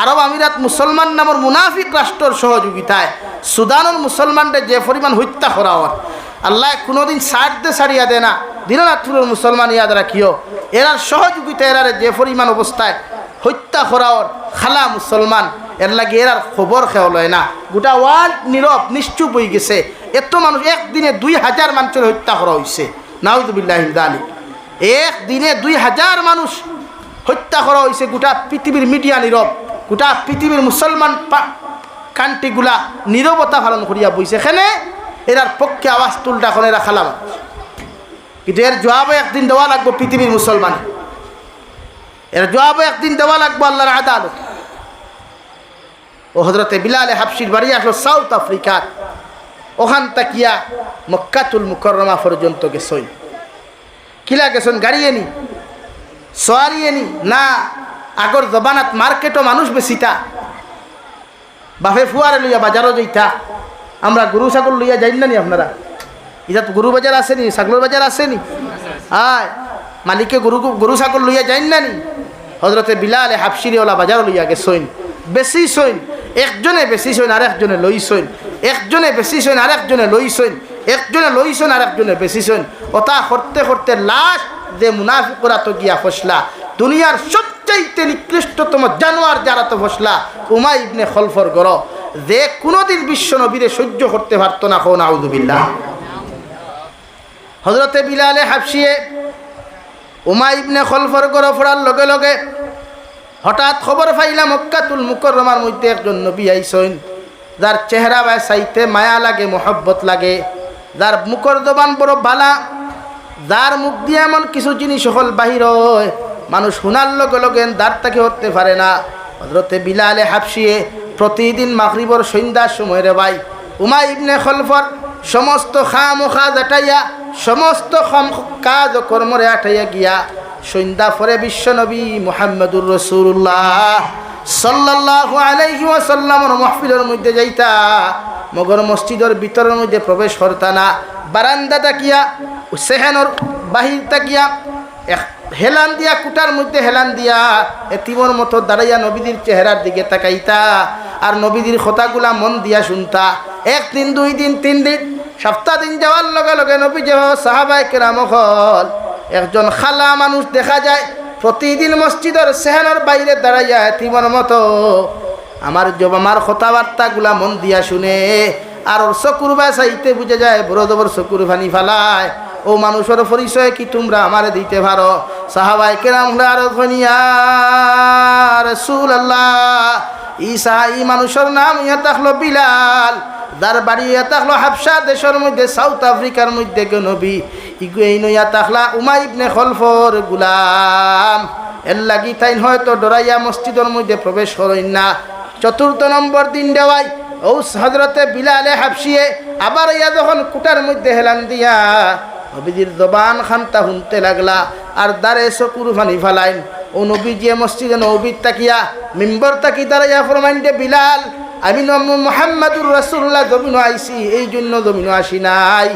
আরব আমিরাত মুসলমান নামের মুনাফিক রাষ্ট্রের সহযোগিতায় সুদানের মুসলমানদের যে পরিমাণ হত্যা করা হয়, আল্লাহ কোনোদিন ছাড়িয়া দেয় না। দিনরাত্রের মুসলমান ইয়াদ রাখিও, এরার সহযোগিতা এরারে যে পরিমাণ অবস্থায় হত্যা করা হয় খালা মুসলমান, এর লাগে এরার খবর খেয়াল লয় না। গোটা ওয়ার্ল্ড নীরব নিশ্চুপ হয়ে গেছে। এত মানুষ একদিনে 2000 মানুষের হত্যা করা হয়েছে। নাউযুবিল্লাহি মিন যালিক। একদিনে 2000 মানুষ হত্যা করা হয়েছে। গোটা পৃথিবীর মিডিয়া নীরব, গোটা পৃথিবীর মুসলমান কান্ট্রিগুলা নীরবতা পালন করিয়া বইছে। এখানে এরার পক্ষে আওয়াজ তুলটা করে এরা খালা মানুষ, কিন্তু এর জবাবও একদিন দেওয়া লাগবে পৃথিবীর মুসলমান, এর জবাবও একদিন দেওয়া লাগবে আল্লাহর আদালত। ও হযরতে বিলালে হাবশির বাড়ি আসলো সাউথ আফ্রিকার, ওখান তাকিয়া মক্কাতুল মুকাররমা পর্যন্ত গেছই। কিলা গেছেন? গাড়িয়ে নি, সোয়ারিয়ে নি না, আগর জবানাত মার্কেটও মানুষ বেশিটা, বাফে ফুয়ারে লইয়া বাজারও যাইতা। আমরা গরু ছাগল লইয়া যাই না নি? আপনারা এটা তো গরু বাজার আসেনি, ছাগলের বাজার আসেনি? আয় মালিকে গরু ছাগল লইয়া যাই না নি? হযরতে বিলালে হাবশিরিওয়ালা বাজারও লইয়া গেছইন, বেশি সইন। একজনে বেশি সইন আর একজনে লইছইন, একজনে বেশি সইন আর একজনে লইছইন, একজনে লইছইন আর একজনে বেশি সইন। ওটা করতে করতে লাস্ট যে মুনাফিকরা তো গিয়া ফসলা, দুনিয়ার সবচাইতে নিকৃষ্টতম জানোয়ার যারা তো ফসলা উমাই ইবনে খলফর গড়, যে কোনোদিন বিশ্ব নবীরে সহ্য করতে পারতো না। খো নাউযুবিল্লাহ। হযরতে বিলালে হাবশিয়ে উমাই ইবনে খলফর গড় ফোড়ার লগে লগে হঠাৎ খবর পাইলাম মক্কাতুল মুকাররমার মধ্যে একজন নবী আইসইন, যার চেহারা বা চাইতে মায়া লাগে, মোহব্বত লাগে, যার মুখর জবান বড় বালা, যার মুখ দিয়ে এমন কিছু জিনিস হল বাহির হয় মানুষ শোনার লগে লগে দাঁড় তাকে হতে পারে না। হযরতে বিলালে হাবশিয়ে প্রতিদিন মাগরিবর সন্ধ্যার সময় রে ভাই উমাই ইবনে খলফর সমস্ত খামোখা জাটাইয়া, সমস্ত কাজ ও কর্মরে আটাইয়া গিয়া সন্ধ্যা পরে বিশ্ব নবী মুহাম্মদুর রাসূলুল্লাহ সাল্লাল্লাহু আলাইহি ওয়াসাল্লামের মাহফিলের মধ্যে যাইতা, মগর মসজিদের ভিতরের মধ্যে প্রবেশ করতা না। বারান্দা তাকিয়া, সেহানোর বাহির তাকিয়া, হেলান দিয়া, কুটার মধ্যে হেলান দিয়া এতিমর মতো দাঁড়াইয়া নবীদের চেহারার দিকে তাকাইতা আর নবীদের কথাগুলা মন দিয়া শুনতা। একদিন, 2 দিন, 3 দিন, সপ্তাহ দিন যাওয়ার লগে লগে নবী যে সাহাবায়ে কেরাম হল একজন খালা মানুষ দেখা যায় প্রতিদিন মসজিদের সেহানোর বাইরে দাঁড়াইয়া এতিমর মতো আমার কথাবার্তাগুলা মন দিয়া শুনে আর ওর চকুর বাসাইতে বুঝে যায়, বড় জবর চকুর ফানি ফালায়। ও মানুষের পরিচয় কি তোমরা আমারে দিতে পারো? সাহাবায়ে কেরাম আর ধনিয়া রাসূলুল্লাহ, ই মানুষের নাম ইয়া তাহলো বিলাল, যার বাড়ি ইয়া তাহলো হাবশা দেশের মধ্যে, সাউথ আফ্রিকার মধ্যে নবী ইগুই নইয়া তাহলা উমাই ইবনে খলফর গুলাম। এর লাগি তাই হয়তো ডরাইয়া মসজিদের মধ্যে প্রবেশ করেন না। 4 নম্বর দিন দেওয়াই ও হযরতে বিলালে হাবশিয়ে আবার ইয়া যখন কুটার মধ্যে হেলান দিয়া নবীজির জবান খানটা শুনতে লাগলা আর দাঁড়ে চকুর ফানি ফালাইন। ও নবীজি মসজিদে নবীর তাকিয়া মিম্বর তাকি দাঁড়াইয়া ফরমাইন যে বিলাল, আমি মুহাম্মাদুর রাসূলুল্লাহ জমিন আইছি, এই জন্য জমিন আসি নাই।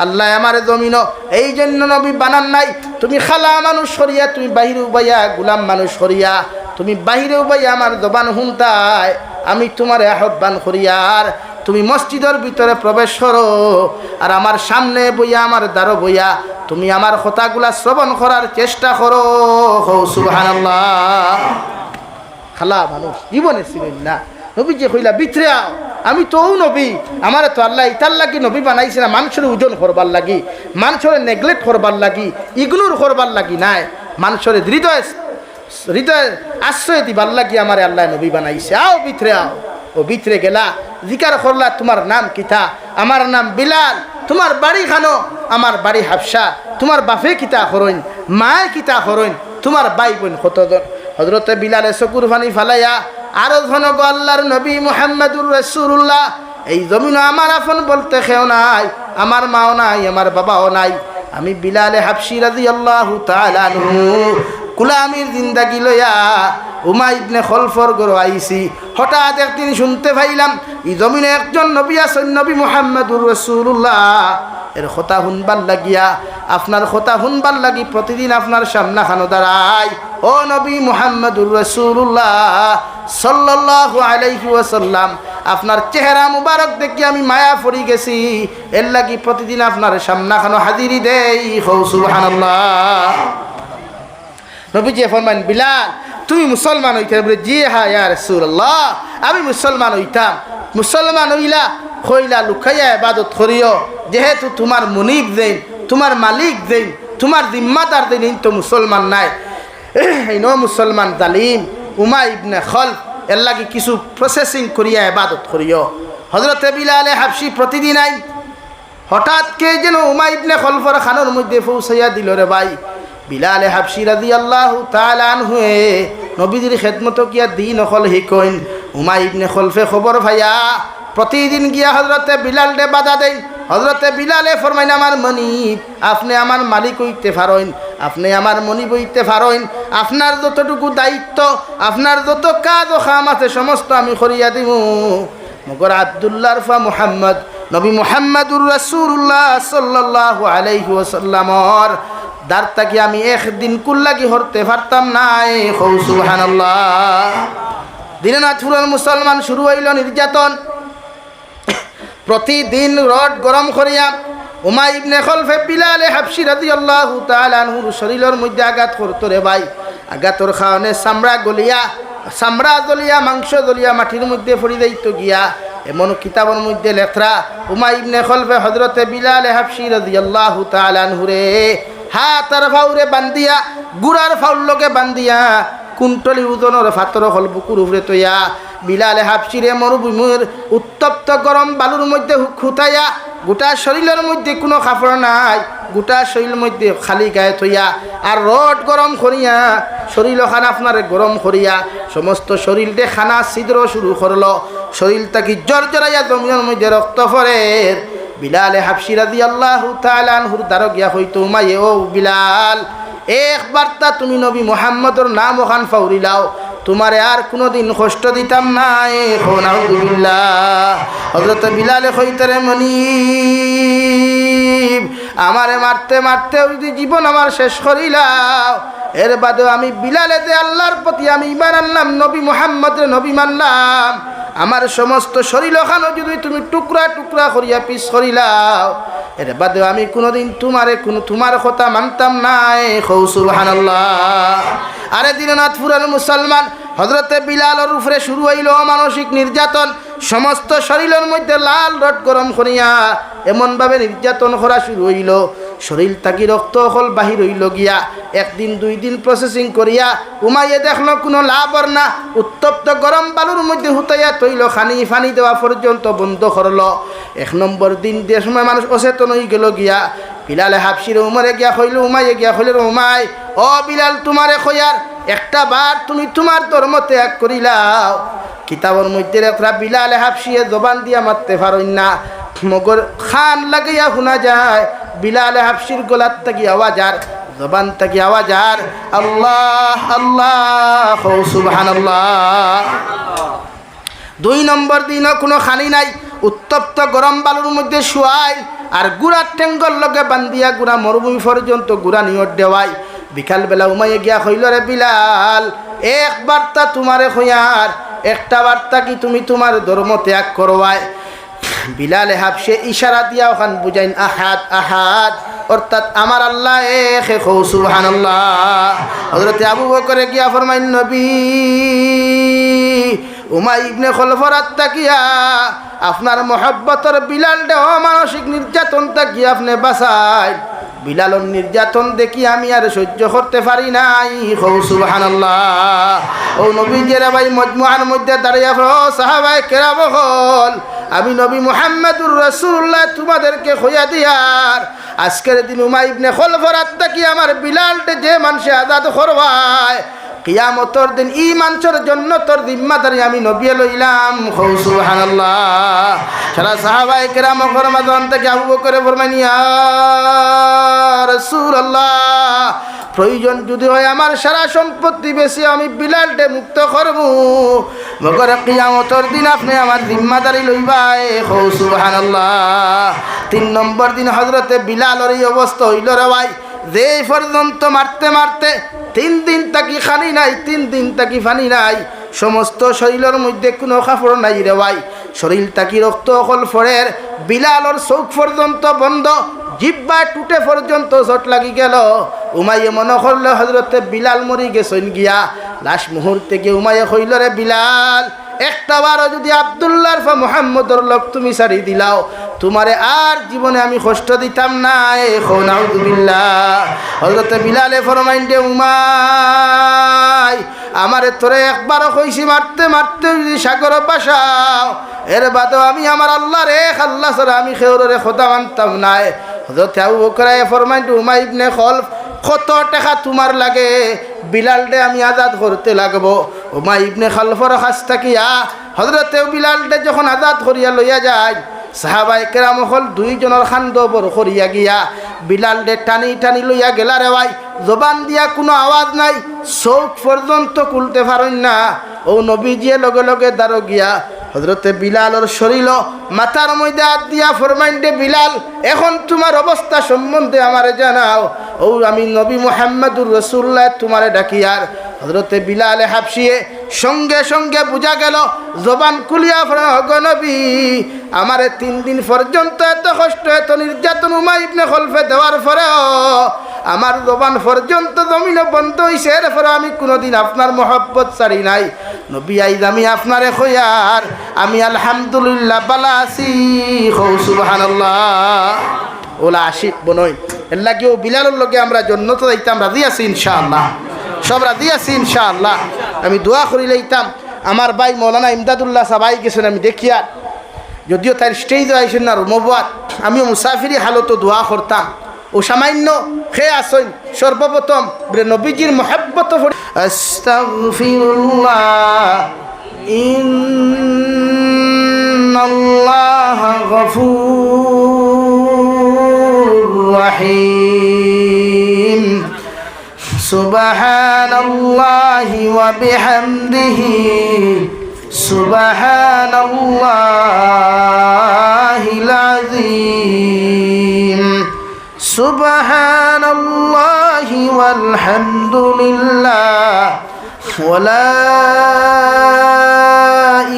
আল্লাহ আমারে জমিন এই জন্য নবী বানান নাই। তুমি খালা মানুষ সরিয়া, তুমি বাহিরে উবাইয়া গুলাম মানুষ সরিয়া, তুমি বাহিরে উবাইয়া আমার জবান শুনতাই, আমি তোমার আহ্বান করিয়ার তুমি মসজিদের ভিতরে প্রবেশ করো আর আমার সামনে বইয়া, আমার দ্বারো বইয়া তুমি আমার কথাগুলা শ্রবণ করার চেষ্টা করো। সুবহানাল্লাহ। খালা মানুষ জীবনে ছিলেন না। নবী যে কইলা ভিতরে আও, আমি তো নবী, আমার তো আল্লাহ ইতার লাগি নবী বানাইছে না মানুষের ওজন করবার লাগি, মানুষের নেগলেক্ট করবার লাগি, ইগনোর করবার লাগি নাই, মানুষের হৃদয় আশ্রয় দিবার লাগি আমার আল্লাহ নবী বানাইছে। আও ভিতরে আও। ও ভিতরে গেলা, জিকার করলা তোমার নাম কিতা? আমার নাম বিলাল। তোমার বাড়ি খানো? আমার বাড়ি হাবশা। তোমার বাপে কিতা হরইন, মায়ে কিতা হরইন, তোমার ভাই বোন কতজন? হযরতে বিলালে চকুর ফানি ফালাইয়া আরো ধনগ আল্লাহর নবী মুহাম্মদুর রাসূলুল্লাহ, এই জমিন আমার আপন বলতে কেউ নাই, আমার মাও নাই, আমার বাবাও নাই, আমি বিলালে হাবশি রাদিয়াল্লাহু তাআলা আনহু কুলামির জিন্দাগি লইয়া উমাই ইবনে খলফর গড় আইছি। হঠাৎ একদিন শুনতে পাইলাম এই জমিনে একজন নবী আছেন, নবী মুহাম্মদুর রাসূলুল্লাহ, এর কথা শুনবার লাগিয়া আপনার কথা শুনবার লাগি প্রতিদিন আপনার সামনা খানো দাঁড়াই। ও নবী মুহাম্মদুর রাসূলুল্লাহ সাল্লাল্লাহু আলাইহি ওয়াসাল্লাম, আপনার চেহারা মুবারক দেখি আমি মায়া পড়ি গেছি, এর লাগি প্রতিদিন আপনার সামনা খানো হাজিরি দেই। হৌ সুবহানাল্লাহ। নবীজি ফরমান, বিলাল তুমি মুসলমান হইতে? বলে, জি হ্যাঁ ইয়া রাসূলুল্লাহ, আমি মুসলমান হইতাম। মুসলমান হইলা হইলা লুকাইয়া ইবাদত করিও, যেহেতু তোমার মুনিব দেন, তোমার মালিক দেন, তোমার জিম্মাদার দেন, তো মুসলমান নাই। এই মুসলমান জালিম উমাই ইবনে খলফ, এর লাগি কিছু প্রসেসিং করিয়া ইবাদত করিও। হযরতে বিলালে হাবশি প্রতিদিন আই, হঠাৎ কে যেন উমাই ইবনে খলফর খানোর মধ্যে পৌঁছাইয়া দিল রে ভাই। বিলালে হাবশি রাদিয়াল্লাহু তাআলা আনহু নবীজির খেদমত কিয়া দিন হল হিকইন। উমাই ইবনে খলফে খবর ভাইয়া প্রতিদিন গিয়া হযরতে বিলাল রে বাধা দেন। হযরতে বিলালে ফরমাইন, আমার মনিব, আপনি আমার মালিক হইতে পারেন, আপনি আমার মনিব হইতে পারেন, আপনার যতটুকু দায়িত্ব, আপনার যত কাজ ও কাম আছে সমস্ত আমি করিয়া দিব। মগর আব্দুল্লাহর ফা মুহাম্মদ, নবী মুহাম্মদুর রাসূলুল্লাহ সাল্লাল্লাহু আলাইহি ওয়াসাল্লামর দাঁড় তাকি আমি একদিন কুল্লাগি হরতে পারতাম নাই। হৌ সুবহানাল্লাহ। দিনাজপুরের মুসলমান শুরু হইল নির্যাতন। প্রতিদিন রড গরম করিয়া উমাই ইবনে খলফে বিলালে হাবশি রাদিয়াল্লাহু তাআলা আনহুর শরীরের মধ্যে আঘাত করতো রে ভাই। আঘাতর কারণে চামড়া জ্বলিয়া মাংস জ্বলিয়া মাটির মধ্যে পড়ি যাইতো গিয়া। এমন কিতাবের মধ্যে লেখরা উমাই ইবনে খলফে হযরতে বিলালে হাবশি রাদিয়াল্লাহু তাআলা আনহুরে হাত আর ফাউরে বান্ধিয়া, গুড়ার ফাউল লগে বান্ধিয়া কুন্তলি ওজনের ফাতর হল বুকুর উপরে তৈয়া বিলালে হাবশিরে মরুভূমির উত্তপ্ত গরম বালুর মধ্যে খুঁতাইয়া, গোটা শরীরের মধ্যে কোনো কাপড় নাই, গোটা শরীরের মধ্যে খালি গায়ে থইয়া আর রড গরম করিয়া শরীর খানা আপনারে গরম করিয়া সমস্ত শরীরতে খানা ছিদ্র শুরু করলো। শরীর তাকি জর্জরাইয়া জমিনের মধ্যে রক্ত পড়ে। বিলালে হাবশি রাদিয়াল্লাহু তাআলা আনহুর দ্বারা গিয়া হইতো, উমাইয়ে ও বিলাল, একবার তা তুমি নবী মুহাম্মদর নাম ওখান ফাউরিলাও, তোমারে আর কোনোদিন কষ্ট দিতাম না। নাউযুবিল্লাহ। হযরত বিলালে কইতারে, মনিব আমারে মারতে মারতে যদি জীবন আমার শেষ করিলাও, এর বাদেও আমি বিলালে যে আল্লাহর প্রতি আমি ঈমান আনলাম, নবী মুহাম্মদের নবী মানলাম, আমার সমস্ত শরীর ওখানে যদি তুমি টুকরা টুকরা করিয়া পিস করিলাও, এর বাদেও আমি কোনোদিন তোমার কথা মানতাম নাই। হৌ সুবহানাল্লাহ। আরে দিনাজপুরের মুসলমান, হযরতে বিলালের উপরে শুরু হইল মানসিক নির্যাতন। সমস্ত শরীরের মধ্যে লাল রড গরম করিয়া এমনভাবে নির্যাতন করা শুরু হইল, শরীর থাকি রক্ত হল বাহির হইল গিয়া। একদিন দুই দিন প্রসেসিং করিয়া উমাইয়ে দেখলো কোনো লাভ আর না, উত্তপ্ত গরম বালুর মধ্যে হুতাইয়া তৈল ফানি দেওয়া পর্যন্ত বন্ধ করলো। এক নম্বর দিন যে সময় মানুষ অচেতন হয়ে গেল গিয়া, বিলালে হাবশির উমরে গিয়া হইল, উমাইয়ে গিয়া হইল, উমাই ও বিলাল, তোমারে কইয়ার একটা বার তুমি তোমার ধর্ম ত্যাগ করিলাও। কিতাবের মধ্যে একটা বিলালে হাবশিয়ে জবান দিয়া মারতে পারেন না, মগর খান লাগাইয়া শোনা যায় বিলালে হাবশির গলার থাকি আওয়াজ আর জবান থাকি আওয়াজ আর আল্লাহ আল্লাহ সুবহানাল্লাহ। দুই নম্বর দিনও কোনো খানি নাই, উত্তপ্ত গরম বালুর মধ্যে শুয়াই আর গুড়ার ঠেঙ্গর লগে বান্ধিয়া গুড়া মরুভূমি পর্যন্ত গুড়া নিয়র দেওয়াই। বিকালবেলা উমাইয়ে গিয়া কইল, রে বিলাল, এক বার্তা তোমারে কইয়ার, একটা বার্তা কি তুমি তোমার ধর্ম ত্যাগ করবাই। বিলালে হাবশে ইশারা দিয়া ওখান বুঝাইন, আহাদ আহাদ, অর্থাৎ আমার আল্লাহ এক। হৌ সুবহানাল্লাহ। হযরতে আবু বকর গিয়া ফরমাইন, নবী উমাই ইবনে খলফর আত্তাকিয়া আপনার মহব্বতর বিলাল দে মানসিক নির্যাতন তাকি আপনি বাঁচাই। বিলালর নির্যাতন দেখি আমি আর সহ্য করতে পারি নাই। হৌ সুবহানাল্লাহ। ও নবীজির ভাই মজমুআর মধ্যে দাঁড়িয়ে সাহাবায়ে কেরাম হল, আমি নবী মুহাম্মদুর রাসূলুল্লাহ তোমাদেরকে খোয়া দিয়ার আজকের দিন উমাই ইবনে খলফর আত্তাকি আমার বিলালটে যে মানুষে আজাদ করবায়, কিয়ামতর দিন ই মানুষের জন্য তোর জিম্মাদারি আমি নবী লইলাম। সুবহানাল্লাহ। সারা সাহাবায়ে কেরাম ফরমাদান থেকে আবু বকর ফরমাইন ইয়া রাসূলুল্লাহ, প্রয়োজন যদি হয় আমার সারা সম্পত্তি বেশি আমি বিলালকে মুক্ত করব, মগর কিয়ামতর দিন আপনি আমার জিম্মাদারি লইবাই। সুবহানাল্লাহ। 3 নম্বর দিন হযরতে বিলালের এই অবস্থা হইল রে ভাই, যে পর্যন্ত মারতে মারতে 3 দিন তাকি খানি নাই, 3 দিন তাকি পানি নাই, সমস্ত শরীরের মধ্যে কোনো কাপড় নাই রে ভাই, শরীর তাকি রক্ত অকল ফরের, বিলালের চোখ পর্যন্ত বন্ধ, জিব্বা টুটে পর্যন্ত চোট লাগি গেল। উমাইয়ে মনে করলে হজরতে বিলাল মরি গেছেন গিয়া। লাশ মুহূর্তে গিয়ে উমাইয়ে কইল রে বিলাল, একটা বারও যদি আব্দুল্লাহর বা মুহাম্মদর লোক তুমি সারি দিলাও, তোমারে আর জীবনে আমি কষ্ট দিতাম না। নাউযুবিল্লাহ। হযরতে বিলালে ফরমাইন দে উমাই, আমারে তোরে একবারও কইছি মারতে মারতে যদি সাগর বাসাও, এর বাদেও আমি আমার আল্লাহর এক আল্লাহ ছাড়া আমি খেউরে খোদা মানতাম না। হযরতে আবু বকর ফরমাইন দে উমাই ইবনে খলফ, কত টাকা তোমার লাগে? বিলাল দে আমি আজাদ করতে লাগবো। উমাই ইবনে খালফর কাছ থাকিয়া হযরতে বিলাল দে যখন আজাদ করিয়া লইয়া যায়, সাহাবায়ে কেরাম হল 2 জনের খান্দ বড় করিয়া গিয়া বিলাল দে টানি টানি লইয়া গেলা রে ভাই, জবান দিয়া কোনো আওয়াজ নাই, চোখ পর্যন্ত খুলতে পারেন না। ও নবীজিয়ে লগে লগে দাঁড়ো গিয়া হযরতে বিলালের শরীর মাথার মধ্যে হাত দিয়া ফরমাইন দে বিলাল, এখন তোমার অবস্থা সম্বন্ধে আমারে জানাও। ও আমি নবী মুহাম্মদুর রাসূলুল্লাহ তোমারে ডাকিয়ার। হযরতে বিলালে হাবশিয়ে সঙ্গে সঙ্গে বুঝা গেল, জবান খুলিয়া ফরমায় নবী, আমারে 3 দিন পর্যন্ত এত কষ্ট এত নির্যাতন উমাই ইবনে খলফে দেওয়ার পরেও আমার জবান পর্যন্ত জমিনে বন্ধ হইছে, এরপরে আমি কোনোদিন আপনার মহব্বত ছাড়ি নাই। নবী আইজ আমি আপনারে কইয়ার আমি আলহামদুলিল্লাহ বালা আছি। সুবহানাল্লাহ। ওলা আশিক বনই এর লাগেও বিলালের লগে আমরা জন্নত যাইতাম, রাজি আছি ইনশাআল্লাহ, সব রাজি আছি ইনশাআল্লাহ। আমি দোয়া করি লইতাম, আমার ভাই মৌলানা ইমদাদুল্লাহ সাবাই গেছেন আমি দেখিয়া, যদিও তার স্টেজে আইসেন না রুমবাদ, আমিও মুসাফিরি হালতো দোয়া করতাম। ও সামান্য খেয়ে আসেন সর্বপ্রথম নবীজির মহব্বত আস্তাগফিরুল্লাহ ইন্নাল্লাহ গফুরুর রহিম সুবহানাল্লাহি ওয়া বিহামদিহি সুবহানাল্লাহিল আযীম সুবহানাল্লাহি ওয়াল হামদুলিল্লাহ ওয়া লা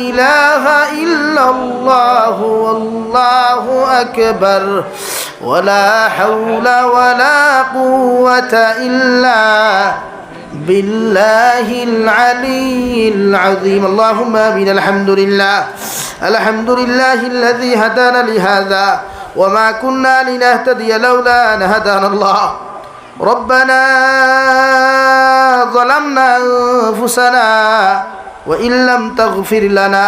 ইলাহা ইল্লাল্লাহু ওয়াল্লাহু আকবার ওয়া লা হাওলা ওয়া লা কুওয়াতা ইল্লা বিল্লাহিল আলিয়্যিল আযীম। আল্লাহুম্মা আমিন। আলহামদুলিল্লাহ আলহামদুলিল্লাহিল্লাযী হাদানা লিহাযা وما كنا لنهتدي لولا أن هدانا الله ربنا ظلمنا أنفسنا وإن لم تغفر لنا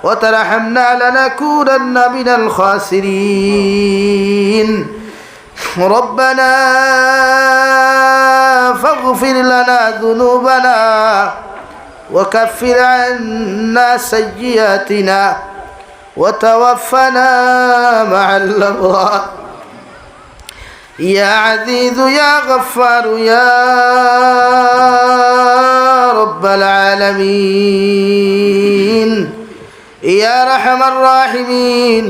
وترحمنا لنكونن من الخاسرين ربنا فاغفر لنا ذنوبنا وكفر عنا سيئاتنا وتوفنا مع الأبرار يا عزيز يا غفار يا رب العالمين يا أرحم الراحمين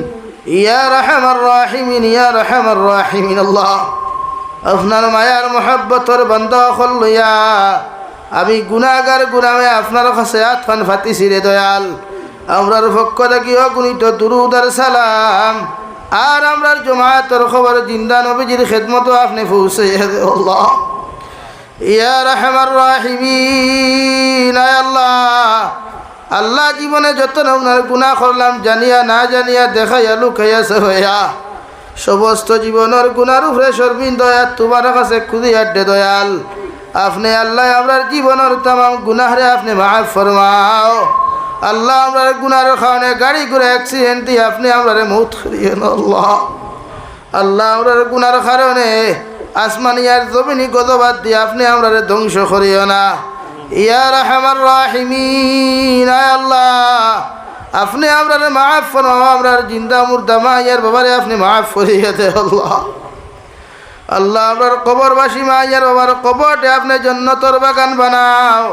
يا أرحم الراحمين يا أرحم الراحمين الله আপনার মায়ার মহব্বতর বন্ধ হইয়া আমি গুনাহগার গুনাহে আপনার কাছে আতফান ফাতিছি রে দয়াল। আমরার পক্ষ থেকে অগণিত দুরূদ আর সালাম আর আমরার জমায়েতের খবর জিন্দা নবীজির খেদমত আপনি পৌঁছাইয়া দেন আল্লাহ। ইয়া রাহমার রাহিমিন, আয় আল্লাহ, আল্লাহ জীবনে যত নমুনার গুনাহ করলাম জানিয়া না জানিয়া দেখাইয়া লুকাইয়া সহাইয়া সমস্ত জীবনের গুনার উপরে সর্বিন দয়া তোমার কাছে খুদিয়া দে দয়াল। আপনি আল্লাহ আমরার জীবনের तमाम গুনাহরে আপনি মাফ ফরমাও আল্লাহ। আমরা গুনার কারণে গাড়ি করে অ্যাক্সিডেন্ট দিয়ে আপনি আমরা মৌত করিয়েন আল্লাহ। আল্লাহ আমরা গুনার কারণে আসমানি আর জমিনি গজবাদ দিয়ে আপনি আমরা ধ্বংস করিও না। ইয়া রাহমার রাহিমিন। আয় আল্লাহ, আপনি আমরার মাফ ফরমাও, আমরার জিন্দা মুর্দা মাইয়ার বাবারে আপনি মাফ করিয়ে দে আল্লাহ। আল্লাহ আমরার কবরবাসী মাইয়ার বাবার কবরটে আপনি জান্নাতের বাগান বানাও।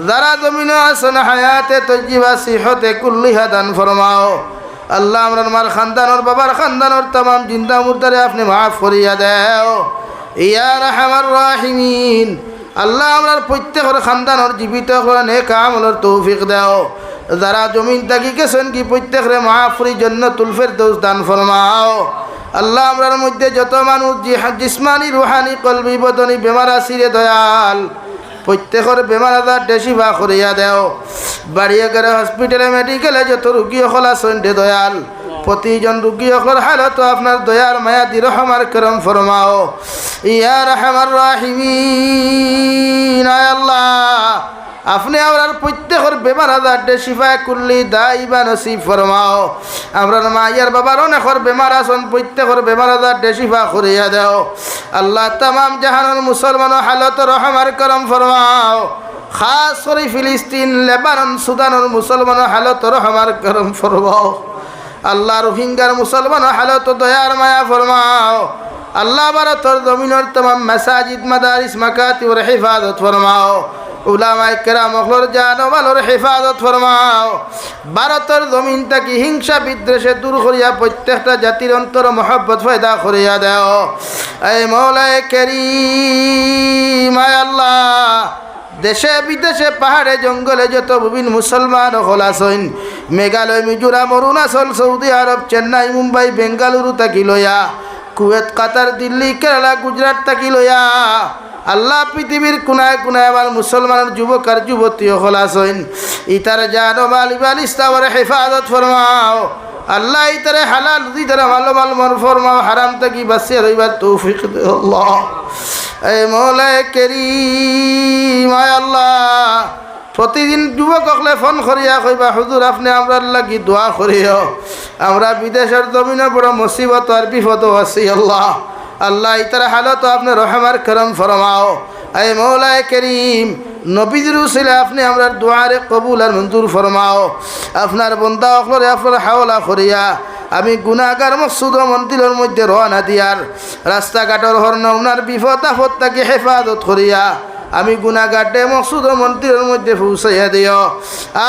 যারা জমিনে আছেন হায়াতে তজ্জিবা সিহতে কুল্লিহা দান ফরমাও। আল্লাহ আমরার মার খানদানোর বাবার খানদানোর तमाम জিন্দা মুর্দারে আপনি মাফ করিয়া দেও ইয়া রাহমার রাহিমিন। আল্লাহ আমরার প্রত্যেকের খানদানোর জীবিত করে নেক আমলের তৌফিক দাও। যারা জমিন থাকি গেছেন কি প্রত্যেকের মাফ করি জান্নাতুল ফেরদৌস দান ফরমাও। আল্লাহ আমরার মধ্যে যত মানুষ জিসমানি রুহানি কলবি বদনি বেমার আসিরে দয়াল প্রত্যেকের বেমার আজার দেশিবা করিয়া দেও। বাড়িয়ে গেলে হসপিটালে মেডিকেলে যত রুগী হল আছেন দে দয়াল প্রতিজন রুগী হল হালত আপনার দয়ার মায়া দি রহমার করম ফরমাও ইয়া রাহমার রাহিমিন। আয় আল্লাহ, আপনি আমরার প্রত্যেকের বেমার আজার দেশিফা কুল্লি দাইবা নসিব ফরমাও। আমরার মাইয়ার বাবার অনেকের বেমার আছেন প্রত্যেকের বেমার আজার দেশিফা করিয়া দেও। আল্লাহ तमाम জাহানের মুসলমান হালত রহমার করম ফরমাও। খাস করে ফিলিস্তিন লেবানন সুদানের মুসলমান হালত রহমার করম ফরমাও। আল্লাহ রোহিঙ্গার মুসলমান হালত দয়ার মায়া ফরমাও। আল্লাহ ভারতের জমিনের तमाम মাসাজিদ মাদারিস মাকাতিবের হিফাজত ফরমাও। উলামায়ে কেরাম ওগুলোর জান ও মালের হেফাজত ফরমাও। ভারতের জমিন থেকে হিংসা বিদ্বেষে দূর করিয়া প্রত্যেকটা জাতির অন্তর মহব্বত পয়দা করিয়া দেও। এই মওলায়ে কারীম, আয় আল্লাহ, দেশে বিদেশে পাহাড়ে জঙ্গলে যত বিভিন্ন মুসলমান হল আছেন মেঘালয় মিজোরাম অরুণাচল সৌদি আরব চেন্নাই মুম্বাই বেঙ্গালুরু থাকি লইয়া কুয়েত কাতার দিল্লি কেরালা গুজরাট থাকি লইয়া আল্লাহ পৃথিবীর কোনায় কোনায় আমার মুসলমানের যুবক আর যুবতী হল আছেন ইতার জান মাল ইবাল ইসলামের হেফাজত ফরমাও। আল্লাহ ইতারে হালাল দিদারে ভালো মাল মন ফরমাও, হারাম থাকি বাঁচিয়ে রইবার তৌফিক দে আল্লাহ। এই মওলায়ে কারীম, আয় আল্লাহ, প্রতিদিন যুবক হলে ফোন করিয়া কইবা হুজুর আপনি আমরার লাগি দোয়া করিও। আমরা বিদেশের জমিনে বড় মুসিবত আর বিপদ আছি আল্লাহ। আল্লাহ ইতারা হালত আপনি রহমার করম ফরমাও। এই মওলায়ে কারীম, নবীজির উসিলা আপনি আমরার দুয়ারে কবুল আর মঞ্জুর ফরমাও। আপনার বন্দা অখলরে আপনার হাওলা করিয়া আমি গুনাহগার মকসুদ ও মন্দিরের মধ্যে রওনা দিয়ার রাস্তাঘাটের হর্ন ওনার বিপদ আপদ তাকে হেফাজত করিয়া আমি গুনাহগারে মকসুদ ও মন্দিরের মধ্যে পৌঁছাইয়া দিও।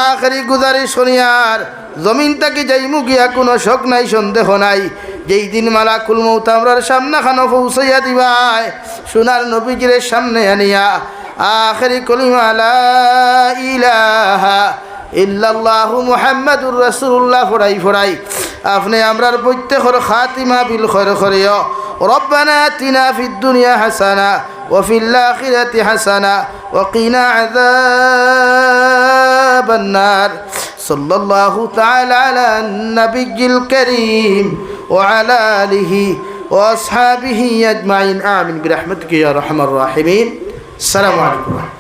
আখেরি গুজারিশ শনিয়ার জমিন তাকে যাইমু গিয়া কোনো শোক নাই সন্দেহ নাই। যেই দিন মালাকুল মউত আমরার সামনে খানো পৌঁছাইয়া দিবাই সোনার নবীজির সামনে আনিয়া আখেরি কলিমা লা ইলাহা ইল্লাল্লাহু মুহাম্মাদুর রাসূলুল্লাহ ফড়াই আপনি আমরার প্রত্যেকের খাতিমা বিল খৈর করিও। রব্বানা আতিনা ফিদ দুনিয়া হাসানা ওয়া ফিল আখিরাতি হাসানা ওয়া কিনা আযাবান নার। সাল্লাল্লাহু তাআলা আলা নবিয়্যিল কারীম ওয়া আলা আলিহি ওয়া আসহাবিহি আজমাইন। আমিন বিরহমাতিকা ইয়া আরহামার রাহিমিন। আসসালামু আলাইকুম।